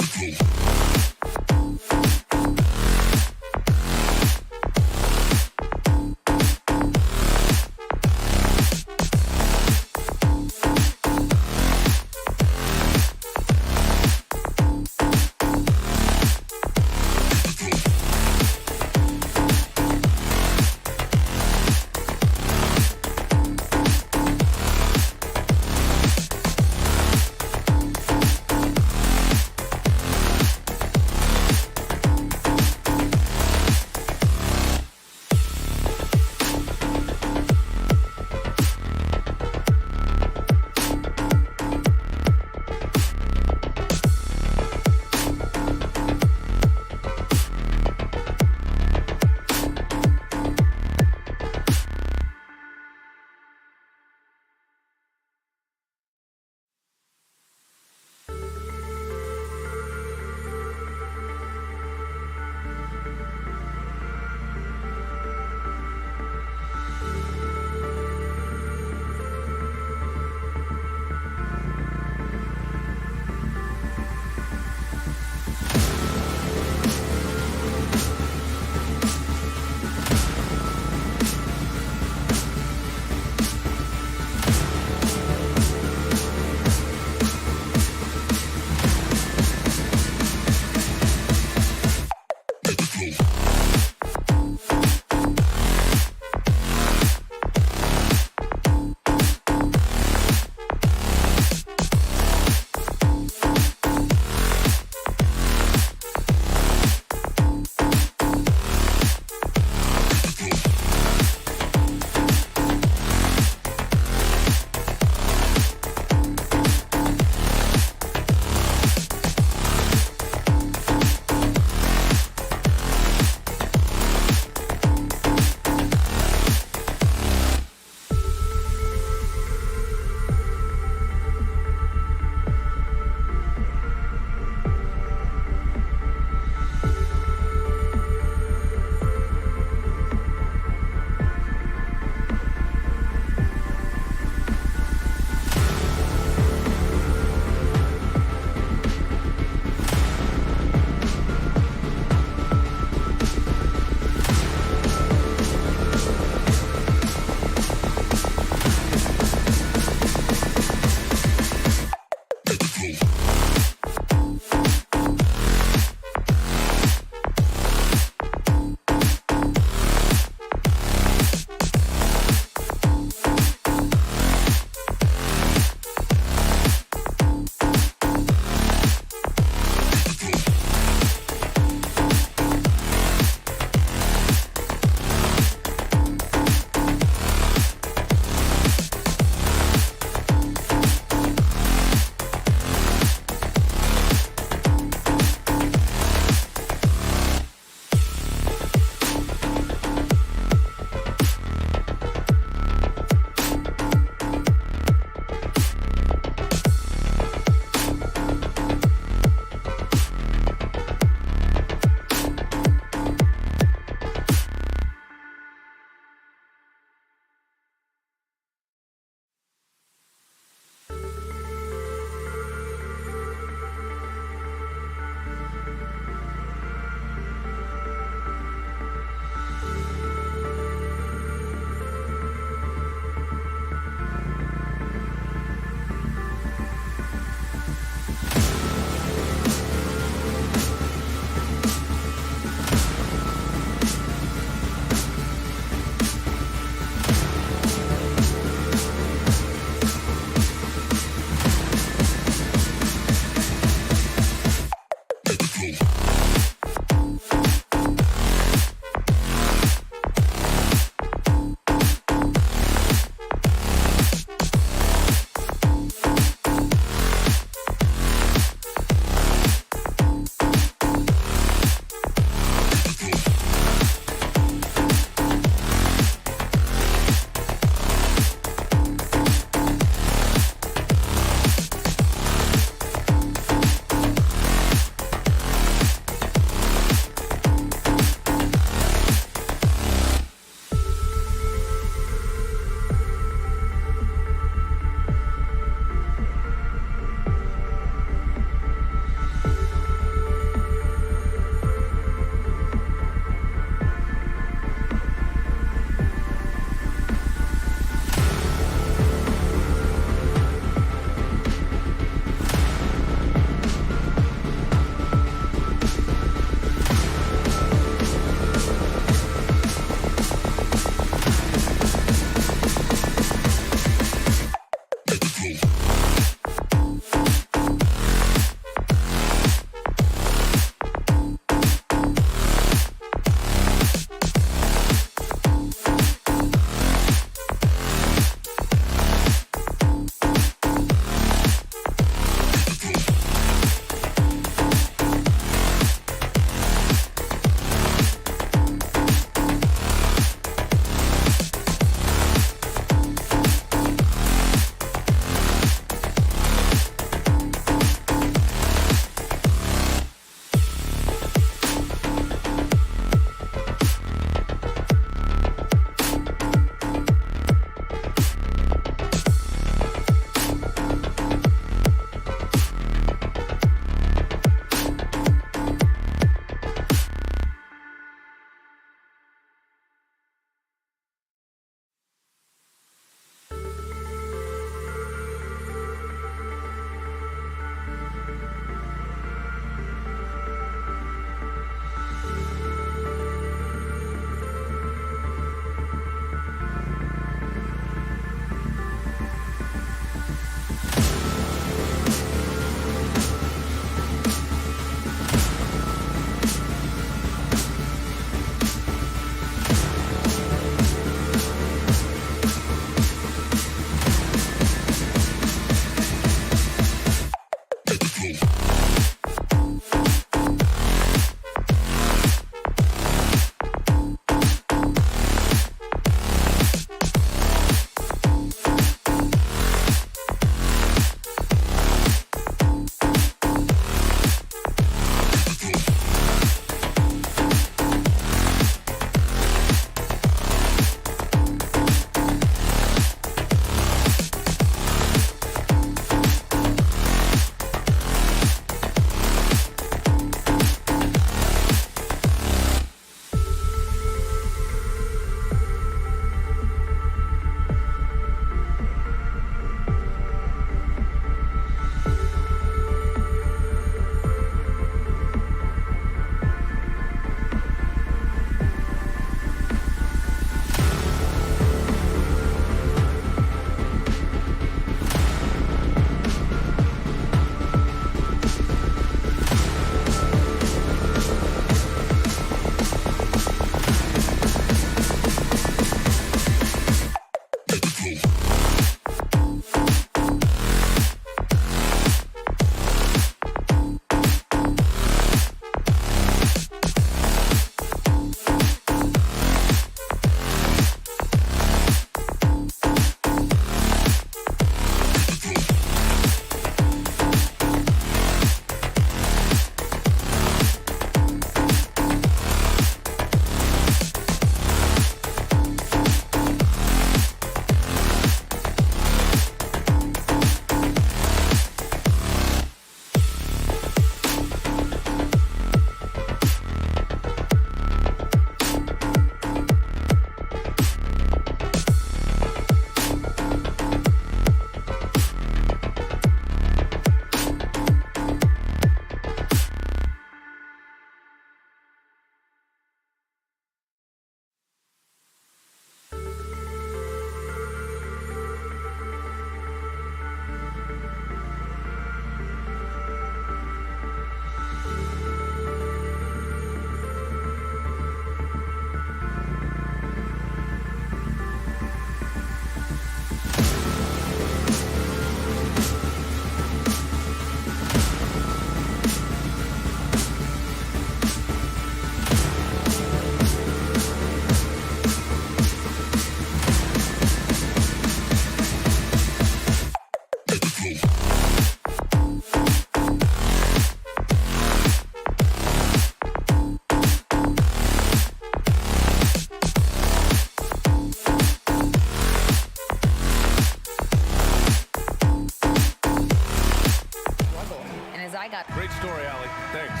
story, Allie. Thanks.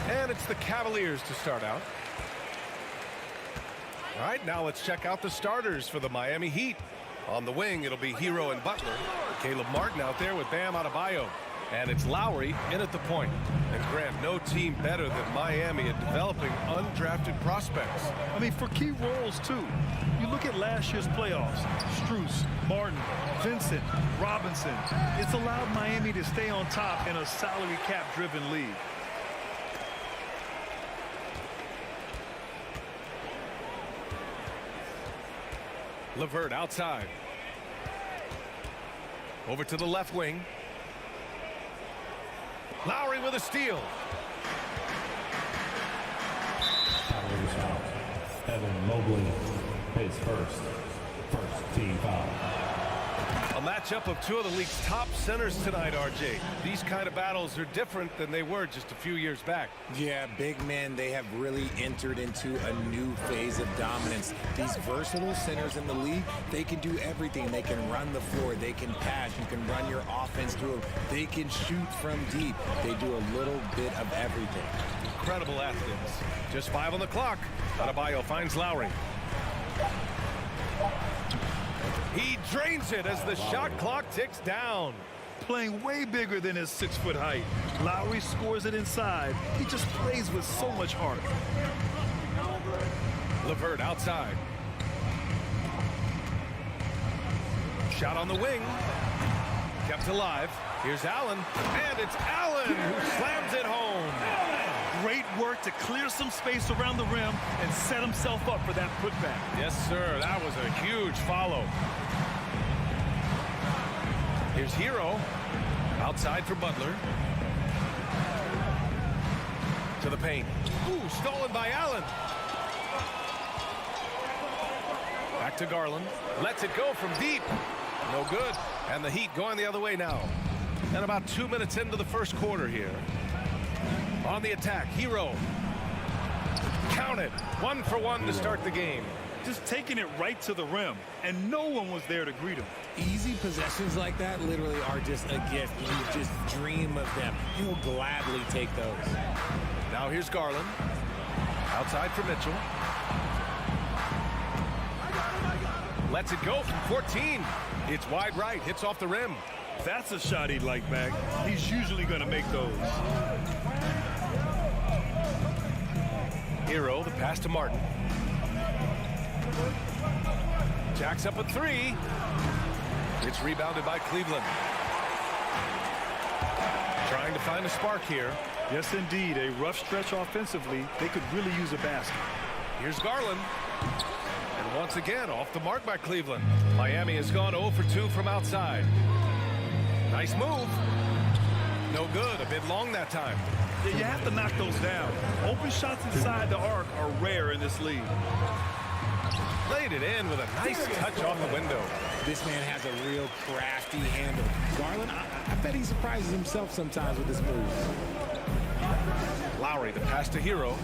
And it's the Cavaliers to start out. All right, now let's check out the starters for the Miami Heat. On the wing, it'll be Hero and Butler. Caleb Martin out there with Bam Adebayo. And it's Lowry in at the point. And Grant, no team better than Miami at developing undrafted prospects.
I mean, for key roles, too. You look at last year's playoffs. Strus, Martin, Vincent, Robinson. It's allowed Miami to stay on top in a salary cap-driven league.
LeVert outside. Over to the left wing. Lowry with a steal.
Evan Mobley, his first team foul.
A matchup of two of the league's top centers tonight, RJ. These kind of battles are different than they were just a few years back.
Yeah, big men, they have really entered into a new phase of dominance. These versatile centers in the league, they can do everything. They can run the floor, they can pass, you can run your offense through them. They can shoot from deep. They do a little bit of everything.
Incredible athletes. Just 5 on the clock. Adebayo finds Lowry. He drains it as the shot clock ticks down.
Playing way bigger than his 6-foot height. Lowry scores it inside. He just plays with so much heart.
LeVert outside. Shot on the wing. Kept alive. Here's Allen. And it's Allen who slams it home.
Great work to clear some space around the rim and set himself up for that putback.
Yes, sir. That was a huge follow. Here's Hero. Outside for Butler. To the paint. Ooh, stolen by Allen. Back to Garland. Lets it go from deep. No good. And the Heat going the other way now. And about 2 minutes into the first quarter here. On the attack, Hero. Counted. 1 for 1 to start the game.
Just taking it right to the rim, and no one was there to greet him.
Easy possessions like that literally are just a gift. You just dream of them. He'll gladly take those.
Now here's Garland. Outside for Mitchell. Lets it go from 14. It's wide right. Hits off the rim.
That's a shot he'd like back. He's usually going to make those.
Hero, the pass to Martin. Jacks up a 3. It's rebounded by Cleveland. Trying to find a spark here.
Yes, indeed. A rough stretch offensively. They could really use a basket.
Here's Garland. And once again, off the mark by Cleveland. Miami has gone 0 for 2 from outside. Nice move. No good. A bit long that time.
Yeah, you have to knock those down. Open shots inside the arc are rare in this league.
Laid it in with a nice touch off the window.
This man has a real crafty handle. Garland, I bet he surprises himself sometimes with his moves.
Lowry, the pass to Hero.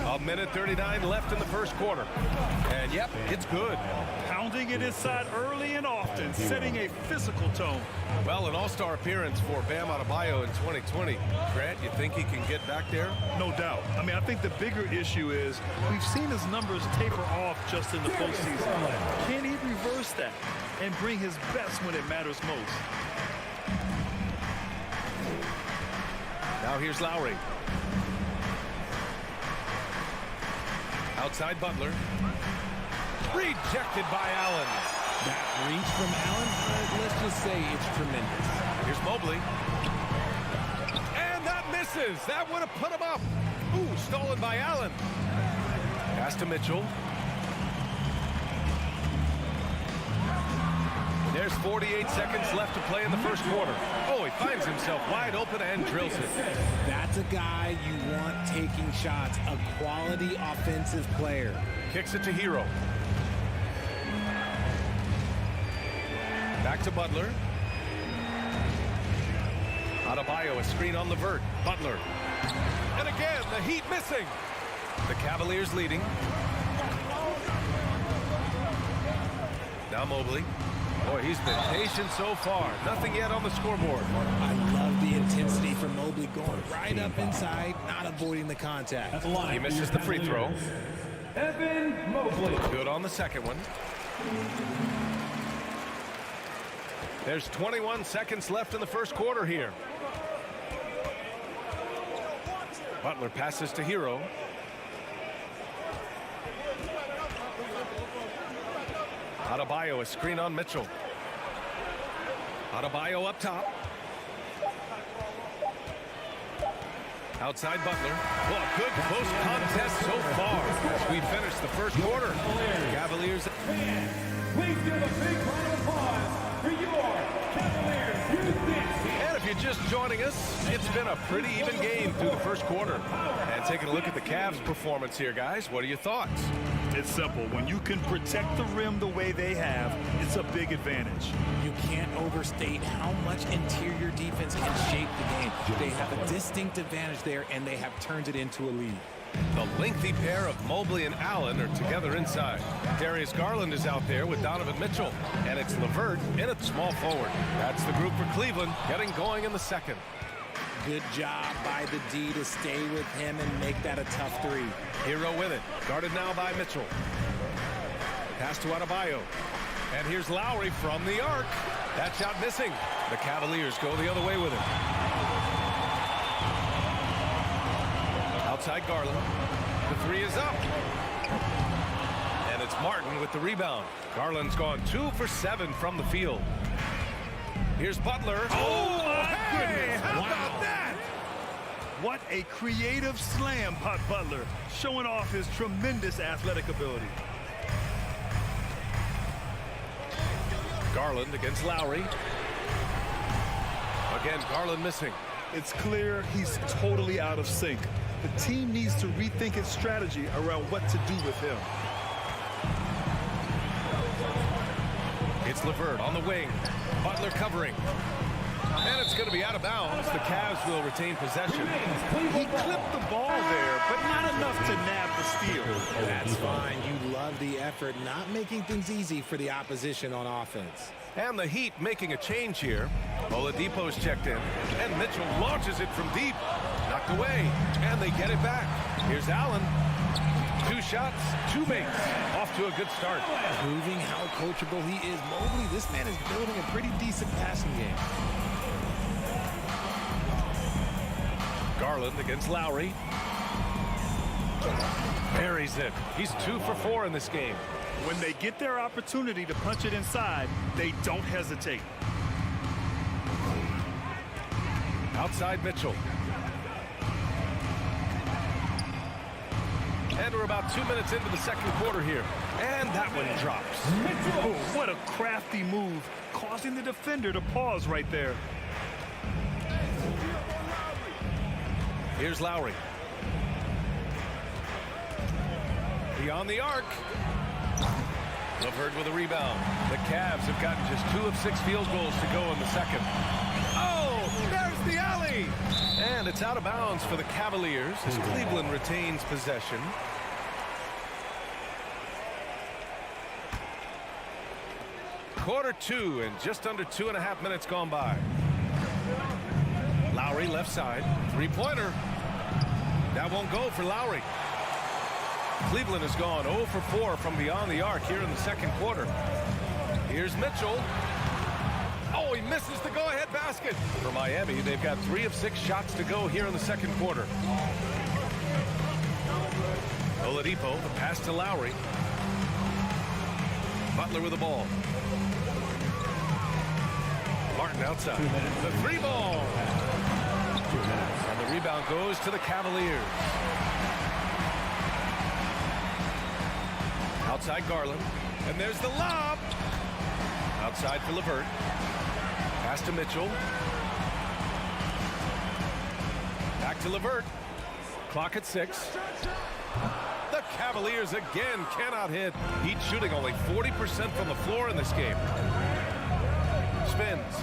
A minute 39 left in the first quarter. And yep, it's good.
Pounding it inside early and often, setting a physical tone.
Well, an all-star appearance for Bam Adebayo in 2020. Grant, you think he can get back there?
No doubt. I mean, I think the bigger issue is we've seen his numbers taper off just in the postseason. Can he reverse that and bring his best when it matters most?
Now here's Lowry. Outside Butler. Rejected by Allen.
That reach from Allen, let's just say it's tremendous.
Here's Mobley. And that misses. That would have put him up. Ooh, stolen by Allen. Pass to Mitchell. There's 48 seconds left to play in the first quarter. Oh, he finds himself wide open and drills it.
That's a guy you want taking shots, a quality offensive player.
Kicks it to Hero. Back to Butler. Adebayo, a screen on LeVert. Butler. And again, the Heat missing. The Cavaliers leading. Now Mobley. Boy, he's been patient so far. Nothing yet on the scoreboard.
I love the intensity from Mobley going right up inside, not avoiding the contact.
He misses the free throw.
Evan Mobley.
Good on the second one. There's 21 seconds left in the first quarter here. Butler passes to Hero. Adebayo, a screen on Mitchell. Adebayo up top. Outside Butler. Well, a good close contest so far as we finish the first quarter. Cavaliers.
Please give a big round of applause for your Cavaliers.
And if you're just joining us, it's been a pretty even game through the first quarter. And taking a look at the Cavs' performance here, guys, what are your thoughts?
It's simple. When you can protect the rim the way they have, it's a big advantage.
You can't overstate how much interior defense can shape the game. They have a distinct advantage there, and they have turned it into a lead.
The lengthy pair of Mobley and Allen are together inside. Darius Garland is out there with Donovan Mitchell. And it's LeVert in at small forward. That's the group for Cleveland getting going in the second.
Good job by the D to stay with him and make that a tough three.
Hero with it. Guarded now by Mitchell. Pass to Adebayo. And here's Lowry from the arc. That shot missing. The Cavaliers go the other way with it. Outside Garland. The three is up. And it's Martin with the rebound. Garland's gone 2 for 7 from the field. Here's Butler.
Oh, hey, how about that? What a creative slam, Pop Butler, showing off his tremendous athletic ability.
Garland against Lowry. Again, Garland missing.
It's clear he's totally out of sync. The team needs to rethink its strategy around what to do with him.
It's LeVert on the wing. Butler covering. And it's going to be out of bounds. The Cavs will retain possession.
He clipped the ball there, but not enough to nab the steal.
That's fine. You love the effort, not making things easy for the opposition on offense.
And the Heat making a change here. Oladipo's checked in. And Mitchell launches it from deep. Knocked away. And they get it back. Here's Allen. 2 shots, 2 makes. Off to a good start.
Proving how coachable he is. Mobley, this man is building a pretty decent passing game.
Garland against Lowry. Buries it. He's 2 for 4 in this game.
When they get their opportunity to punch it inside, they don't hesitate.
Outside Mitchell. And we're about 2 minutes into the second quarter here. And that one drops.
Oh, what a crafty move, causing the defender to pause right there.
Here's Lowry. Beyond the arc. LeVert with a rebound. The Cavs have gotten just 2 of 6 field goals to go in the second. Oh, there's the alley. And it's out of bounds for the Cavaliers as Cleveland retains possession. Quarter 2 and just under 2.5 minutes gone by. Lowry left side. 3-pointer. That won't go for Lowry. Cleveland has gone 0 for 4 from beyond the arc here in the second quarter. Here's Mitchell. Oh, he misses the go-ahead basket. For Miami, they've got 3 of 6 shots to go here in the second quarter. Oladipo, the pass to Lowry. Butler with the ball. Martin outside. The 3 ball. And the rebound goes to the Cavaliers. Outside Garland. And there's the lob. Outside for LeVert. Pass to Mitchell. Back to LeVert. Clock at 6. The Cavaliers again cannot hit. Heat shooting only 40% from the floor in this game. Spins.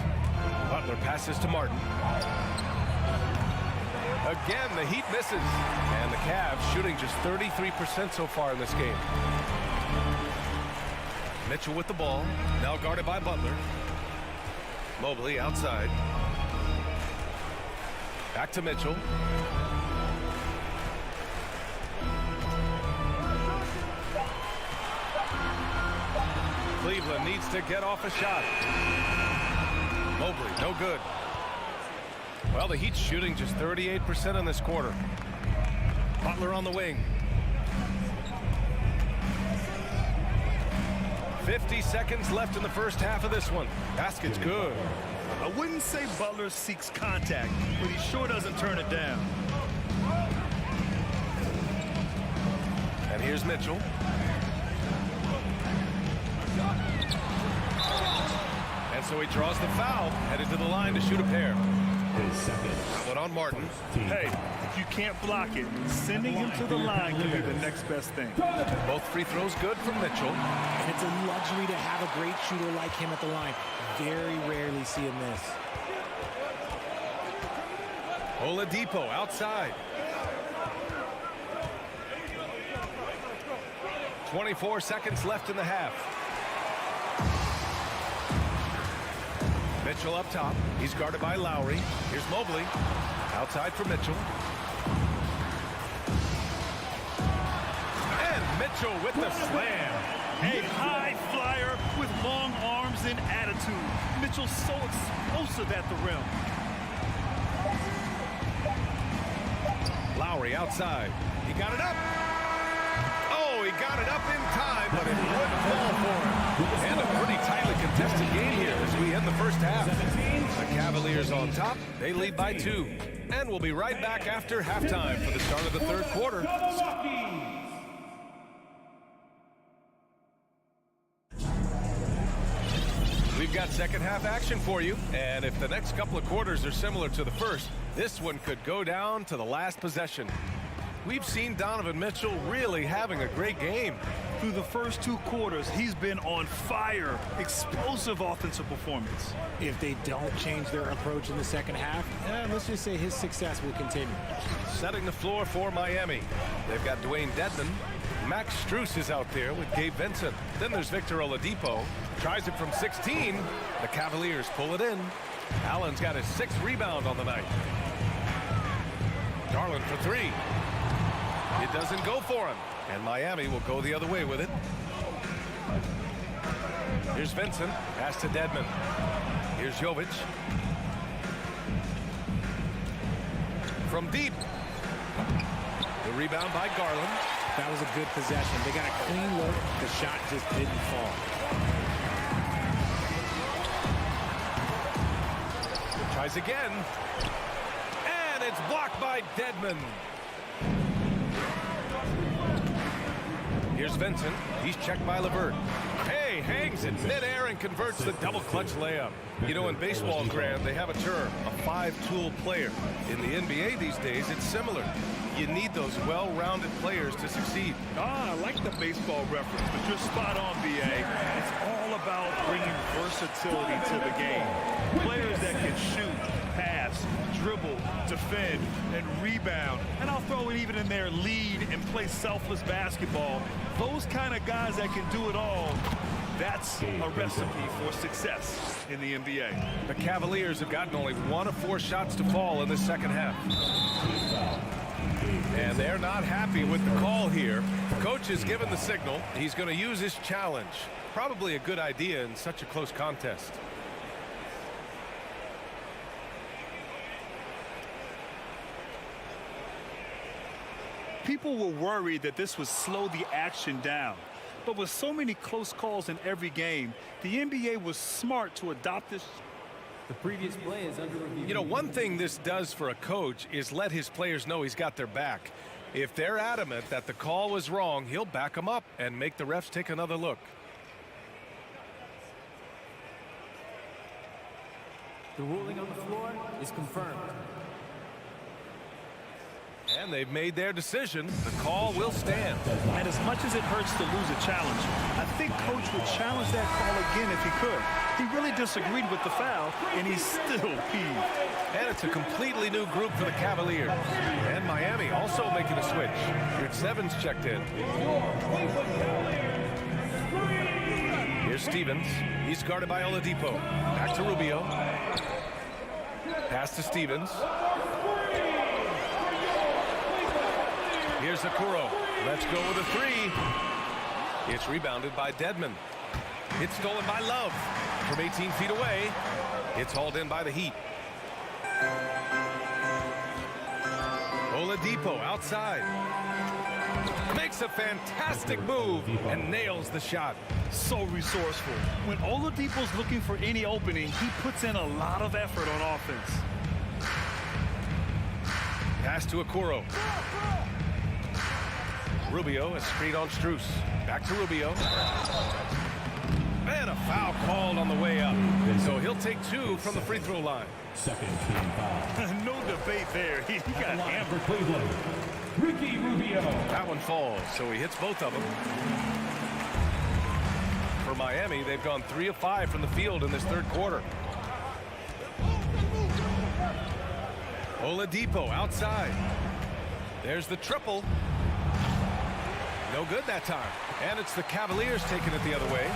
Butler passes to Martin. Again, the Heat misses. And the Cavs shooting just 33% so far in this game. Mitchell with the ball. Now guarded by Butler. Mobley outside. Back to Mitchell. Cleveland needs to get off a shot. Mobley, no good. Well, the Heat's shooting just 38% in this quarter. Butler on the wing. 50 seconds left in the first half of this one. Basket's good.
I wouldn't say Butler seeks contact, but he sure doesn't turn it down.
And here's Mitchell. And so he draws the foul, headed to the line to shoot a pair. That one on Martin.
Hey, if you can't block it, sending him to the line can be the next best thing.
Both free throws good from Mitchell.
And it's a luxury to have a great shooter like him at the line. Very rarely see him miss.
Oladipo outside. 24 seconds left in the half. Mitchell up top. He's guarded by Lowry. Here's Mobley. Outside for Mitchell. And Mitchell with the slam.
A high flyer with long arms and attitude. Mitchell's so explosive at the rim.
Lowry outside. He got it up. Oh, he got it up in time, but it wouldn't fall for him. And a pretty tightly contested game here as we end the first half. The Cavaliers on top. They lead by 2. And we'll be right back after halftime for the start of the third quarter. We've got second half action for you. And if the next couple of quarters are similar to the first, this one could go down to the last possession. We've seen Donovan Mitchell really having a great game.
Through the first 2 quarters, he's been on fire. Explosive offensive performance.
If they don't change their approach in the second half, let's just say his success will continue.
Setting the floor for Miami. They've got Dwayne Dedmon. Max Strus is out there with Gabe Vincent. Then there's Victor Oladipo. Tries it from 16. The Cavaliers pull it in. Allen's got his 6th rebound on the night. Garland for 3. It doesn't go for him. And Miami will go the other way with it. Here's Vincent. Pass to Dedmon. Here's Jovic. From deep. The rebound by Garland.
That was a good possession. They got a clean look. The shot just didn't fall.
Tries again. And it's blocked by Dedmon. Here's Vincent. He's checked by LeVert. Hey, hangs it midair and converts the double clutch layup. You know, in baseball, Grant, they have a term, a 5-tool player. In the NBA these days, it's similar. You need those well-rounded players to succeed.
I like the baseball reference, but you're spot on, B.A. It's all about bringing versatility to the game. Players that can shoot, pass, dribble, defend, and rebound. And I'll throw it even in there, lead and play selfless basketball. Those kind of guys that can do it all, that's a recipe for success in the NBA.
The Cavaliers have gotten only 1 of 4 shots to fall in the second half. And they're not happy with the call here. Coach has given the signal. He's going to use his challenge. Probably a good idea in such a close contest.
People were worried that this would slow the action down. But with so many close calls in every game, the NBA was smart to adopt this.
The previous play is under review.
You know, one thing this does for a coach is let his players know he's got their back. If they're adamant that the call was wrong, he'll back them up and make the refs take another look.
The ruling on the floor is confirmed.
And they've made their decision. The call will stand.
And as much as it hurts to lose a challenge, I think coach would challenge that call again if he could. He really disagreed with the foul, and he's still peeved.
And it's a completely new group for the Cavaliers. And Miami also making a switch. Here's Sevens checked in. Here's Stevens. He's guarded by Oladipo. Back to Rubio. Pass to Stevens. Here's Okoro. Let's go with a three. It's rebounded by Dedmon. It's stolen by Love. From 18 feet away, it's hauled in by the Heat. Oladipo outside. Makes a fantastic move and nails the shot.
So resourceful. When Oladipo's looking for any opening, he puts in a lot of effort on offense.
Pass to Okoro. Rubio, a screen on Strus. Back to Rubio. And a foul called on the way up. So he'll take 2 from the free throw line.
Second team foul.
No debate there. He got hammered.
For Cleveland, Ricky Rubio.
That one falls, so he hits both of them. For Miami, they've gone 3 of 5 from the field in this third quarter. Oladipo outside. There's the triple. No good that time. And it's the Cavaliers taking it the other way.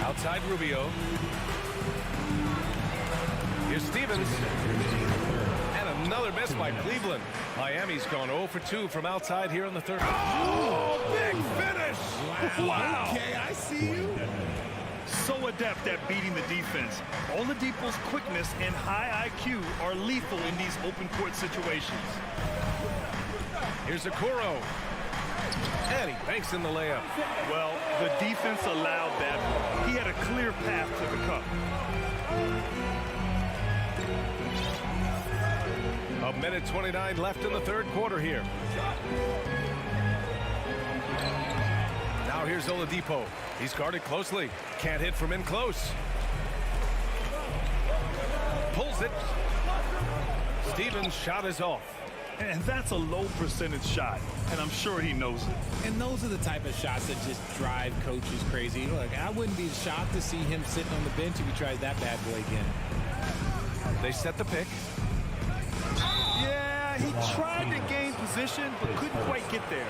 Outside Rubio. Here's Stevens. And another miss by Cleveland. Miami's gone 0 for 2 from outside here in the third.
Oh, big finish! Wow.
Okay, I see you.
So adept at beating the defense. Oladipo's quickness and high IQ are lethal in these open court situations.
Here's Okoro. And he banks in the layup.
Well, the defense allowed that. He had a clear path to the cup.
A minute 29 left in the third quarter here. Now here's Oladipo. He's guarded closely. Can't hit from in close. Pulls it. Stevens' shot is off.
And that's a low percentage shot, and I'm sure he knows it.
And those are the type of shots that just drive coaches crazy. Look, I wouldn't be shocked to see him sitting on the bench if he tries that bad boy again.
They set the pick.
Yeah, he tried to gain position, but couldn't quite get there.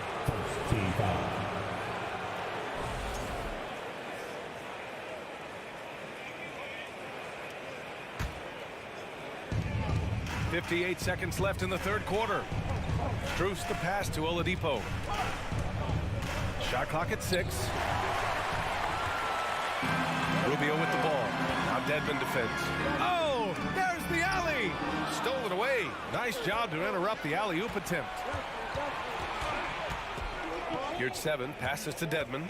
Team foul.
58 seconds left in the third quarter. Strus the pass to Oladipo. Shot clock at 6. Rubio with the ball. Now Dedmon defends. Oh, there's the alley. Stolen away. Nice job to interrupt the alley-oop attempt. Here's 7. Passes to Dedmon.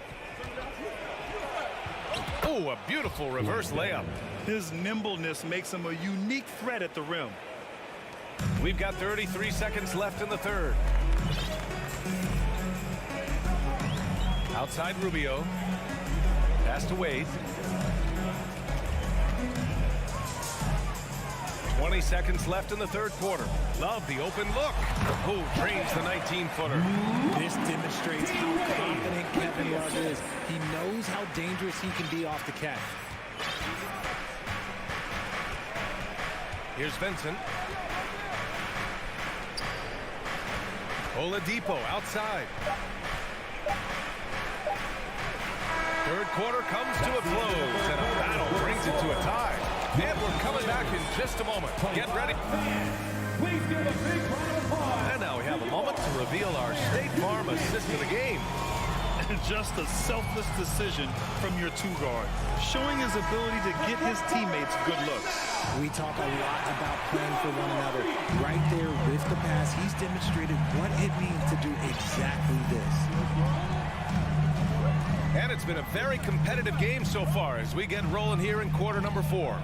Oh, a beautiful reverse layup.
His nimbleness makes him a unique threat at the rim.
We've got 33 seconds left in the third. Outside Rubio. Pass to Wade. 20 seconds left in the third quarter. Love the open look. Who drains the 19-footer.
This demonstrates how confident Kevin Love is. He knows how dangerous he can be off the catch.
Here's Vincent. Oladipo outside. Third quarter comes to a close, and a battle brings it to a tie. And we're coming back in just a moment. Get ready.
Please give a big round of applause.
And now we have a moment to reveal our State Farm assist of the game.
Just a selfless decision from your two-guard, showing his ability to get his teammates good looks.
We talk a lot about playing for one another. Right there with the pass, he's demonstrated what it means to do exactly this.
And it's been a very competitive game so far as we get rolling here in quarter number 4.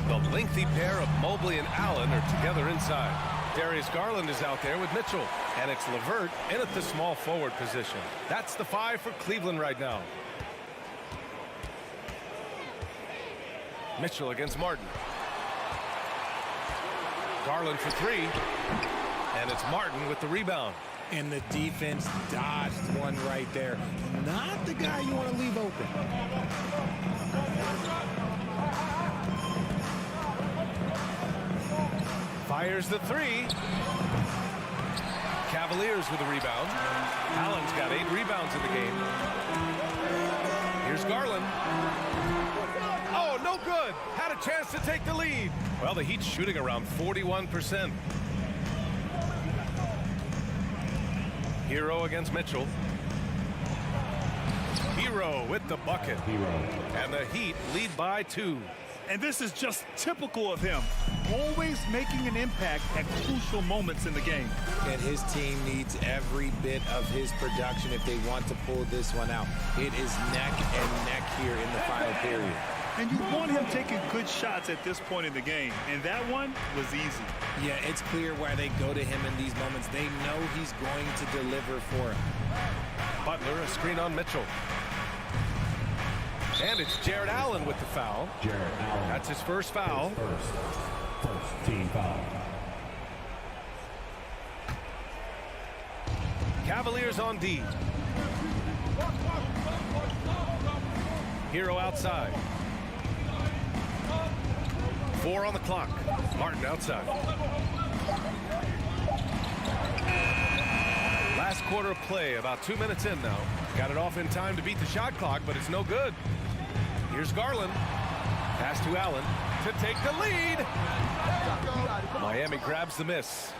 The lengthy pair of Mobley and Allen are together inside. Darius Garland is out there with Mitchell, and it's LeVert in at the small forward position. That's the 5 for Cleveland right now. Mitchell against Martin. Garland for 3, and it's Martin with the rebound.
And the defense dodged one right there. Not the guy you want to leave open.
Fires the three. Cavaliers with a rebound. Allen's got 8 rebounds in the game. Here's Garland. Oh, no good. Had a chance to take the lead. Well, the Heat's shooting around 41%. Hero against Mitchell. Hero with the bucket. And the Heat lead by 2.
And this is just typical of him. Always making an impact at crucial moments in the game.
And his team needs every bit of his production if they want to pull this one out. It is neck and neck here in the final period.
And you want him taking good shots at this point in the game. And that one was easy.
Yeah, it's clear why they go to him in these moments. They know he's going to deliver for them.
Butler, a screen on Mitchell. And it's Jared Allen with the foul.
Jared Allen.
That's his first foul.
First team foul.
Cavaliers on D. Hero outside. 4 on the clock. Martin outside. Last quarter of play, about 2 minutes in now. Got it off in time to beat the shot clock, but it's no good. Here's Garland. Pass to Allen to take the lead. Miami grabs the miss.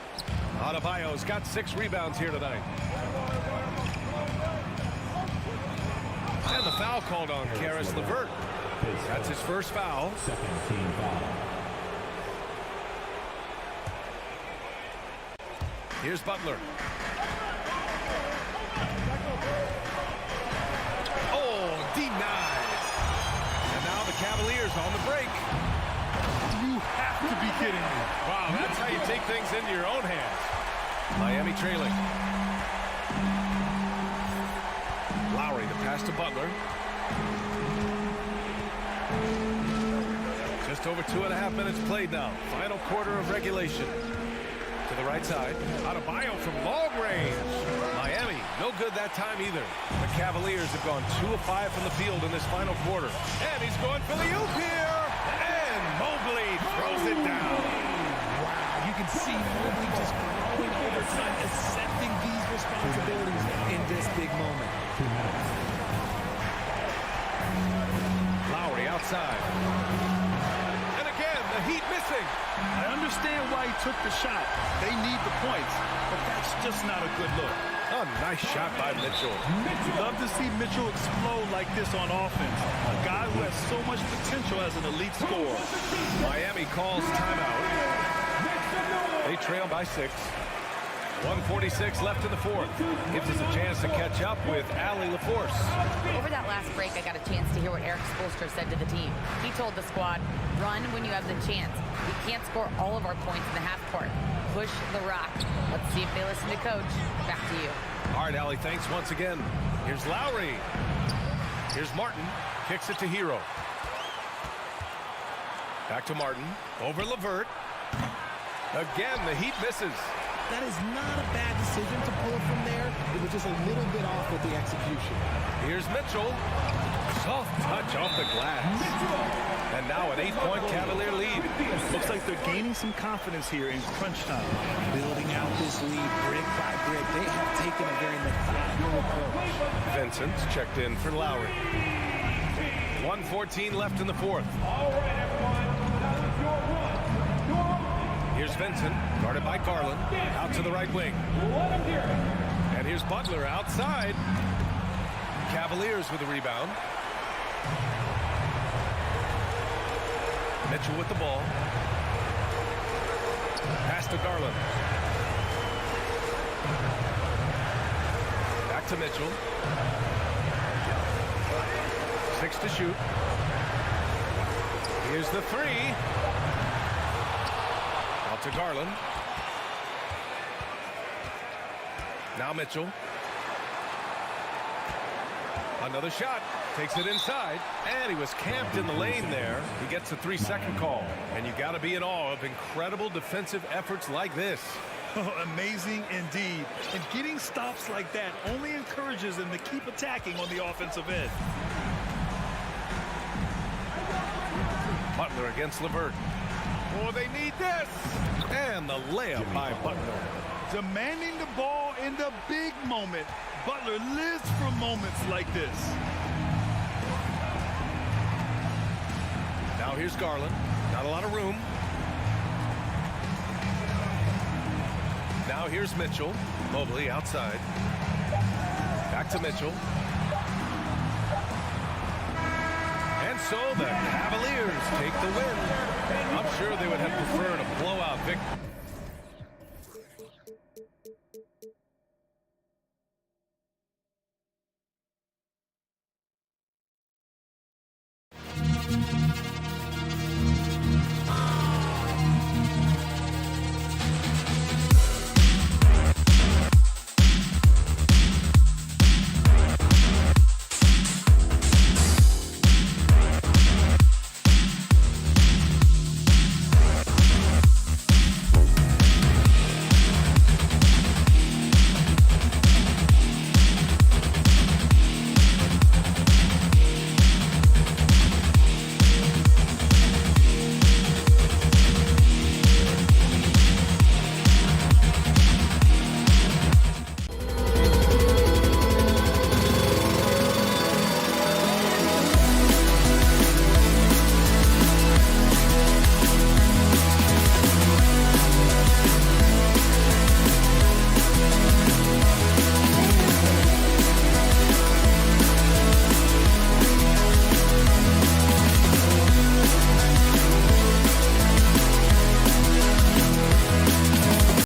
Adebayo's got 6 rebounds here tonight. And the foul called on Caris LeVert. That's his first foul.
Second team foul.
Here's Butler. Oh, denied. And now the Cavaliers on the break.
You have to be kidding me.
Wow, that's how you take things into your own hands. Miami trailing. Lowry, the pass to Butler. Just over 2.5 minutes played now. Final quarter of regulation. To the right side. Adebayo from long range. Miami, no good that time either. The Cavaliers have gone 2 of 5 from the field in this final quarter. And he's going for the oop here. And Mobley throws it down.
Wow, you can see Mobley just growing over time, accepting these responsibilities in this big moment.
2 minutes.
Lowry outside. And again, the Heat missing.
I understand why he took the shot. They need the points, but that's just not a good look.
Oh, nice shot by Mitchell.
You love to see Mitchell explode like this on offense. A guy who has so much potential as an elite scorer.
Miami calls timeout. They trail by 6. 1:46 left in the fourth. Gives us a chance to catch up with Allie LaForce.
Over that last break, I got a chance to hear what Eric Spoelstra said to the team. He told the squad, run when you have the chance. We can't score all of our points in the half court. Push the rock. Let's see if they listen to coach. Back to you.
All right, Allie, thanks once again. Here's Lowry. Here's Martin. Kicks it to Hero. Back to Martin. Over LeVert. Again, the Heat misses.
That is not a bad decision to pull it from there. It was just a little bit off with the execution.
Here's Mitchell. Soft touch off the glass. And now an 8-point Cavalier lead.
Looks like they're gaining some confidence here in crunch time.
Building out this lead brick by brick. They have taken a very methodical approach.
Vincent's checked in for Lowry. 1:14 left in the fourth.
All right, everyone. That was your run.
Here's Vincent, guarded by Garland, out to the right wing. And here's Butler outside. Cavaliers with the rebound. Mitchell with the ball. Pass to Garland. Back to Mitchell. 6 to shoot. Here's the 3. Out to Garland. Now Mitchell. Another shot. Takes it inside. And he was camped in the lane there. He gets a 3-second call. And you got to be in awe of incredible defensive efforts like this.
Amazing indeed. And getting stops like that only encourages them to keep attacking on the offensive end.
Butler against LeVert. Oh, they need this. And the layup by Butler.
Demanding the ball in the big moment. Butler lives for moments like this.
Now here's Garland. Not a lot of room. Now here's Mitchell. Mobley outside. Back to Mitchell. And so the Cavaliers take the win. I'm sure they would have preferred a blowout victory.